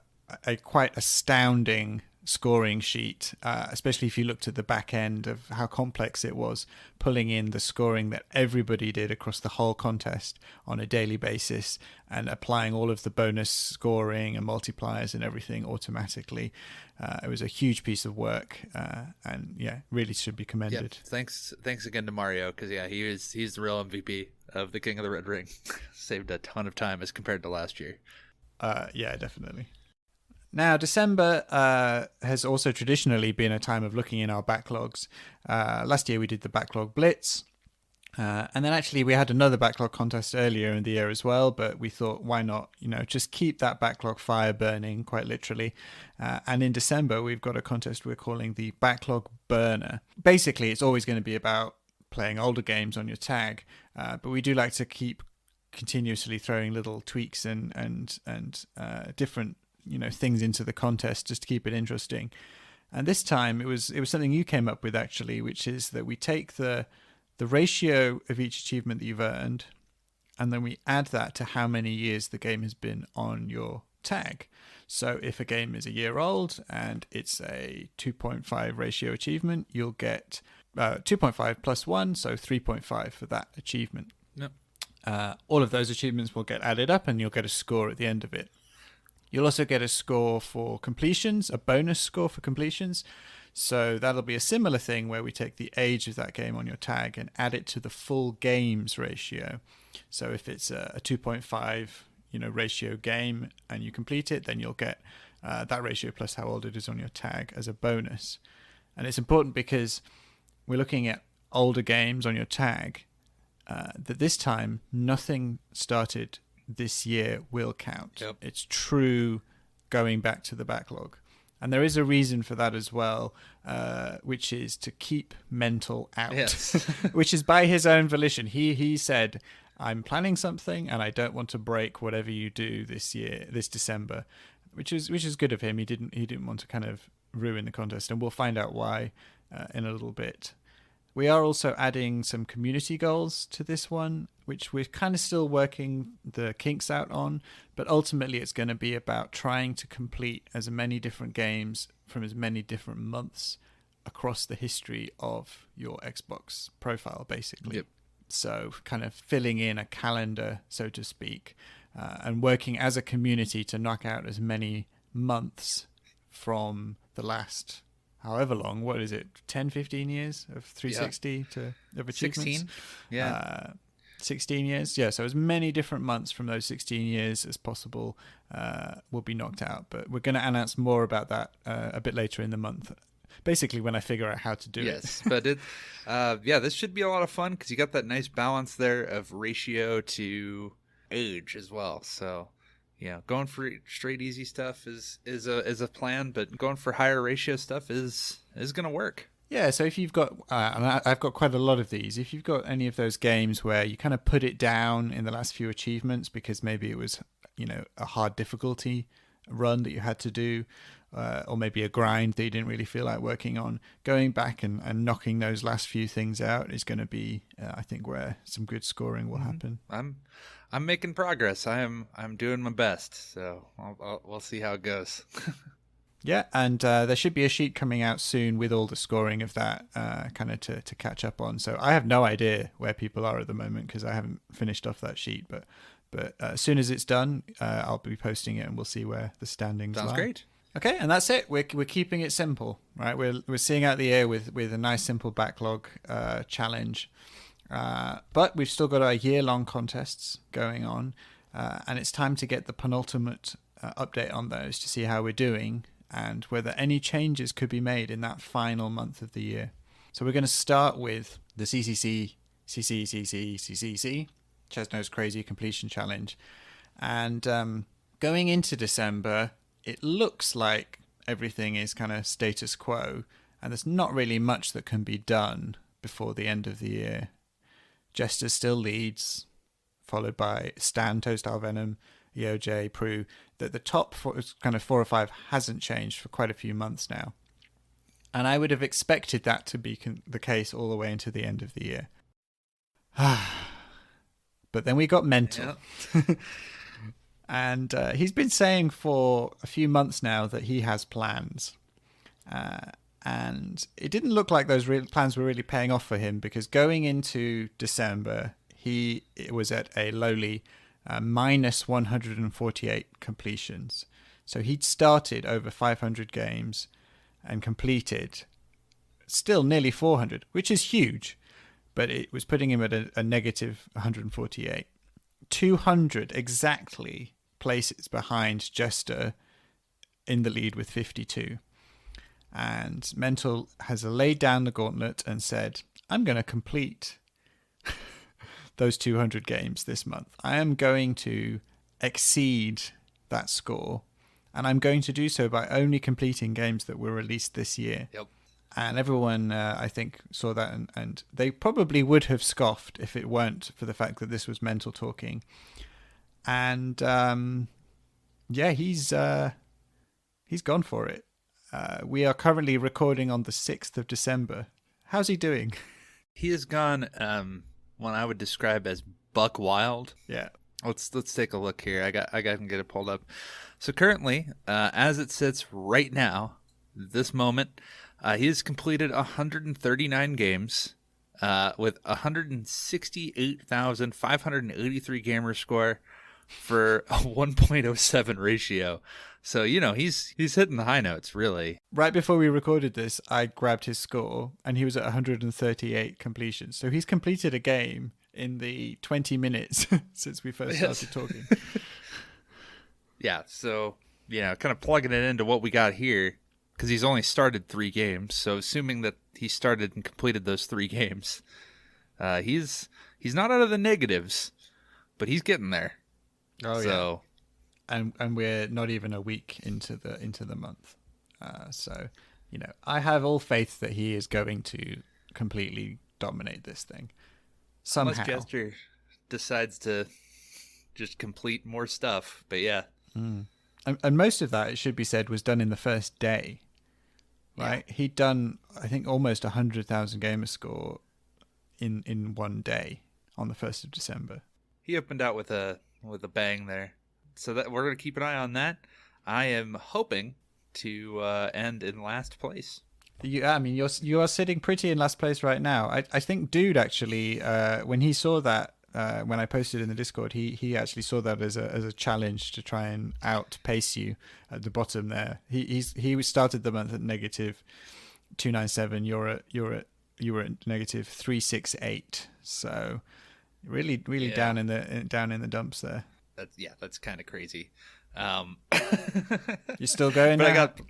quite astounding scoring sheet, especially if you looked at the back end of how complex it was, pulling in the scoring that everybody did across the whole contest on a daily basis and applying all of the bonus scoring and multipliers and everything automatically. It was a huge piece of work, and really should be commended. Yeah, thanks again to Mario, because he's the real MVP of the King of the Red Ring. Saved a ton of time as compared to last year. Yeah, definitely. Now, December has also traditionally been a time of looking in our backlogs. Last year we did the Backlog Blitz, and then actually we had another backlog contest earlier in the year as well, but we thought, why not, just keep that backlog fire burning, quite literally. And in December we've got a contest we're calling the Backlog Burner. Basically, it's always going to be about playing older games on your tag, but we do like to keep continuously throwing little tweaks and different things into the contest just to keep it interesting. And this time it was something you came up with, actually, which is that we take the ratio of each achievement that you've earned, and then we add that to how many years the game has been on your tag. So if a game is a year old and it's a 2.5 ratio achievement, you'll get 2.5 plus 1, so 3.5 for that achievement. Yep. All of those achievements will get added up and you'll get a score at the end of it. You'll also get a score for completions, a bonus score for completions. So that'll be a similar thing where we take the age of that game on your tag and add it to the full games ratio. So if it's a 2.5 ratio game and you complete it, then you'll get that ratio plus how old it is on your tag as a bonus. And it's important because we're looking at older games on your tag, that this time nothing started this year will count. Yep. It's true going back to the backlog. And there is a reason for that as well, which is to keep mental out, yes. which is by his own volition. He said, I'm planning something and I don't want to break whatever you do this December, which is good of him. He didn't want to kind of ruin the contest, and we'll find out why in a little bit. We are also adding some community goals to this one, which we're kind of still working the kinks out on, but ultimately it's going to be about trying to complete as many different games from as many different months across the history of your Xbox profile, basically. Yep. So kind of filling in a calendar, so to speak, and working as a community to knock out as many months from the last however long, what is it, 10, 15 years of 360 of achievements? 16, yeah. 16 years, yeah. So as many different months from those 16 years as possible will be knocked out. But we're going to announce more about that a bit later in the month. Basically, when I figure out how to do it. Yes, but this should be a lot of fun because you got that nice balance there of ratio to age as well. So, going for straight easy stuff is a plan, but going for higher ratio stuff is going to work. Yeah, so if you've got, and I've got quite a lot of these, if you've got any of those games where you kind of put it down in the last few achievements because maybe it was, a hard difficulty run that you had to do, or maybe a grind that you didn't really feel like working on, going back and knocking those last few things out is going to be, I think, where some good scoring will happen. I'm making progress. I'm doing my best, so we'll see how it goes. Yeah, and there should be a sheet coming out soon with all the scoring of that kind of to catch up on. So I have no idea where people are at the moment because I haven't finished off that sheet. But as soon as it's done, I'll be posting it and we'll see where the standings lie. Sounds great. Okay, and that's it. We're keeping it simple, right? We're seeing out the year with a nice simple backlog challenge. But we've still got our year-long contests going on, and it's time to get the penultimate update on those to see how we're doing and whether any changes could be made in that final month of the year. So we're going to start with the CCC, Chesno's Crazy Completion Challenge. And going into December, it looks like everything is kind of status quo, and there's not really much that can be done before the end of the year. Jester still leads, followed by Stan, Toastar Venom, EOJ, Prue. The top kind of 4 or 5 hasn't changed for quite a few months now. And I would have expected that to be the case all the way into the end of the year. But then we got Mental. Yeah. And he's been saying for a few months now that he has plans. And it didn't look like those plans were really paying off for him because going into December, he was at a lowly minus 148 completions. So he'd started over 500 games and completed still nearly 400, which is huge, but it was putting him at a negative 148. 200 exactly places behind Jester in the lead with 52. And Mental has laid down the gauntlet and said, I'm going to complete those 200 games this month. I am going to exceed that score, and I'm going to do so by only completing games that were released this year. Yep. And everyone, I think, saw that, and they probably would have scoffed if it weren't for the fact that this was Mental talking. And he's gone for it. We are currently recording on the 6th of December. How's he doing? He has gone what I would describe as buck wild. Yeah. Let's take a look here. I can get it pulled up. So currently, as it sits right now, this moment, he has completed 139 games with 168,583 gamer score for a 1.07 ratio. So, he's hitting the high notes, really. Right before we recorded this, I grabbed his score, and he was at 138 completions. So he's completed a game in the 20 minutes since we first started talking. Yeah, so, kind of plugging it into what we got here, because he's only started 3 games. So assuming that he started and completed those 3 games, he's not out of the negatives, but he's getting there. Oh, so, yeah. And we're not even a week into the month. So, I have all faith that he is going to completely dominate this thing. Somehow. Unless Jester decides to just complete more stuff. But yeah. Mm. And most of that, it should be said, was done in the first day. Right? Yeah. He'd done, I think, almost 100,000 gamer score in one day on the 1st of December. He opened out with a bang there. So that we're going to keep an eye on that. I am hoping to end in last place. You are sitting pretty in last place right now. I think Dude actually, when he saw that, when I posted in the Discord, he actually saw that as a challenge to try and outpace you at the bottom there. He started the month at negative 297. You're at negative 368. So really down in the dumps there. That's kind of crazy. You're still going. But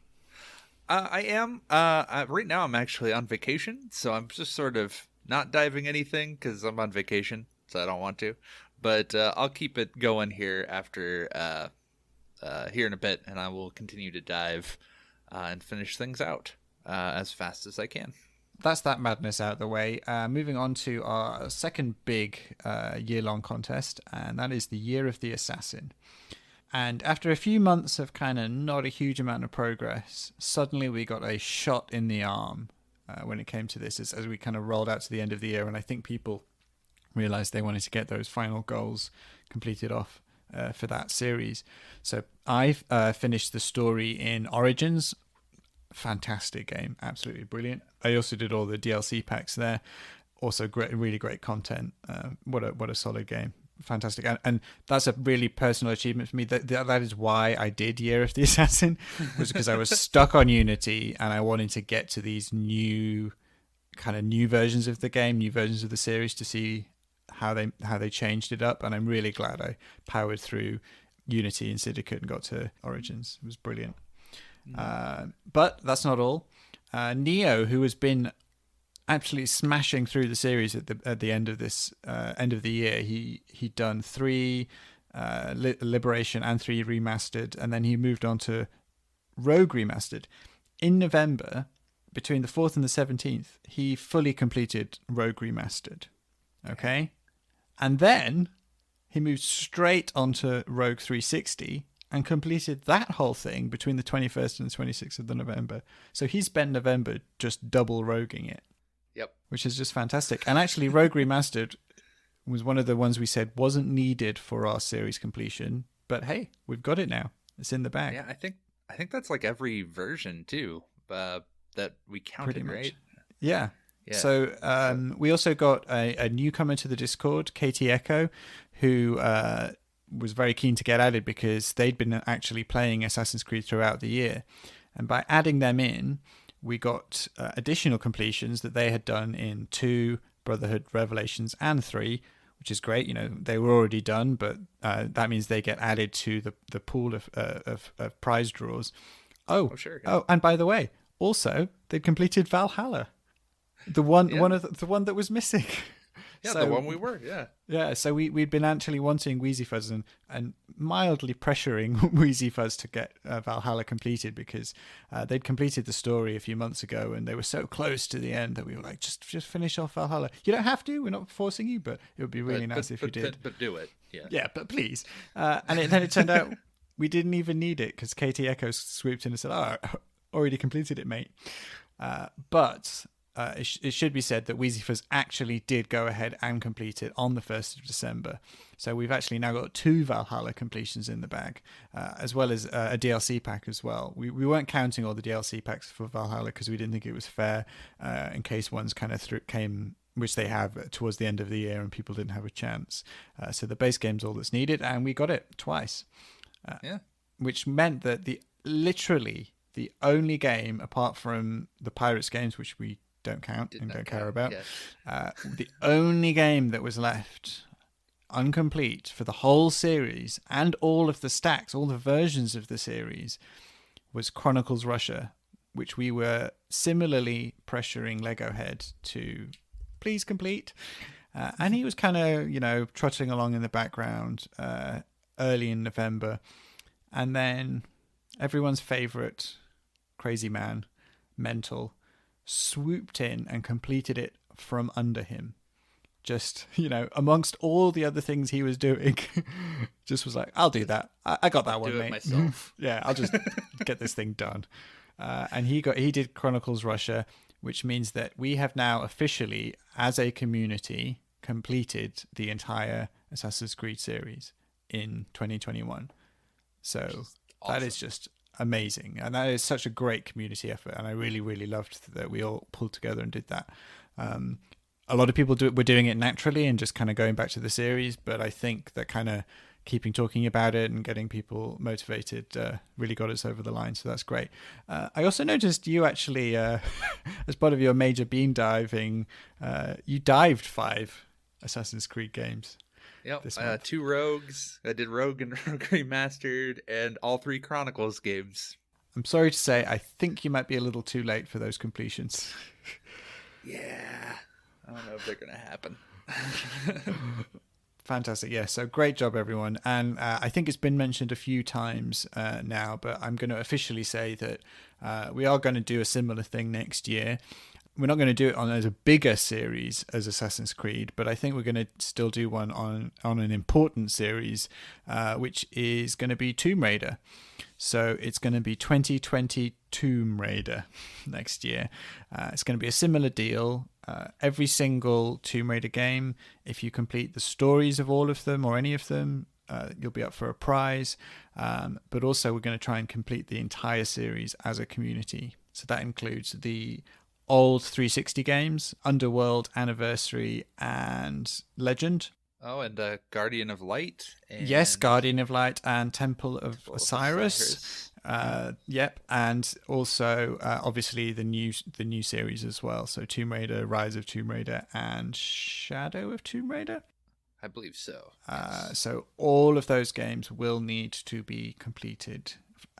I am. Right now, I'm actually on vacation, so I'm just sort of not diving anything because I'm on vacation, so I don't want to. But I'll keep it going here after here in a bit, and I will continue to dive and finish things out as fast as I can. That's that madness out of the way. Moving on to our second big year-long contest, and that is the Year of the Assassin. And after a few months of kind of not a huge amount of progress, suddenly we got a shot in the arm when it came to this as we kind of rolled out to the end of the year. And I think people realized they wanted to get those final goals completed off for that series. So I've finished the story in Origins. Fantastic game. Absolutely brilliant. I also did all the DLC packs there. Also great, really great content. What a solid game. Fantastic. And that's a really personal achievement for me. That is why I did Year of the Assassin, was because I was stuck on Unity and I wanted to get to these new versions of the game, new versions of the series, to see how they changed it up. And I'm really glad I powered through Unity and Syndicate and got to Origins. It was brilliant. But that's not all. Neo, who has been absolutely smashing through the series at the end of this end of the year, he'd done 3 Liberation and 3 Remastered, and then he moved on to Rogue Remastered. In November, between the 4th and the 17th, he fully completed Rogue Remastered. Okay? And then he moved straight onto Rogue 360 and completed that whole thing between the 21st and the 26th of November. So he spent November just double roguing it. Yep. Which is just fantastic. And actually, Rogue Remastered was one of the ones we said wasn't needed for our series completion. But hey, we've got it now. It's in the bag. Yeah, I think that's like every version too that we counted, Pretty much. right? Yeah. Yeah. So we also got a newcomer to the Discord, Katie Echo, who was very keen to get added because they'd been actually playing Assassin's Creed throughout the year. And by adding them in, we got additional completions that they had done in 2, Brotherhood, Revelations, and 3, which is great. You know, they were already done, but that means they get added to the pool of prize draws. Oh, sure. Yeah. Oh, and by the way, also they completed Valhalla, the one that was missing. Yeah, So, the one we were. Yeah. Yeah, so we'd been actually wanting Wheezy Fuzz and mildly pressuring Wheezy Fuzz to get Valhalla completed because they'd completed the story a few months ago and they were so close to the end that we were like, just finish off Valhalla. You don't have to. We're not forcing you, but it would be really nice if you did. But do it. Yeah. Yeah, but please. And then it turned out we didn't even need it because Katie Echo swooped in and said, "Oh, already completed it, mate." But it should be said that Wheezy Fuzz actually did go ahead and complete it on the 1st of December. So we've actually now got 2 Valhalla completions in the bag, as well as a DLC pack as well. We weren't counting all the DLC packs for Valhalla because we didn't think it was fair in case ones kind of came, which they have towards the end of the year and people didn't have a chance. So the base game's all that's needed, and we got it twice. Which meant that literally the only game, apart from the Pirates games, which we don't count and don't care about, the only game that was left incomplete for the whole series and all of the stacks, all the versions of the series, was Chronicles Russia, which we were similarly pressuring Lego Head to please complete. And he was kind of, trotting along in the background early in November. And then everyone's favorite crazy man, Mental, swooped in and completed it from under him. Just, amongst all the other things he was doing, just was like, I'll do that. I got that one, do it mate. myself. Yeah, I'll just get this thing done. And he did Chronicles Russia, which means that we have now officially, as a community, completed the entire Assassin's Creed series in 2021. So awesome. That is just amazing, and that is such a great community effort, and I really, really loved that we all pulled together and did that. A lot of people were doing it naturally and just kind of going back to the series, but I think that kind of keeping talking about it and getting people motivated really got us over the line, so that's great. I also noticed you actually, as part of your major beam diving, you dived 5 Assassin's Creed games. Yep, 2 Rogues. I did Rogue and Rogue Remastered, and all 3 Chronicles games. I'm sorry to say, I think you might be a little too late for those completions. Yeah. I don't know if they're going to happen. Fantastic. Yeah. So great job, everyone. And I think it's been mentioned a few times now, but I'm going to officially say that we are going to do a similar thing next year. We're not going to do it on as a bigger series as Assassin's Creed, but I think we're going to still do one on an important series, which is going to be Tomb Raider. So it's going to be 2020 Tomb Raider next year. It's going to be a similar deal. Every single Tomb Raider game, if you complete the stories of all of them or any of them, you'll be up for a prize. But also we're going to try and complete the entire series as a community. So that includes the old 360 games, Underworld, Anniversary, and Legend. Oh, and Guardian of Light. And Yes, Guardian of Light and Temple of Osiris. Yep, and also obviously the new series as well. So Tomb Raider, Rise of Tomb Raider, and Shadow of Tomb Raider. I believe so. So all of those games will need to be completed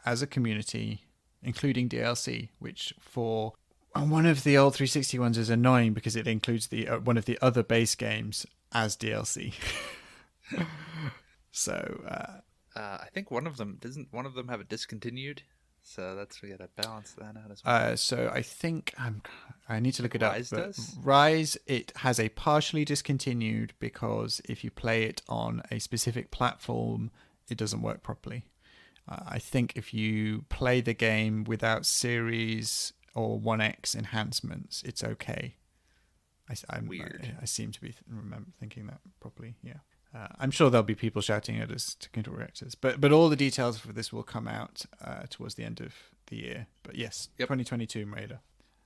as a community, including DLC, which for one of the old 360 ones is annoying because it includes the one of the other base games as DLC. So I think one of them have it discontinued, so that's we gotta balance that out as well. So I think I need to look it Rise up. But does? Rise, it has a partially discontinued because if you play it on a specific platform, it doesn't work properly. I think if you play the game without Series or 1X enhancements, it's okay. I'm Weird. I seem to be remember thinking that properly. Yeah. I'm sure there'll be people shouting at us to correct us, but all the details for this will come out towards the end of the year. But yes, Yep. 2022 Tomb Raider.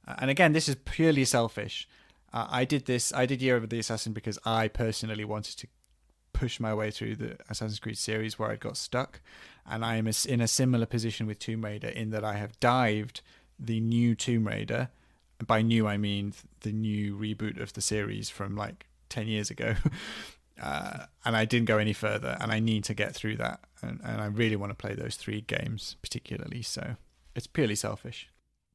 And again, this is purely selfish. I did Year of the Assassin because I personally wanted to push my way through the Assassin's Creed series where I got stuck, and I am in a similar position with Tomb Raider in that I have dived the new Tomb Raider. By new, I mean the new reboot of the series from like 10 years ago. And I didn't go any further, and I need to get through that. And I really want to play those 3 games particularly. So it's purely selfish.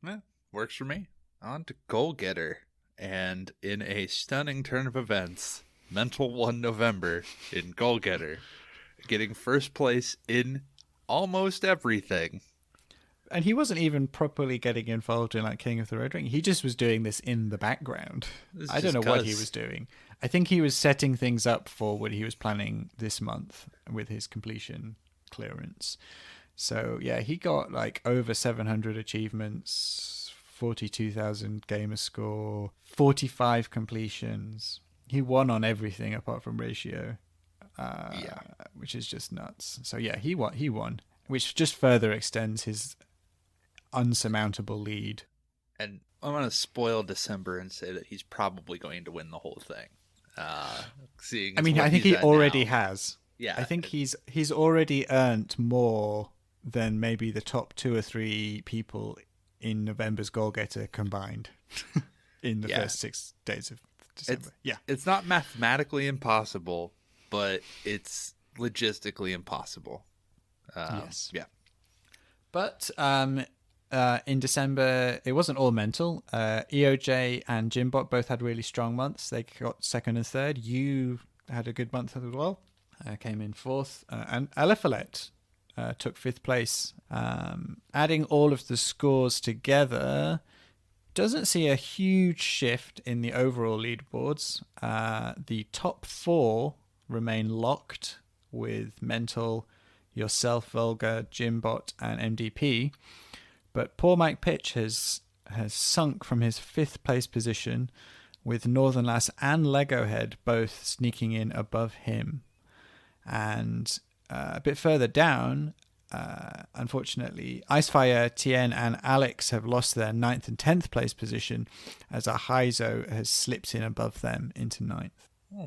Yeah, works for me. On to Goal Getter. And in a stunning turn of events, Mental won November in Goal Getter, getting first place in almost everything. And he wasn't even properly getting involved in like King of the Red Ring. He just was doing this in the background. I don't know what he was doing. I think he was setting things up for what he was planning this month with his completion clearance. So yeah, he got like over 700 achievements, 42,000 gamer score, 45 completions. He won on everything apart from ratio, which is just nuts. So yeah, he won, which just further extends his unsurmountable lead. And I'm going to spoil December and say that he's probably going to win the whole thing. I think he already has. Yeah. I think he's already earned more than maybe the top 2 or 3 people in November's Goal Getter combined in the first 6 days of December. It's not mathematically impossible, but it's logistically impossible. Yes. Yeah. But in December, it wasn't all mental. EOJ and Jimbot both had really strong months. They got 2nd and 3rd. You had a good month as well. Came in 4th. And Eliphalet took 5th place. Adding all of the scores together doesn't see a huge shift in the overall leaderboards. The top 4 remain locked with Mental, yourself, Vulgar, Jimbot, and MDP. But poor Mike Pitch has sunk from his 5th place position, with Northern Lass and Lego Head both sneaking in above him. And a bit further down, unfortunately, Icefire, Tien, and Alex have lost their 9th and 10th place position, as Ahaizo has slipped in above them into 9th.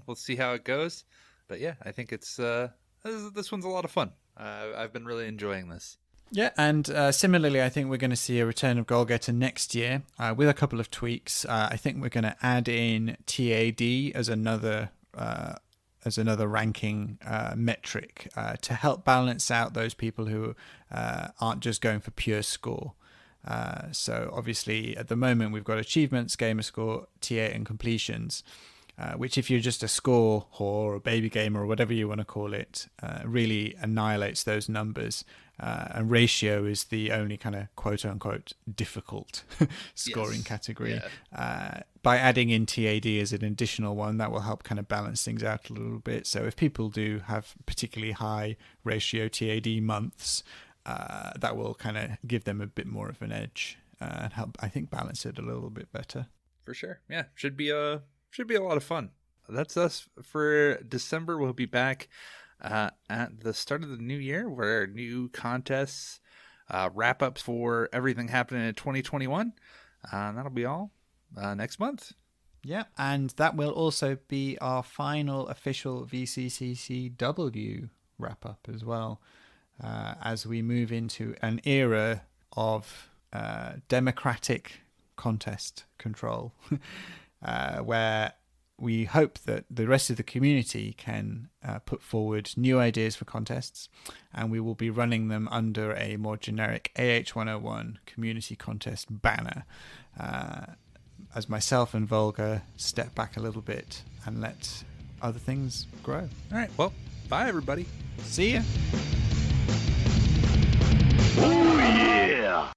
We'll see how it goes. But yeah, I think it's this one's a lot of fun. I've been really enjoying this. Yeah, and similarly, I think we're going to see a return of Goal Getter next year with a couple of tweaks. I think we're going to add in TAD as another as another ranking metric to help balance out those people who aren't just going for pure score. So obviously at the moment we've got achievements, gamer score, TA, and completions, which if you're just a score whore or a baby gamer or whatever you want to call it, really annihilates those numbers. And ratio is the only kind of quote unquote difficult scoring category. By adding in TAD as an additional one, that will help kind of balance things out a little bit. So if people do have particularly high ratio TAD months, that will kind of give them a bit more of an edge and help, I think, balance it a little bit better. For sure. Yeah, should be a lot of fun. That's us for December. We'll be back at the start of the new year, where new contests, wrap ups for everything happening in 2021. That'll be all next month. Yeah, and that will also be our final official VCCCW wrap up as well, as we move into an era of democratic contest control, where we hope that the rest of the community can put forward new ideas for contests, and we will be running them under a more generic AH101 community contest banner, as myself and Vulgar step back a little bit and let other things grow. All right, well, bye everybody. See ya. Oh yeah!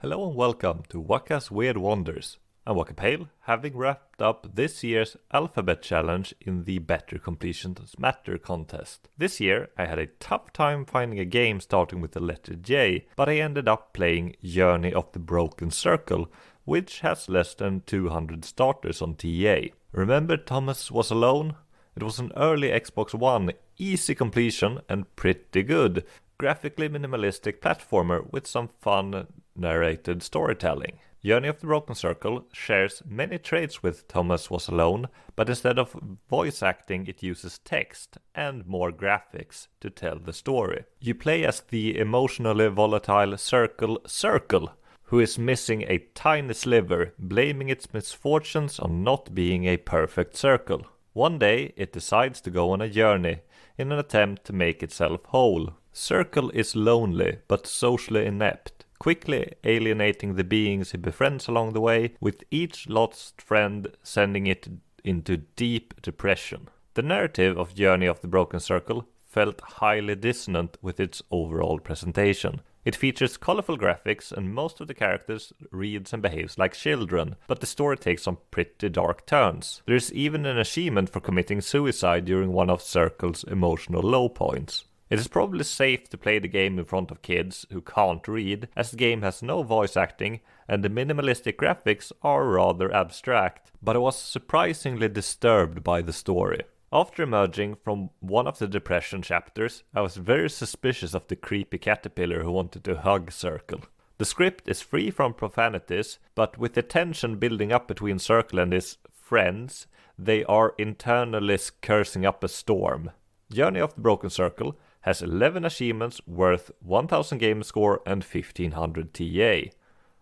Hello and welcome to Waka's Weird Wonders. I'm Wakapeil, having wrapped up this year's Alphabet Challenge in the Better Completions Matter contest. This year I had a tough time finding a game starting with the letter J, but I ended up playing Journey of the Broken Circle, which has less than 200 starters on TA. Remember Thomas Was Alone? It was an early Xbox One, easy completion and pretty good. Graphically minimalistic platformer with some fun narrated storytelling. Journey of the Broken Circle shares many traits with Thomas Was Alone, but instead of voice acting it uses text and more graphics to tell the story. You play as the emotionally volatile Circle, who is missing a tiny sliver, blaming its misfortunes on not being a perfect circle. One day it decides to go on a journey in an attempt to make itself whole. Circle is lonely but socially inept, quickly alienating the beings he befriends along the way, with each lost friend sending it into deep depression. The narrative of Journey of the Broken Circle felt highly dissonant with its overall presentation. It features colorful graphics and most of the characters reads and behaves like children, but the story takes some pretty dark turns. There is even an achievement for committing suicide during one of Circle's emotional low points. It is probably safe to play the game in front of kids who can't read, as the game has no voice acting and the minimalistic graphics are rather abstract, but I was surprisingly disturbed by the story. After emerging from one of the depression chapters, I was very suspicious of the creepy caterpillar who wanted to hug Circle. The script is free from profanities, but with the tension building up between Circle and his friends, they are internally cursing up a storm. Journey of the Broken Circle has 11 achievements worth 1000 game score and 1500 TA.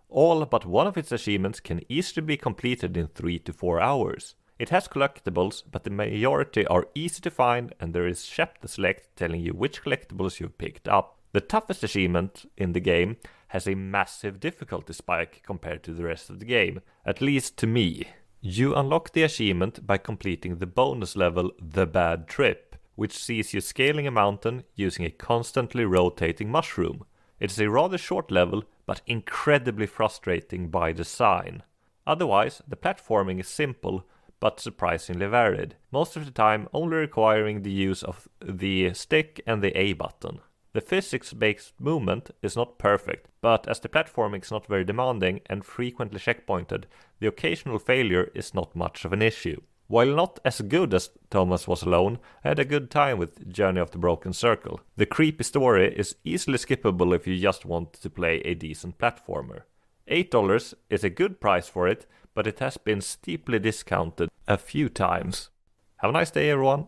All but one of its achievements can easily be completed in 3 to 4 hours. It has collectibles, but the majority are easy to find and there is chapter select telling you which collectibles you've picked up. The toughest achievement in the game has a massive difficulty spike compared to the rest of the game, at least to me. You unlock the achievement by completing the bonus level The Bad Trip, which sees you scaling a mountain using a constantly rotating mushroom. It is a rather short level, but incredibly frustrating by design. Otherwise, the platforming is simple, but surprisingly varied, most of the time only requiring the use of the stick and the A button. The physics-based movement is not perfect, but as the platforming is not very demanding and frequently checkpointed, the occasional failure is not much of an issue. While not as good as Thomas Was Alone, I had a good time with Journey of the Broken Circle. The creepy story is easily skippable if you just want to play a decent platformer. $8 is a good price for it, but it has been steeply discounted a few times. Have a nice day everyone!